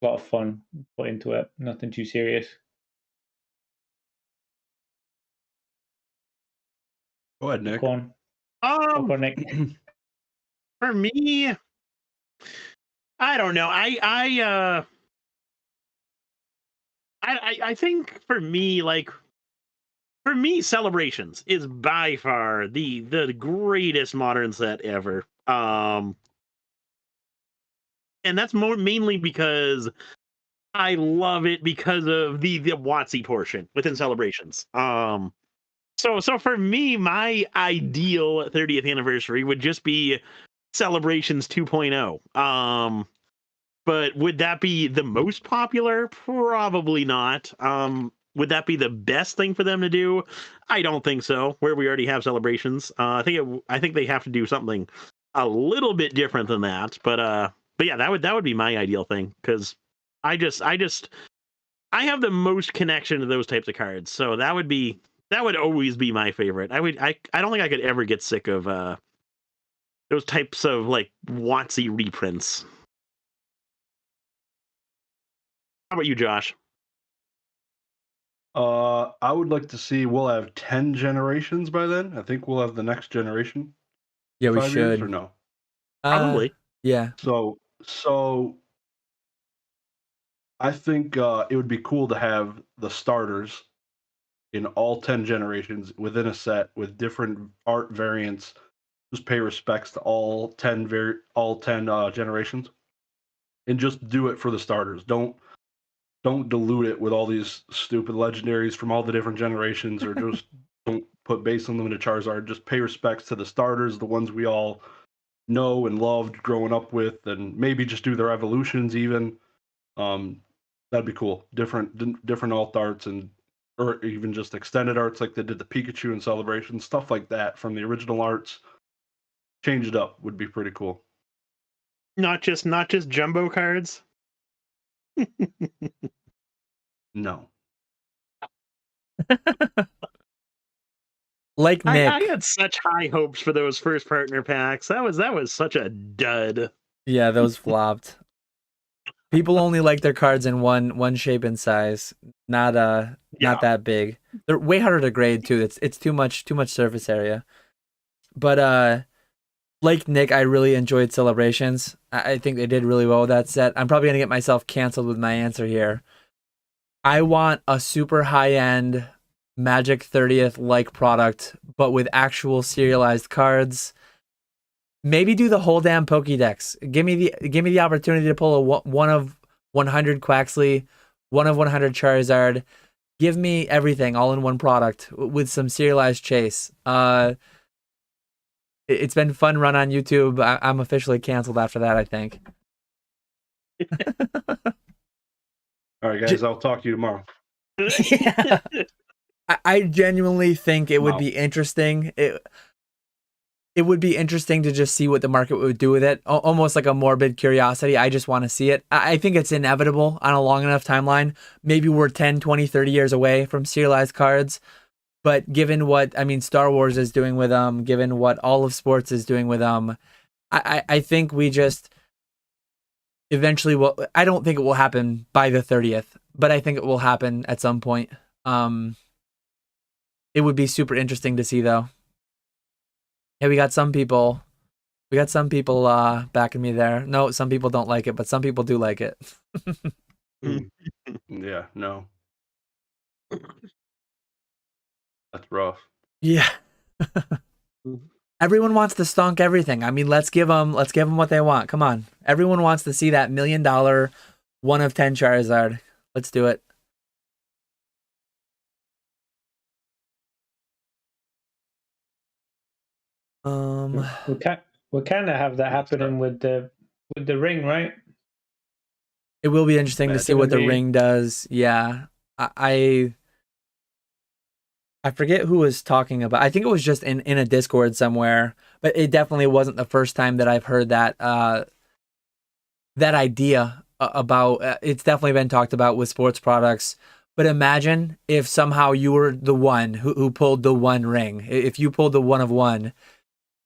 A lot of fun put into it. Nothing too serious. Go ahead, Nick. Go on. Nick. For me, I don't know. I think for me, Celebrations is by far the greatest modern set ever. And that's mainly because I love it because of the WotC portion within Celebrations. So for me, my ideal 30th anniversary would just be Celebrations 2.0. But would that be the most popular? Probably not. Would that be the best thing for them to do? I don't think so. Where we already have Celebrations, I think they have to do something a little bit different than that. But yeah, that would be my ideal thing, because I have the most connection to those types of cards. So that would always be my favorite. I don't think I could ever get sick of those types of like WotC reprints. How about you, Josh? I would like to see we'll have 10 generations by then. I think we'll have the next generation. Yeah, we 5 should. years or no? Probably. Yeah. So I think it would be cool to have the starters in all 10 generations within a set with different art variants. Just pay respects to all 10 generations, and just do it for the starters. Don't dilute it with all these stupid legendaries from all the different generations, or just don't put base unlimited Charizard. Just pay respects to the starters, the ones we all know and loved growing up with, and maybe just do their evolutions even. That'd be cool. Different alt arts, and or even just extended arts like they did the Pikachu and Celebration, stuff like that from the original arts. Change it up would be pretty cool. Not just jumbo cards. No. Like Nick. I had such high hopes for those first partner packs. That was such a dud. Yeah, those flopped. People only like their cards in one shape and size, not that big. They're way harder to grade too. It's too much surface area. But like Nick, I really enjoyed Celebrations. I think they did really well with that set. I'm probably gonna get myself canceled with my answer here. I want a super high-end Magic 30th like product, but with actual serialized cards. Maybe do the whole damn Pokédex. Give me the opportunity to pull a 1 of 100 Quaxley, 1 of 100 Charizard. Give me everything all in one product with some serialized chase. It's been fun run on YouTube. I'm officially canceled after that, I think. All right, guys, I'll talk to you tomorrow. Yeah. I genuinely think it would be interesting. It would be interesting to just see what the market would do with it. Almost like a morbid curiosity. I just want to see it. I think it's inevitable on a long enough timeline. Maybe we're 10, 20, 30 years away from serialized cards. But given what, Star Wars is doing with them, given what all of sports is doing with them, I think we just eventually will. I don't think it will happen by the 30th, but I think it will happen at some point. It would be super interesting to see, though. Hey, we got some people backing me there. No, some people don't like it, but some people do like it. Yeah, no. That's rough. Yeah. Everyone wants to stonk everything. Let's give them what they want. Come on. Everyone wants to see that $1 million 1 of 10 Charizard. Let's do it. We kind of have that happening with the ring, right? It will be interesting to see what the ring does. Yeah. I forget who was talking about. I think it was just in a Discord somewhere, but it definitely wasn't the first time that I've heard that that idea about. It's definitely been talked about with sports products. But imagine if somehow you were the one who pulled the one ring. If you pulled the 1 of 1,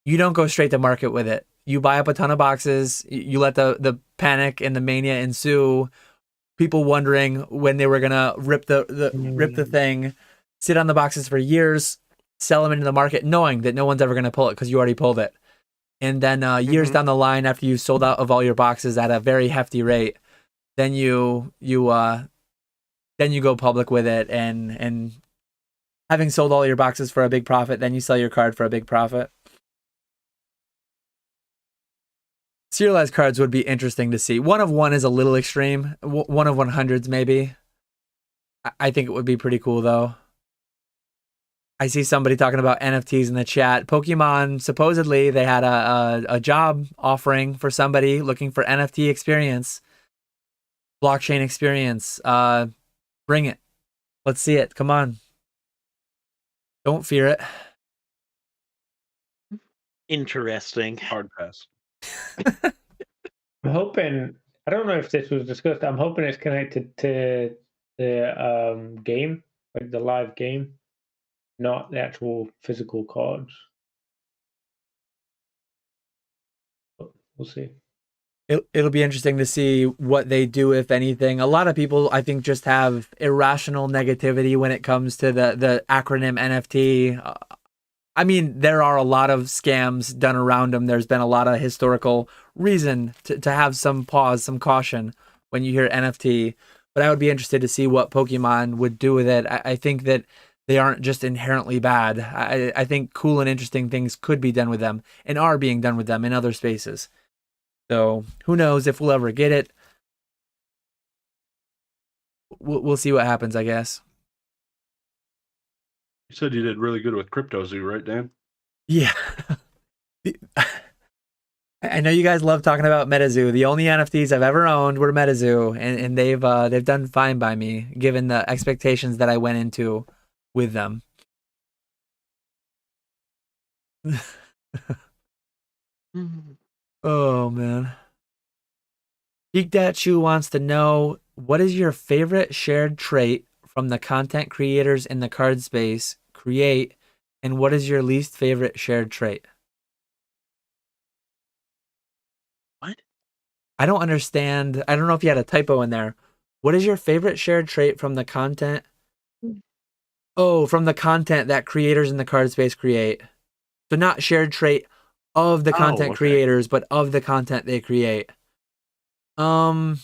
you don't go straight to market with it. You buy up a ton of boxes. You let the panic and the mania ensue. People wondering when they were gonna rip the thing. Sit on the boxes for years, sell them into the market, knowing that no one's ever going to pull it because you already pulled it. And then years down the line, after you sold out of all your boxes at a very hefty rate, then you go public with it, and having sold all your boxes for a big profit, then you sell your card for a big profit. Serialized cards would be interesting to see. 1 of 1 is a little extreme. 1 of 100s maybe. I think it would be pretty cool though. I see somebody talking about NFTs in the chat. Pokemon, supposedly, they had a job offering for somebody looking for NFT experience. Blockchain experience. Bring it. Let's see it. Come on. Don't fear it. Interesting. Hard pass. I'm hoping, I don't know if this was discussed, I'm hoping it's connected to the game, like the live game, not the actual physical cards. But we'll see. It'll be interesting to see what they do, if anything. A lot of people, I think, just have irrational negativity when it comes to the acronym NFT. There are a lot of scams done around them. There's been a lot of historical reason to have some pause, some caution when you hear NFT. But I would be interested to see what Pokemon would do with it. I think that they aren't just inherently bad. I think cool and interesting things could be done with them and are being done with them in other spaces. So who knows if we'll ever get it. We'll see what happens, I guess. You said you did really good with CryptoZoo, right, Dan? Yeah. I know you guys love talking about MetaZoo. The only NFTs I've ever owned were MetaZoo, and they've done fine by me, given the expectations that I went into with them. Oh man. Geek.Chew wants to know, what is your favorite shared trait from the content creators in the card space create, and what is your least favorite shared trait? What? I don't understand. I don't know if you had a typo in there. What is your favorite shared trait from the content? Oh, from the content that creators in the card space create. So not shared trait of the content okay. creators, but of the content they create. I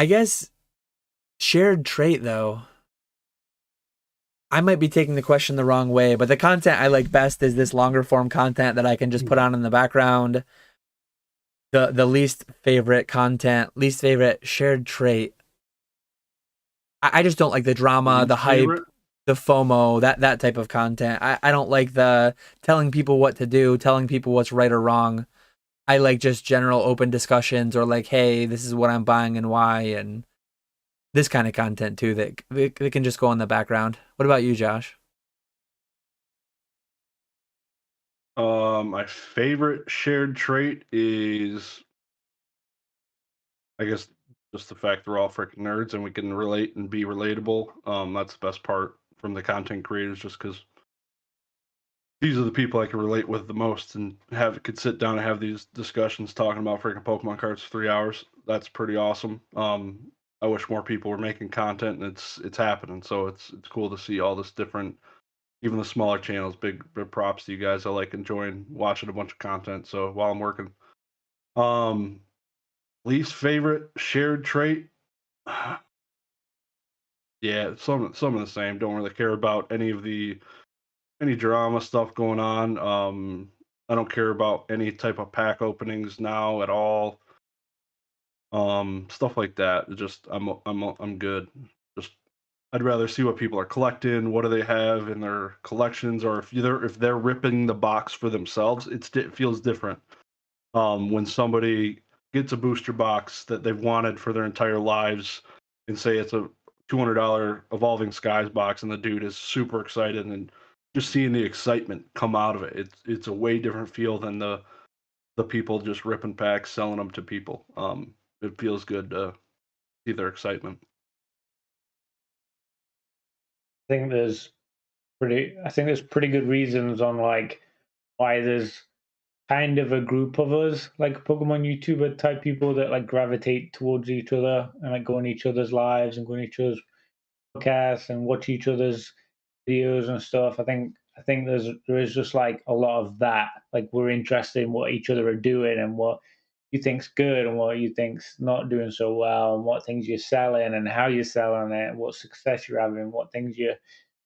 guess shared trait though. I might be taking the question the wrong way, but the content I like best is this longer form content that I can just put on in the background. The least favorite content, least favorite shared trait. I just don't like the drama, the hype, the FOMO, that type of content. I don't like the telling people what to do, telling people what's right or wrong. I like just general open discussions, or like, hey, this is what I'm buying and why, and this kind of content too that can just go in the background. What about you, Josh? My favorite shared trait is, I guess, just the fact we're all freaking nerds and we can relate and be relatable. That's the best part from the content creators, just because these are the people I can relate with the most and could sit down and have these discussions talking about freaking Pokemon cards for 3 hours. That's pretty awesome. I wish more people were making content, and it's happening. So it's cool to see all this different, even the smaller channels. Big props to you guys. I like enjoying watching a bunch of content. So while I'm working, least favorite shared trait. Yeah, some of the same. Don't really care about any drama stuff going on. I don't care about any type of pack openings now at all. Stuff like that. Just I'm good. Just I'd rather see what people are collecting. What do they have in their collections, or if they're ripping the box for themselves, it feels different. When somebody gets a booster box that they've wanted for their entire lives, and say it's a $200 Evolving Skies box, and the dude is super excited, and just seeing the excitement come out of it, it's a way different feel than the people just ripping packs, selling them to people. It feels good to see their excitement. I think there's pretty good reasons on like why there's kind of a group of us, like Pokemon YouTuber type people, that like gravitate towards each other and like go on each other's lives and go on each other's podcasts and watch each other's videos and stuff. I think there is just like a lot of that. Like we're interested in what each other are doing and what you think's good and what you think's not doing so well, and what things you're selling and how you're selling it, and what success you're having, what things you're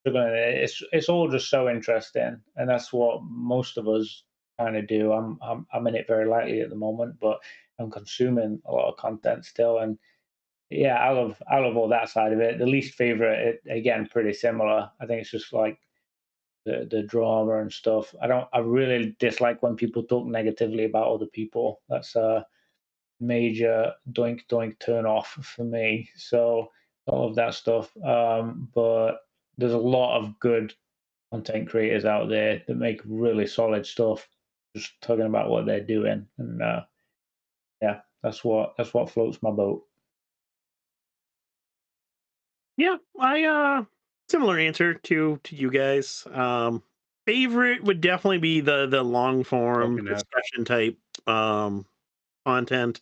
struggling. It's all just so interesting, and that's what most of us kind of do. I'm in it very lightly at the moment, but I'm consuming a lot of content still, and yeah, I love all that side of it. The least favorite, again, pretty similar. I think it's just like the drama and stuff. I really dislike when people talk negatively about other people. That's a major doink doink turn off for me. So all of that stuff. But there's a lot of good content creators out there that make really solid stuff, just talking about what they're doing. And yeah, that's what floats my boat. Yeah, I similar answer to you guys. Favorite would definitely be the long form Talking that. discussion type content,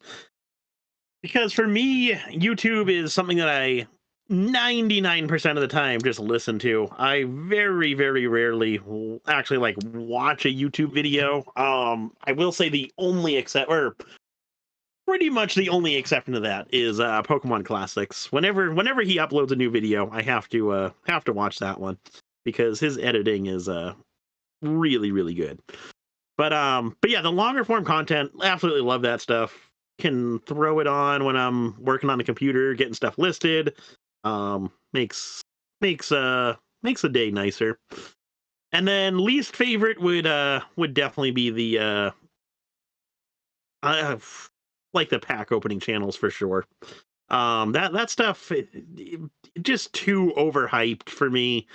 because for me YouTube is something that I 99% of the time just listen to. I very rarely actually like watch a YouTube video. I will say the only except or pretty much the only exception to that is Pokemon Classics. Whenever he uploads a new video, I have to watch that one because his editing is really, really good. But yeah, the longer form content, absolutely love that stuff. Can throw it on when I'm working on the computer, getting stuff listed. Makes the day nicer. And then least favorite would definitely be the like the pack opening channels for sure. That stuff just too overhyped for me.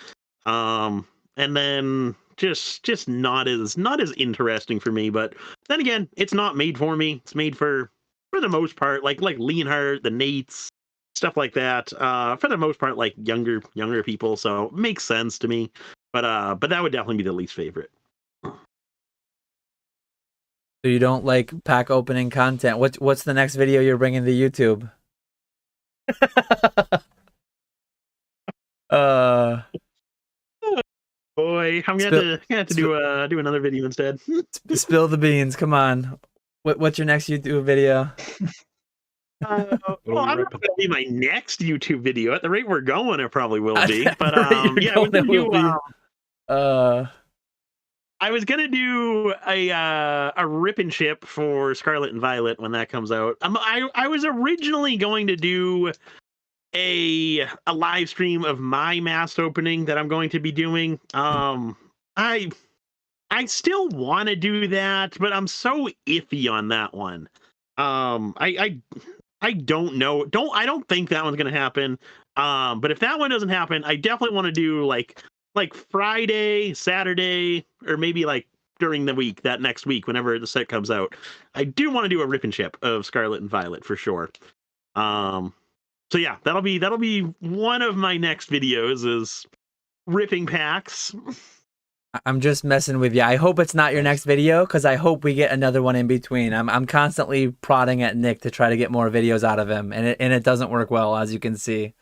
And then just not as interesting for me. But then again, it's not made for me. It's made for the most part, like Leonhardt, the Nates, stuff like that. For the most part, like younger people. So it makes sense to me. But that would definitely be the least favorite. So you don't like pack opening content. What's the next video you're bringing to YouTube? Boy, I'm gonna have to do another video instead. Spill the beans. Come on. What's your next YouTube video? Well, I don't know if it'll be my next YouTube video. At the rate we're going, it probably will be. But yeah, I was gonna do a rip and ship for Scarlet and Violet when that comes out. I was originally going to do a live stream of my mask opening that I'm going to be doing. I still want to do that, but I'm so iffy on that one. I don't know. I don't think that one's gonna happen. But if that one doesn't happen, I definitely want to do like Friday, Saturday, or maybe like during the week, that next week, whenever the set comes out. I do want to do a rip and ship of Scarlet and Violet for sure. So yeah, that'll be one of my next videos is ripping packs. I'm just messing with you. I hope it's not your next video because I hope we get another one in between. I'm constantly prodding at Nick to try to get more videos out of him, and it doesn't work well, as you can see.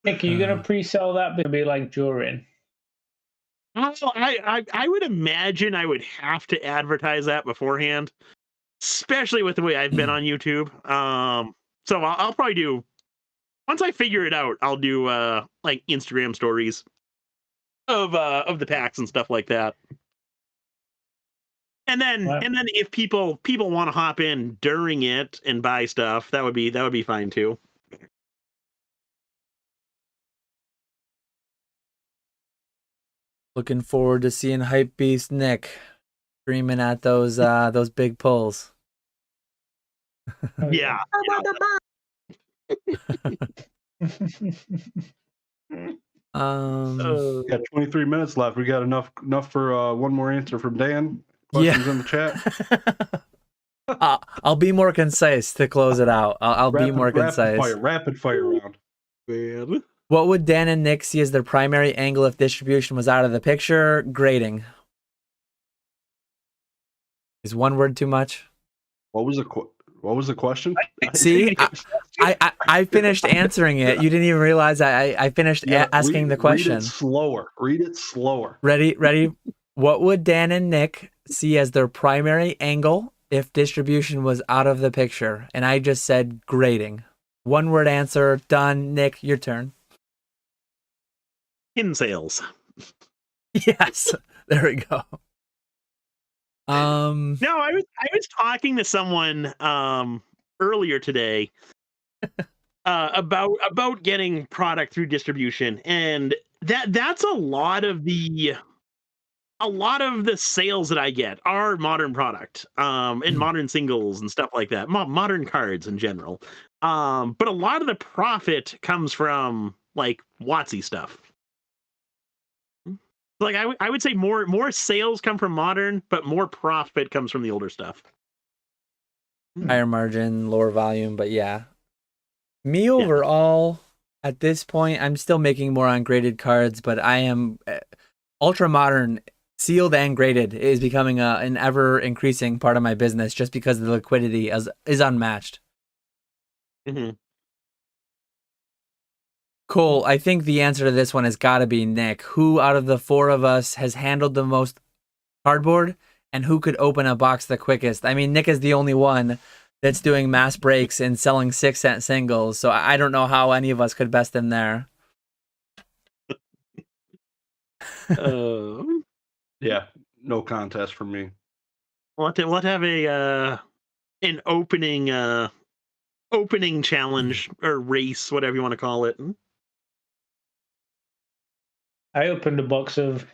Nick, are you gonna pre-sell that? It'll be like during. I would imagine I would have to advertise that beforehand, especially with the way I've been on YouTube. So I'll probably do, once I figure it out, I'll do like Instagram stories of the packs and stuff like that. And then if people want to hop in during it and buy stuff, that would be fine too. Looking forward to seeing Hype Beast Nick screaming at those big pulls. Yeah. Got 23 minutes left. We got enough for one more answer from Dan. Questions in the chat. I'll be more concise to close it out. I'll be more concise. Rapid fire round. Man. What would Dan and Nick see as their primary angle if distribution was out of the picture? Grading. Is one word too much? What was the question? See, I finished answering it. You didn't even realize I finished asking the question. Read it slower. Ready? What would Dan and Nick see as their primary angle if distribution was out of the picture? And I just said grading. One word answer. Done. Nick, your turn. In sales. Yes. There we go. No, I was talking to someone earlier today about getting product through distribution, and that's a lot of the sales that I get are modern product and modern singles and stuff like that, modern cards in general. But a lot of the profit comes from like WotC stuff. Like I would say more sales come from modern, but more profit comes from the older stuff. Higher margin, lower volume, but yeah. Me overall, at this point, I'm still making more on graded cards, but I am ultra modern, sealed and graded is becoming an ever increasing part of my business just because the liquidity is unmatched. Mm-hmm. Cool. I think the answer to this one has got to be Nick. Who out of the four of us has handled the most cardboard and who could open a box the quickest. I mean, Nick is the only one that's doing mass breaks and selling 6-cent singles, so I don't know how any of us could best him there. Yeah, no contest for me. We'll have to have a an opening challenge or race, whatever you want to call it. I opened a box of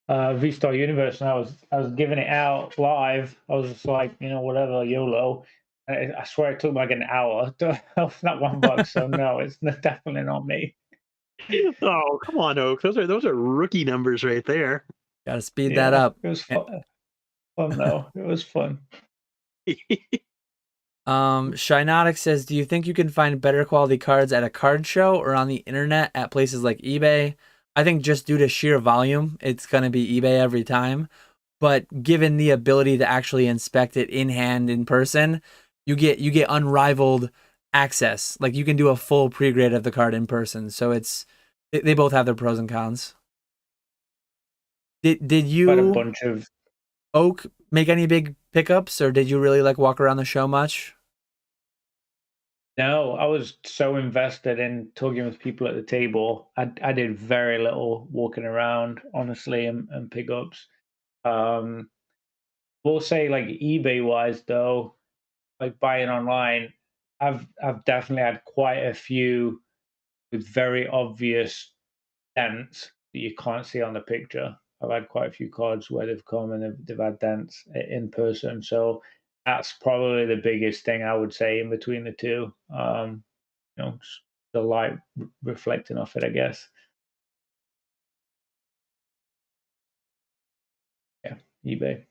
V-Star Universe, and I was giving it out live. I was just like, whatever, YOLO. I swear it took like an hour to open that one box. So no, it's definitely not me. Oh, come on, Oak. Those are rookie numbers right there. Gotta speed that up. It was fun. Though. It was fun. Shinotic says, do you think you can find better quality cards at a card show or on the internet at places like eBay? I think just due to sheer volume, it's going to be eBay every time. But given the ability to actually inspect it in hand in person, you get unrivaled access. Like, you can do a full pre-grade of the card in person. So they both have their pros and cons. Did you Got a bunch of Oak make any big pickups, or did you really like walk around the show much? No, I was so invested in talking with people at the table. I did very little walking around, honestly, and pickups. We'll say, like, eBay wise though, like buying online, I've definitely had quite a few with very obvious dents that you can't see on the picture. I've had quite a few cards where they've come and they've had dents in person. So that's probably the biggest thing I would say in between the two. The light reflecting off it, I guess. Yeah, eBay.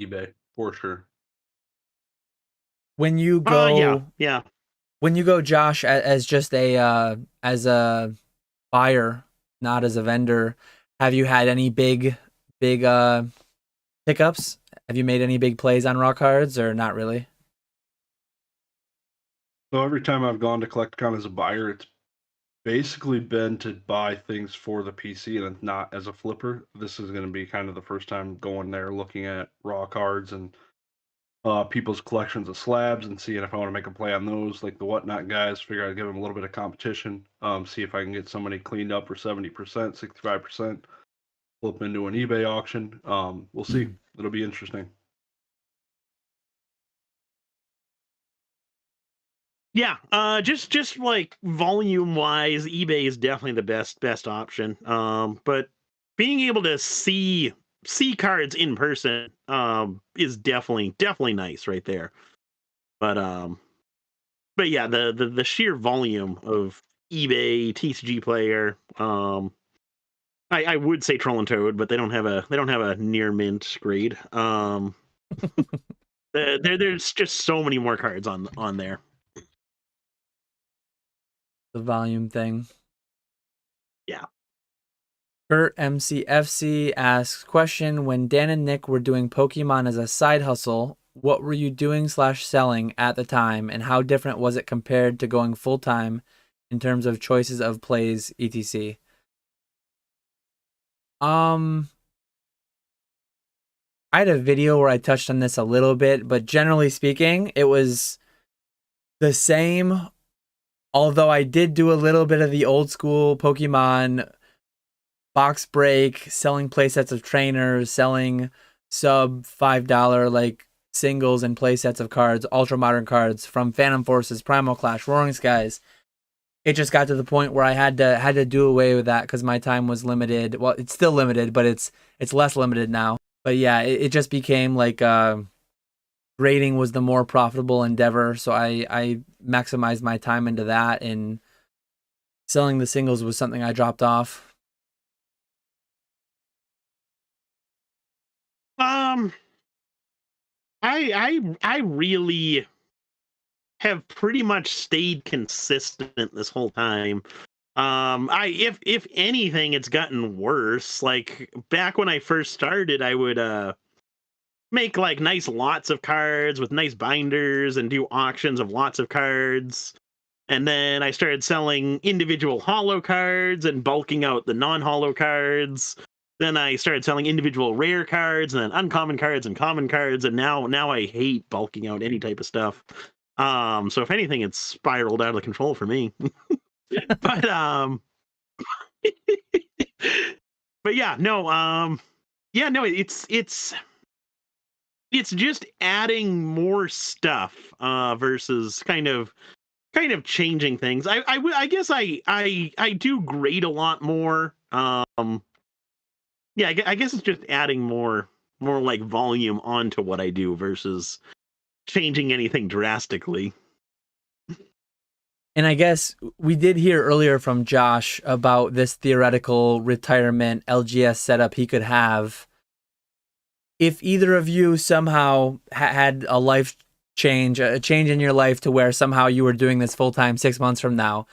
eBay for sure. When you go, yeah. When you go, Josh, as just as a buyer, not as a vendor, have you had any big pickups? Have you made any big plays on raw cards, or not really? So every time I've gone to CollectCon as a buyer, it's basically been to buy things for the PC and not as a flipper. This is going to be kind of the first time going there, looking at raw cards and people's collections of slabs and seeing if I want to make a play on those, like the Whatnot guys. Figure I'd give them a little bit of competition. See if I can get somebody cleaned up for 70%, 65%. Flip into an eBay auction. We'll see. It'll be interesting. Yeah, just like volume wise, eBay is definitely the best option. But being able to see cards in person is definitely nice right there. But yeah, the sheer volume of eBay TCG player, I would say Troll and Toad, but they don't have a near mint grade. There's just so many more cards on there. The volume thing. Yeah. Kurt MCFC asks, question, when Dan and Nick were doing Pokemon as a side hustle, what were you doing / selling at the time, and how different was it compared to going full-time in terms of choices of plays, etc.? I had a video where I touched on this a little bit, but generally speaking, it was the same. Although I did do a little bit of the old school Pokemon box break, selling playsets of trainers, selling sub $5 like singles and playsets of cards, ultra modern cards from Phantom Forces, Primal Clash, Roaring Skies. It just got to the point where I had to do away with that because my time was limited. Well, it's still limited, but it's less limited now. But yeah, it just became like grading was the more profitable endeavor, so I maximized my time into that, and selling the singles was something I dropped off. I really have pretty much stayed consistent this whole time. If anything, it's gotten worse. Like back when I first started, I would make like nice lots of cards with nice binders and do auctions of lots of cards. And then I started selling individual holo cards and bulking out the non-holo cards. Then I started selling individual rare cards and then uncommon cards and common cards, and now I hate bulking out any type of stuff. So if anything, it's spiraled out of control for me. But but yeah, no, it's just adding more stuff versus kind of changing things. I guess I do grade a lot more. Yeah, I guess it's just adding more like volume onto what I do versus changing anything drastically. And I guess we did hear earlier from Josh about this theoretical retirement LGS setup he could have. If either of you somehow had a life change, a change in your life to where somehow you were doing this full time 6 months from now,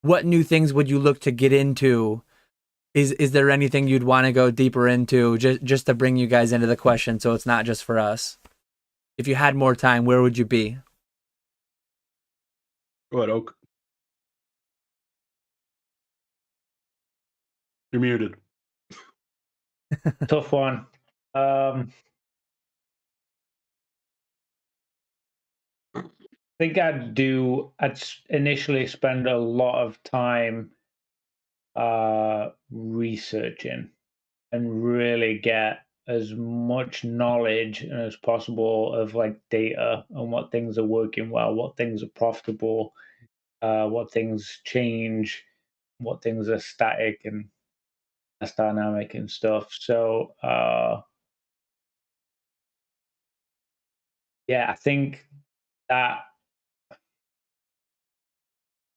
what new things would you look to get into? Is there anything you'd want to go deeper into just to bring you guys into the question so it's not just for us? If you had more time, where would you be? Go ahead, Oak. You're muted. Tough one. I think I'd initially spend a lot of time researching and really get as much knowledge as possible of like data on what things are working well, what things are profitable, what things change, what things are static and less dynamic and stuff. So yeah, I think that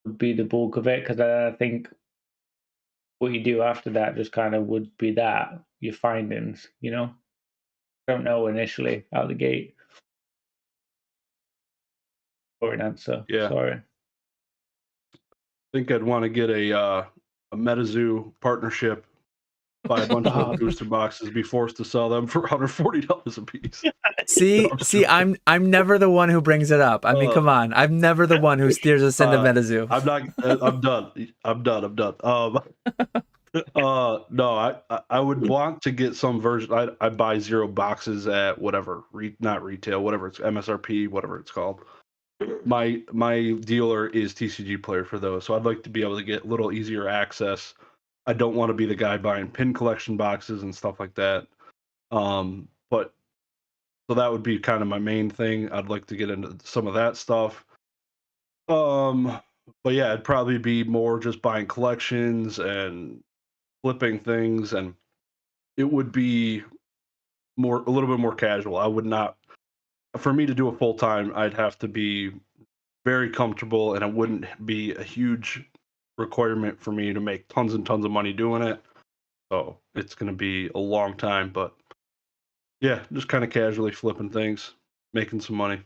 would be the bulk of it, because I think what you do after that just kind of would be that your findings, you know. I don't know initially out of the gate. Or an answer. Yeah. Sorry. I think I'd want to get a MetaZoo partnership, buy a bunch of booster boxes, be forced to sell them for $140 a piece. See, I'm never the one who brings it up. I mean, come on, I'm never the one who steers us into MetaZoo. I'm not. I'm done. I'm done. No, I would want to get some version. I buy 0 boxes at whatever, not retail, whatever it's MSRP, whatever it's called. My dealer is TCG Player for those, so I'd like to be able to get a little easier access. I don't want to be the guy buying pin collection boxes and stuff like that. But so that would be kind of my main thing. I'd like to get into some of that stuff. But yeah, it'd probably be more just buying collections and flipping things, and it would be a little bit more casual. I would not, for me to do a full time, I'd have to be very comfortable, and it wouldn't be a huge requirement for me to make tons and tons of money doing it. So it's going to be a long time, but yeah, just kind of casually flipping things, making some money.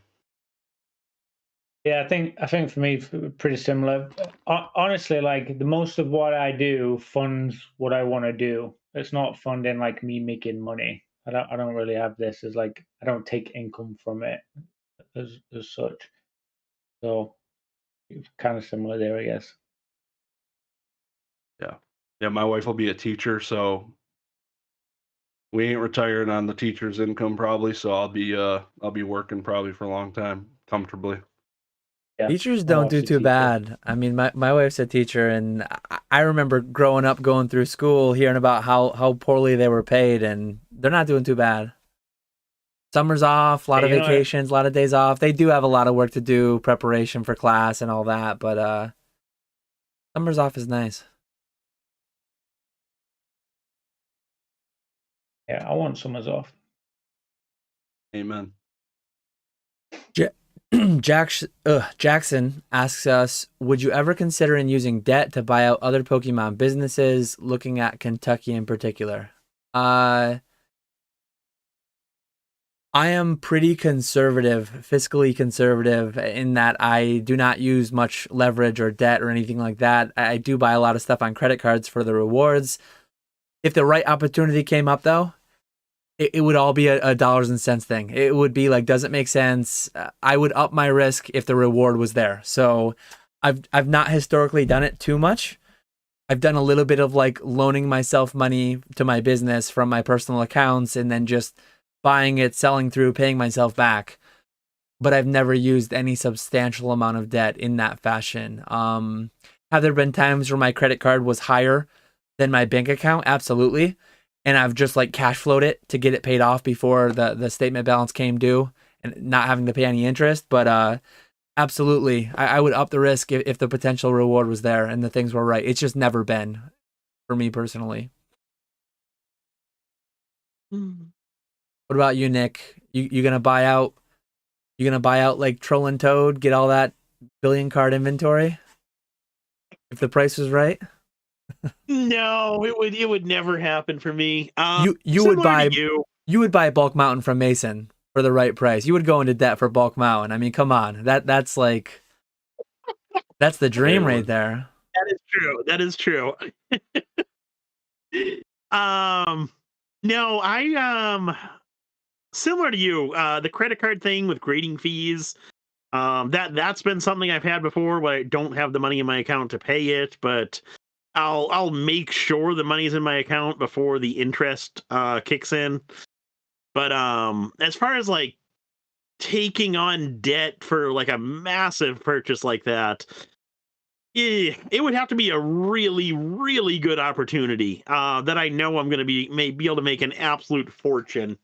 Yeah, I think for me, pretty similar. Honestly, like the most of what I do funds what I want to do. It's not funding like me making money. I don't really have this as like, I don't take income from it as such. So it's kind of similar there, I guess. Yeah, my wife will be a teacher, so we ain't retiring on the teacher's income probably. So I'll be working probably for a long time comfortably. Yeah. Teachers don't do too bad. I mean, my wife's a teacher, and I remember growing up, going through school, hearing about how poorly they were paid, and they're not doing too bad. Summer's off, a lot of vacations, a lot of days off. They do have a lot of work to do, preparation for class and all that, but summer's off is nice. Yeah, I want summers off. Amen. Jackson asks us, would you ever consider using debt to buy out other Pokemon businesses, looking at Kentucky in particular? I am pretty conservative, fiscally conservative, in that I do not use much leverage or debt or anything like that. I do buy a lot of stuff on credit cards for the rewards. If the right opportunity came up, though, it would all be a dollars and cents thing. It would be like, does it make sense? I would up my risk if the reward was there. So I've not historically done it too much. I've done a little bit of like loaning myself money to my business from my personal accounts and then just buying it, selling through, paying myself back. But I've never used any substantial amount of debt in that fashion. Have there been times where my credit card was higher than my bank account? Absolutely. And I've just like cash flowed it to get it paid off before the statement balance came due and not having to pay any interest. But absolutely, I would up the risk if the potential reward was there and the things were right. It's just never been for me personally. What about you, Nick? You gonna buy out? You gonna buy out like Troll and Toad, get all that billion card inventory if the price was right? No, it would never happen for me. You would buy you. You would buy Bulk Mountain from Mason for the right price. You would go into debt for Bulk Mountain. I mean, come on, that's like that's the dream right there. That is true. That is true. No, similar to you, the credit card thing with grading fees. That's been something I've had before where I don't have the money in my account to pay it, but I'll make sure the money's in my account before the interest kicks in. But as far as like taking on debt for like a massive purchase like that, it would have to be a really, really good opportunity that I know I'm going to be able to make an absolute fortune.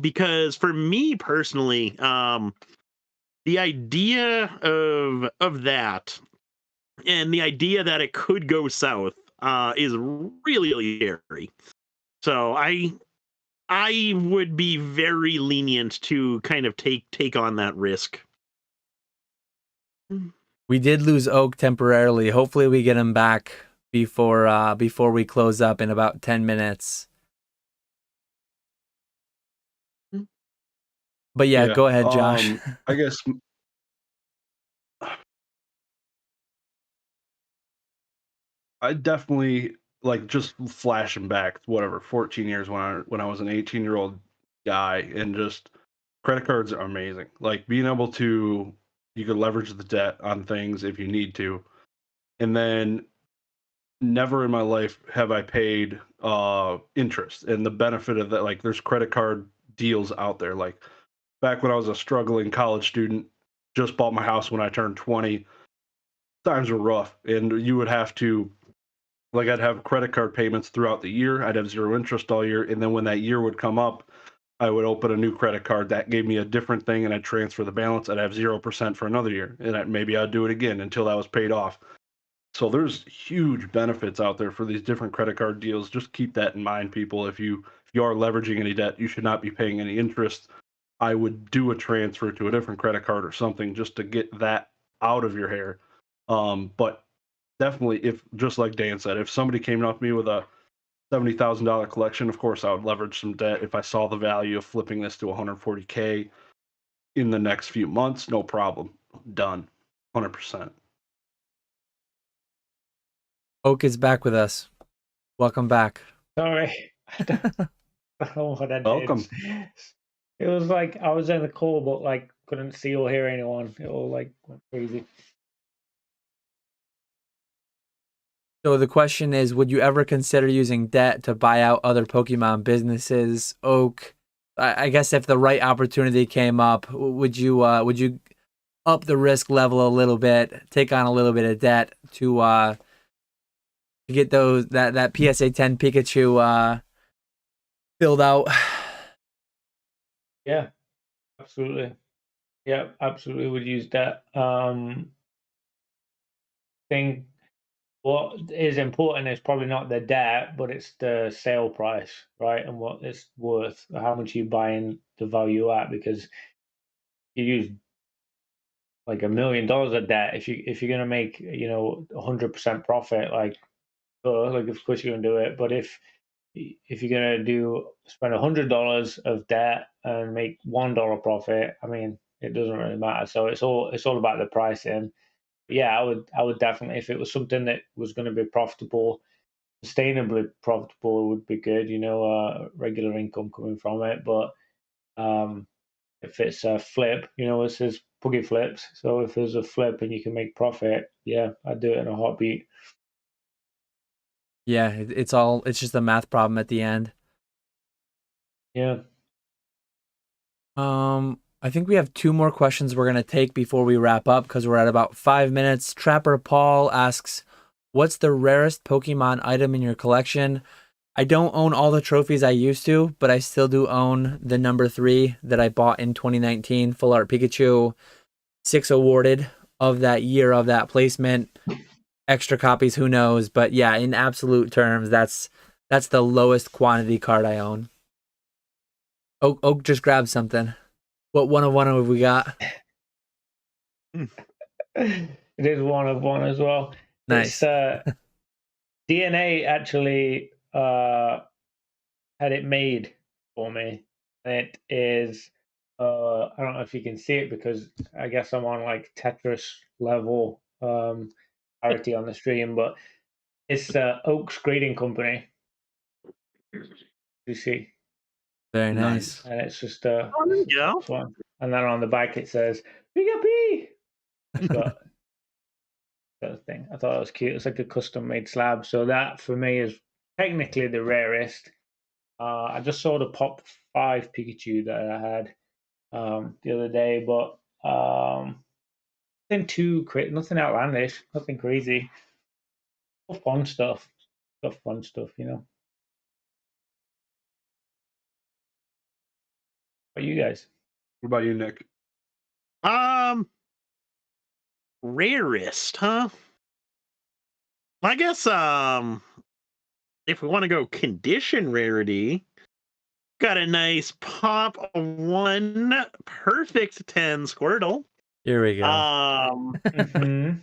Because for me personally, the idea of that and the idea that it could go south is really, really scary. So I would be very lenient to kind of take on that risk. We did lose Oak temporarily. Hopefully we get him back before we close up in about 10 minutes. But yeah, go ahead, Josh. I guess I definitely like just flashing back, whatever, 14 years when I was an 18-year-old guy, and just credit cards are amazing. Like being able to, you could leverage the debt on things if you need to, and then never in my life have I paid interest. And the benefit of that, like there's credit card deals out there. Like back when I was a struggling college student, just bought my house when I turned 20. Times were rough, and you would have to, like, I'd have credit card payments throughout the year. I'd have zero interest all year, and then when that year would come up, I would open a new credit card that gave me a different thing, and I'd transfer the balance. I'd have 0% for another year, and maybe I'd do it again until that was paid off. So there's huge benefits out there for these different credit card deals. Just keep that in mind, people. If you are leveraging any debt, you should not be paying any interest. I would do a transfer to a different credit card or something just to get that out of your hair. But definitely, if just like Dan said, if somebody came up to me with a $70,000 collection, of course I would leverage some debt. If I saw the value of flipping this to 140K in the next few months, no problem. Done. 100%. Oak is back with us. Welcome back. Sorry. I don't know what I did. Welcome. It was like I was in the call, but like couldn't see or hear anyone. It all like went crazy. So the question is, would you ever consider using debt to buy out other Pokemon businesses? Oak, I guess if the right opportunity came up, would you up the risk level a little bit, take on a little bit of debt to get that PSA 10 Pikachu filled out? Yeah, absolutely. Yeah, absolutely would use debt. Thing what is important is probably not the debt, but it's the sale price, right? And what it's worth, how much you buying the value at, because you use like $1 million of debt. If you're gonna make 100% profit, like of course you're gonna do it. But if you're gonna spend $100 of debt and make $1 profit, I mean it doesn't really matter. So it's all about the pricing. Yeah, I would definitely, if it was something that was going to be profitable, sustainably profitable, it would be good. Regular income coming from it. But if it's a flip, it says PokeFlipz. So if there's a flip and you can make profit, yeah, I'd do it in a heartbeat. Yeah, it's just a math problem at the end. Yeah. I think we have 2 more questions we're gonna take before we wrap up because we're at about 5 minutes. Trapper Paul asks, "What's the rarest Pokemon item in your collection?" I don't own all the trophies I used to, but I still do own the number 3 that I bought in 2019, Full Art Pikachu, 6 awarded of that year of that placement. Extra copies, who knows? But yeah, in absolute terms, that's the lowest quantity card I own. Oak just grabbed something. What 101 have we got? It is 1 of 1 as well. Nice. It's DNA actually had it made for me. It is I don't know if you can see it because I guess I'm on like Tetris level parity on the stream, but it's Oak's Grading Company. You see, Very Nice. nice. and it's just Oh, there you go. this one, and then on the back it says Pika P. It's got that thing. I thought that was cute. It's like a custom made slab. So that for me is technically the rarest. I just saw the Pop 5 Pikachu that I had the other day, but nothing outlandish, nothing crazy. Fun stuff. Got fun stuff, you know. What you guys? What about you, Nick? Rarest, huh? I guess if we want to go condition rarity, got a nice pop 1 perfect 10 Squirtle. Here we go. Mm-hmm.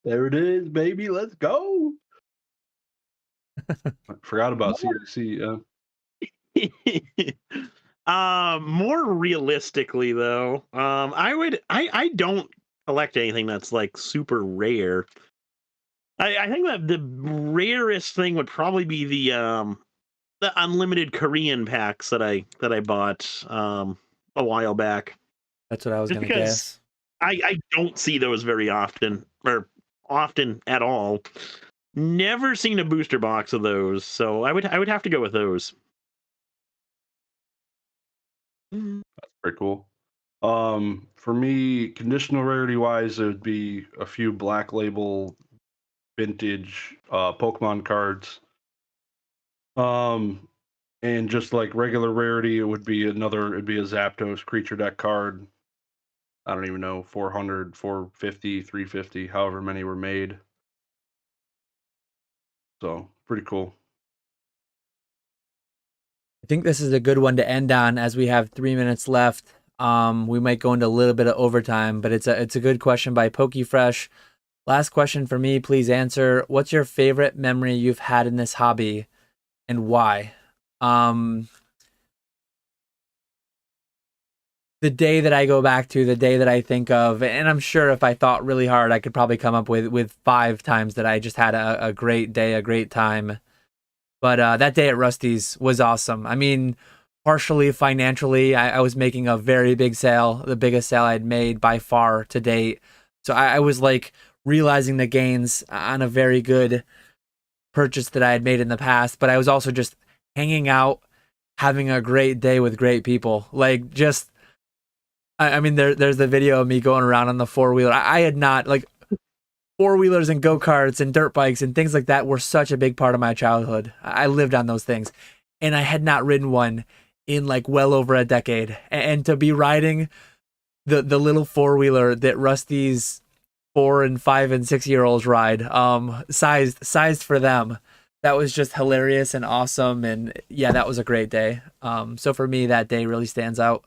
There it is, baby. Let's go. I forgot about CGC. More realistically though, I don't collect anything that's like super rare. I think that the rarest thing would probably be the unlimited Korean packs that I bought a while back. That's what I was Just gonna because guess. I don't see those very often, or often at all. Never seen a booster box of those, so I would have to go with those. That's pretty cool. For me, conditional rarity wise, it would be a few Black Label vintage Pokemon cards. And just like regular rarity, it'd be a Zapdos creature deck card. I don't even know, 400, 450, 350, however many were made. So pretty cool. I think this is a good one to end on as we have 3 minutes left. We might go into a little bit of overtime, but it's a good question by PokeFresh. Last question for me, please answer. What's your favorite memory you've had in this hobby and why? The day that I go back to, the day that I think of, and I'm sure if I thought really hard, I could probably come up with 5 times that I just had a great day, a great time. But that day at Rusty's was awesome. I mean, partially financially, I was making a very big sale, the biggest sale I'd made by far to date. So I was like realizing the gains on a very good purchase that I had made in the past. But I was also just hanging out, having a great day with great people. Like just, I mean, there's the video of me going around on the 4-wheeler. I had not, like, 4-wheelers and go-karts and dirt bikes and things like that were such a big part of my childhood. I lived on those things. And I had not ridden one in like well over a decade. And to be riding the little 4-wheeler that Rusty's 4 and 5 and 6-year-olds ride, sized for them, that was just hilarious and awesome. And yeah, that was a great day. So for me, that day really stands out.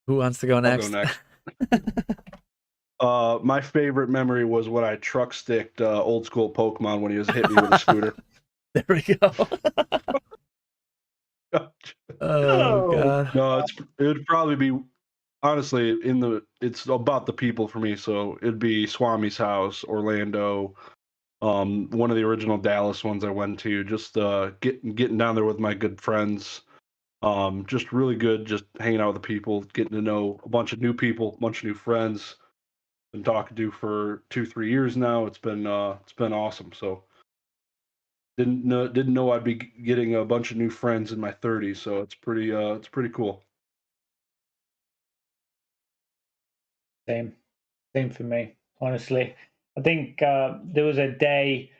Who wants to go next? I'll go next. My favorite memory was when I truck sticked old school Pokemon when he was hitting me with a scooter. There we go. Oh god. No, it would probably be honestly it's about the people for me. So it'd be Swami's house, Orlando, one of the original Dallas ones I went to. Just getting down there with my good friends. Just really good, just hanging out with the people, getting to know a bunch of new people, a bunch of new friends. been talking to for 2-3 years now. It's been awesome. So didn't know I'd be getting a bunch of new friends in my 30s. So it's pretty cool. Same for me, honestly. I think there was a day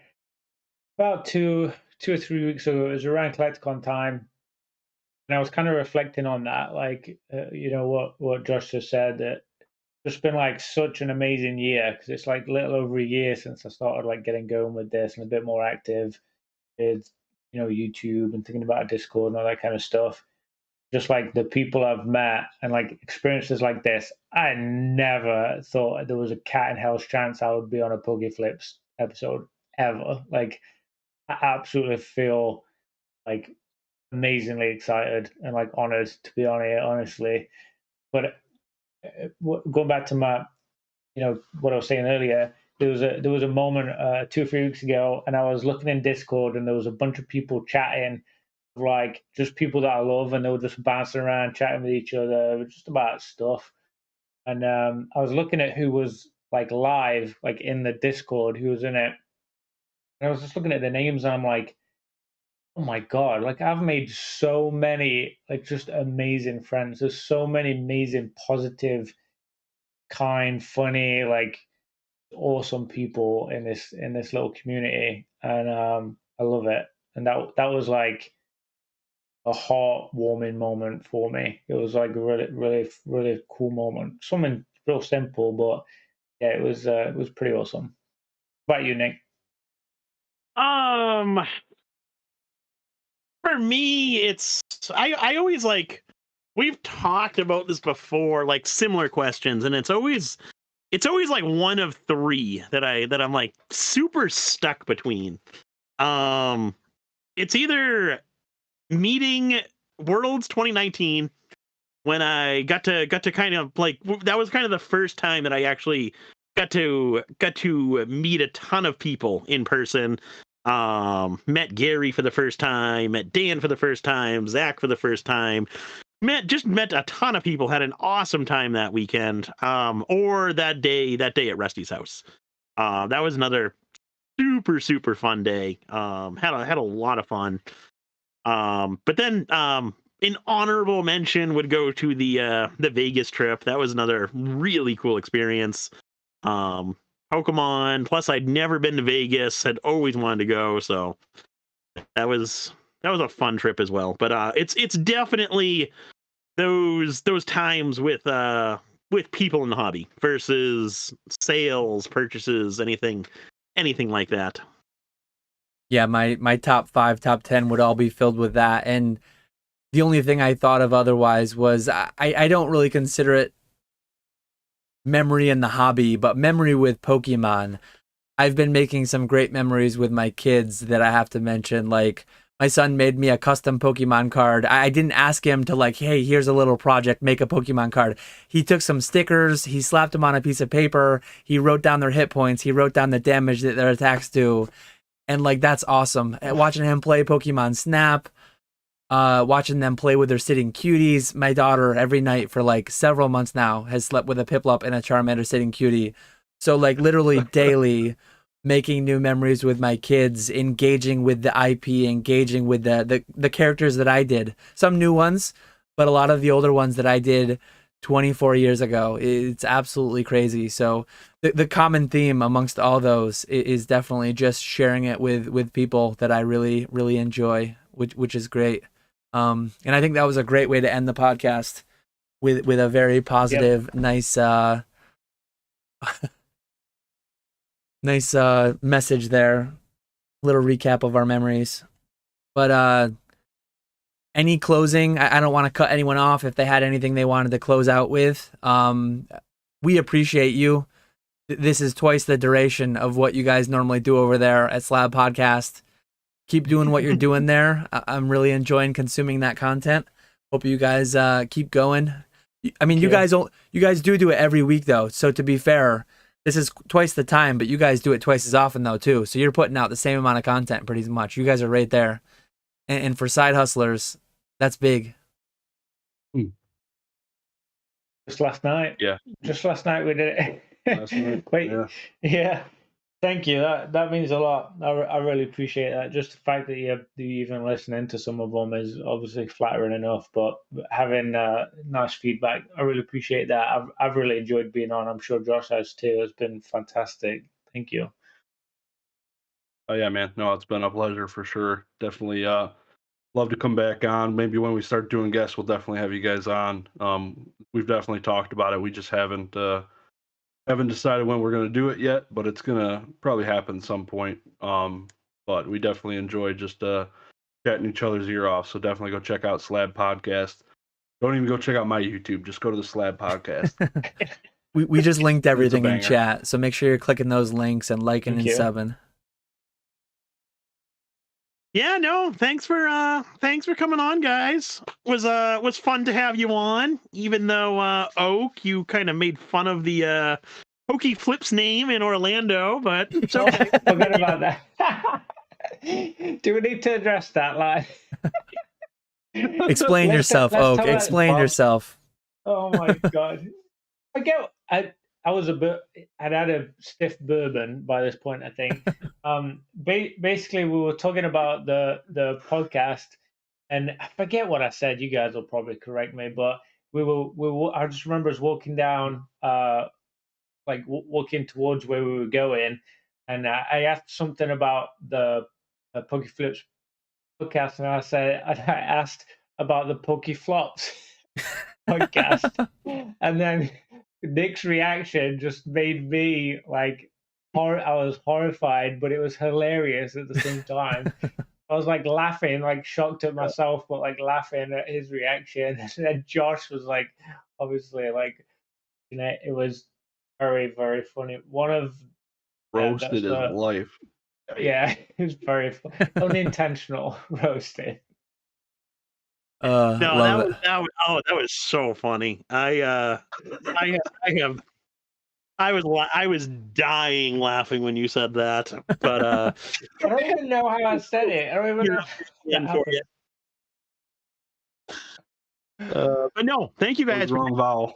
about two or 3 weeks ago. It was around CollectCon time, and I was kind of reflecting on that, like what Josh just said, that it's been like such an amazing year, because it's like little over a year since I started like getting going with this and a bit more active with YouTube and thinking about Discord and all that kind of stuff. Just like the people I've met and like experiences like this, I never thought there was a cat in hell's chance I would be on a PokeFlipz episode ever. Like, I absolutely feel like amazingly excited and like honored to be on here, honestly. But going back to my, what I was saying earlier, there was a moment 2 or 3 weeks ago, and I was looking in Discord, and there was a bunch of people chatting, like just people that I love, and they were just bouncing around chatting with each other just about stuff. And I was looking at who was like live, like in the Discord, who was in it, and I was just looking at the names, and I'm like, oh my god, like I've made so many like just amazing friends. There's so many amazing, positive, kind, funny, like awesome people in this little community, and I love it. And that was like a heartwarming moment for me. It was like a really, really, really cool moment. Something real simple, but yeah, it was pretty awesome. What about you, Nick? For me, it's I always like, we've talked about this before, like similar questions, and it's always like one of three that I'm like super stuck between. It's either meeting Worlds 2019, when I got to kind of like, that was kind of the first time that I actually got to meet a ton of people in person. Met Gary for the first time, met Dan for the first time, Zach for the first time, met a ton of people, had an awesome time that weekend. Or that day at Rusty's house. That was another super fun day. Had a lot of fun. But then an honorable mention would go to the Vegas trip. That was another really cool experience. Pokemon, plus I'd never been to Vegas, had always wanted to go, so that was a fun trip as well. But it's definitely those times with people in the hobby versus sales, purchases, anything like that. Yeah, my top 5, top 10 would all be filled with that. And the only thing I thought of otherwise was I don't really consider it memory in the hobby, but memory with Pokemon. I've been making some great memories with my kids that I have to mention. Like, my son made me a custom Pokemon card. I didn't ask him to like, hey, here's a little project, make a Pokemon card. He took some stickers, he slapped them on a piece of paper, he wrote down their hit points, he wrote down the damage that their attacks do. And like, that's awesome. Watching him play Pokemon Snap, watching them play with their sitting cuties. My daughter every night for like several months now has slept with a Piplup and a Charmander sitting cutie. So like literally daily making new memories with my kids, engaging with the IP, engaging with the characters that I did. Some new ones, but a lot of the older ones that I did 24 years ago. It's absolutely crazy. So the common theme amongst all those is definitely just sharing it with people that I really, really enjoy, which is great. And I think that was a great way to end the podcast with a very positive, yep. Nice message there. Little recap of our memories. But any closing? I don't want to cut anyone off if they had anything they wanted to close out with. We appreciate you. This is twice the duration of what you guys normally do over there at Slab Podcast. Keep doing what you're doing there. I'm really enjoying consuming that content. Hope you guys keep going. I mean, you guys do it every week though. So to be fair, this is twice the time, but you guys do it twice as often though too. So you're putting out the same amount of content pretty much. You guys are right there. And for side hustlers, that's big. Just last night. Yeah. Just last night we did it. last night. Wait, Yeah. yeah. Thank you. That means a lot. I really appreciate that. Just the fact that you're even listening to some of them is obviously flattering enough. But having nice feedback, I really appreciate that. I've really enjoyed being on. I'm sure Josh has too. It's been fantastic. Thank you. Oh yeah, man. No, it's been a pleasure for sure. Definitely love to come back on. Maybe when we start doing guests, we'll definitely have you guys on. We've definitely talked about it. We just haven't decided when we're going to do it yet, but it's going to probably happen at some point. But we definitely enjoy just chatting each other's ear off. So definitely go check out Slab Podcast. Don't even go check out my YouTube. Just go to the Slab Podcast. We just linked everything in banger. chat, so make sure you're clicking those links and liking Thank and you. subbing. Yeah, no, thanks for coming on, guys. Was fun to have you on, even though Oak, you kind of made fun of the PokeFlipz name in Orlando, but it's okay. Forget about that. Do we need to address that? Like, Explain Let's yourself, talk Oak. about it, Explain Bob. yourself. Oh my god! I was I'd had a stiff bourbon by this point, I think. Basically, we were talking about the podcast, and I forget what I said. You guys will probably correct me, but I just remember us walking down, walking towards where we were going, and I asked something about the PokeFlipz podcast, and I asked about the PokeFlops podcast, and then Nick's reaction just made me like I was horrified, but it was hilarious at the same time. I was like laughing, like shocked at myself, but like laughing at his reaction. And then Josh was like, obviously, like, you know, it was very, very funny. One of Roasted his life. yeah, it was very unintentional roasting. No, Love it. that was so funny. I was dying laughing when you said that, but I don't even know how I said it. I don't even know. in for you. But no, thank you That was guys. the wrong vowel.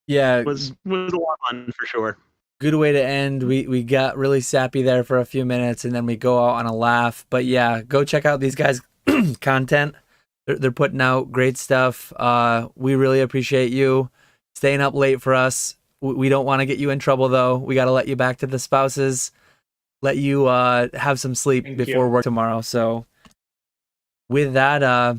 Yeah, Was a lot of fun for sure. good way to end. We got really sappy there for a few minutes, and then we go out on a laugh. But yeah, go check out these guys' content. They're putting out great stuff. We really appreciate you staying up late for us. We don't want to get you in trouble, though. We got to let you back to the spouses, let you have some sleep Thank before you. work tomorrow. So with that,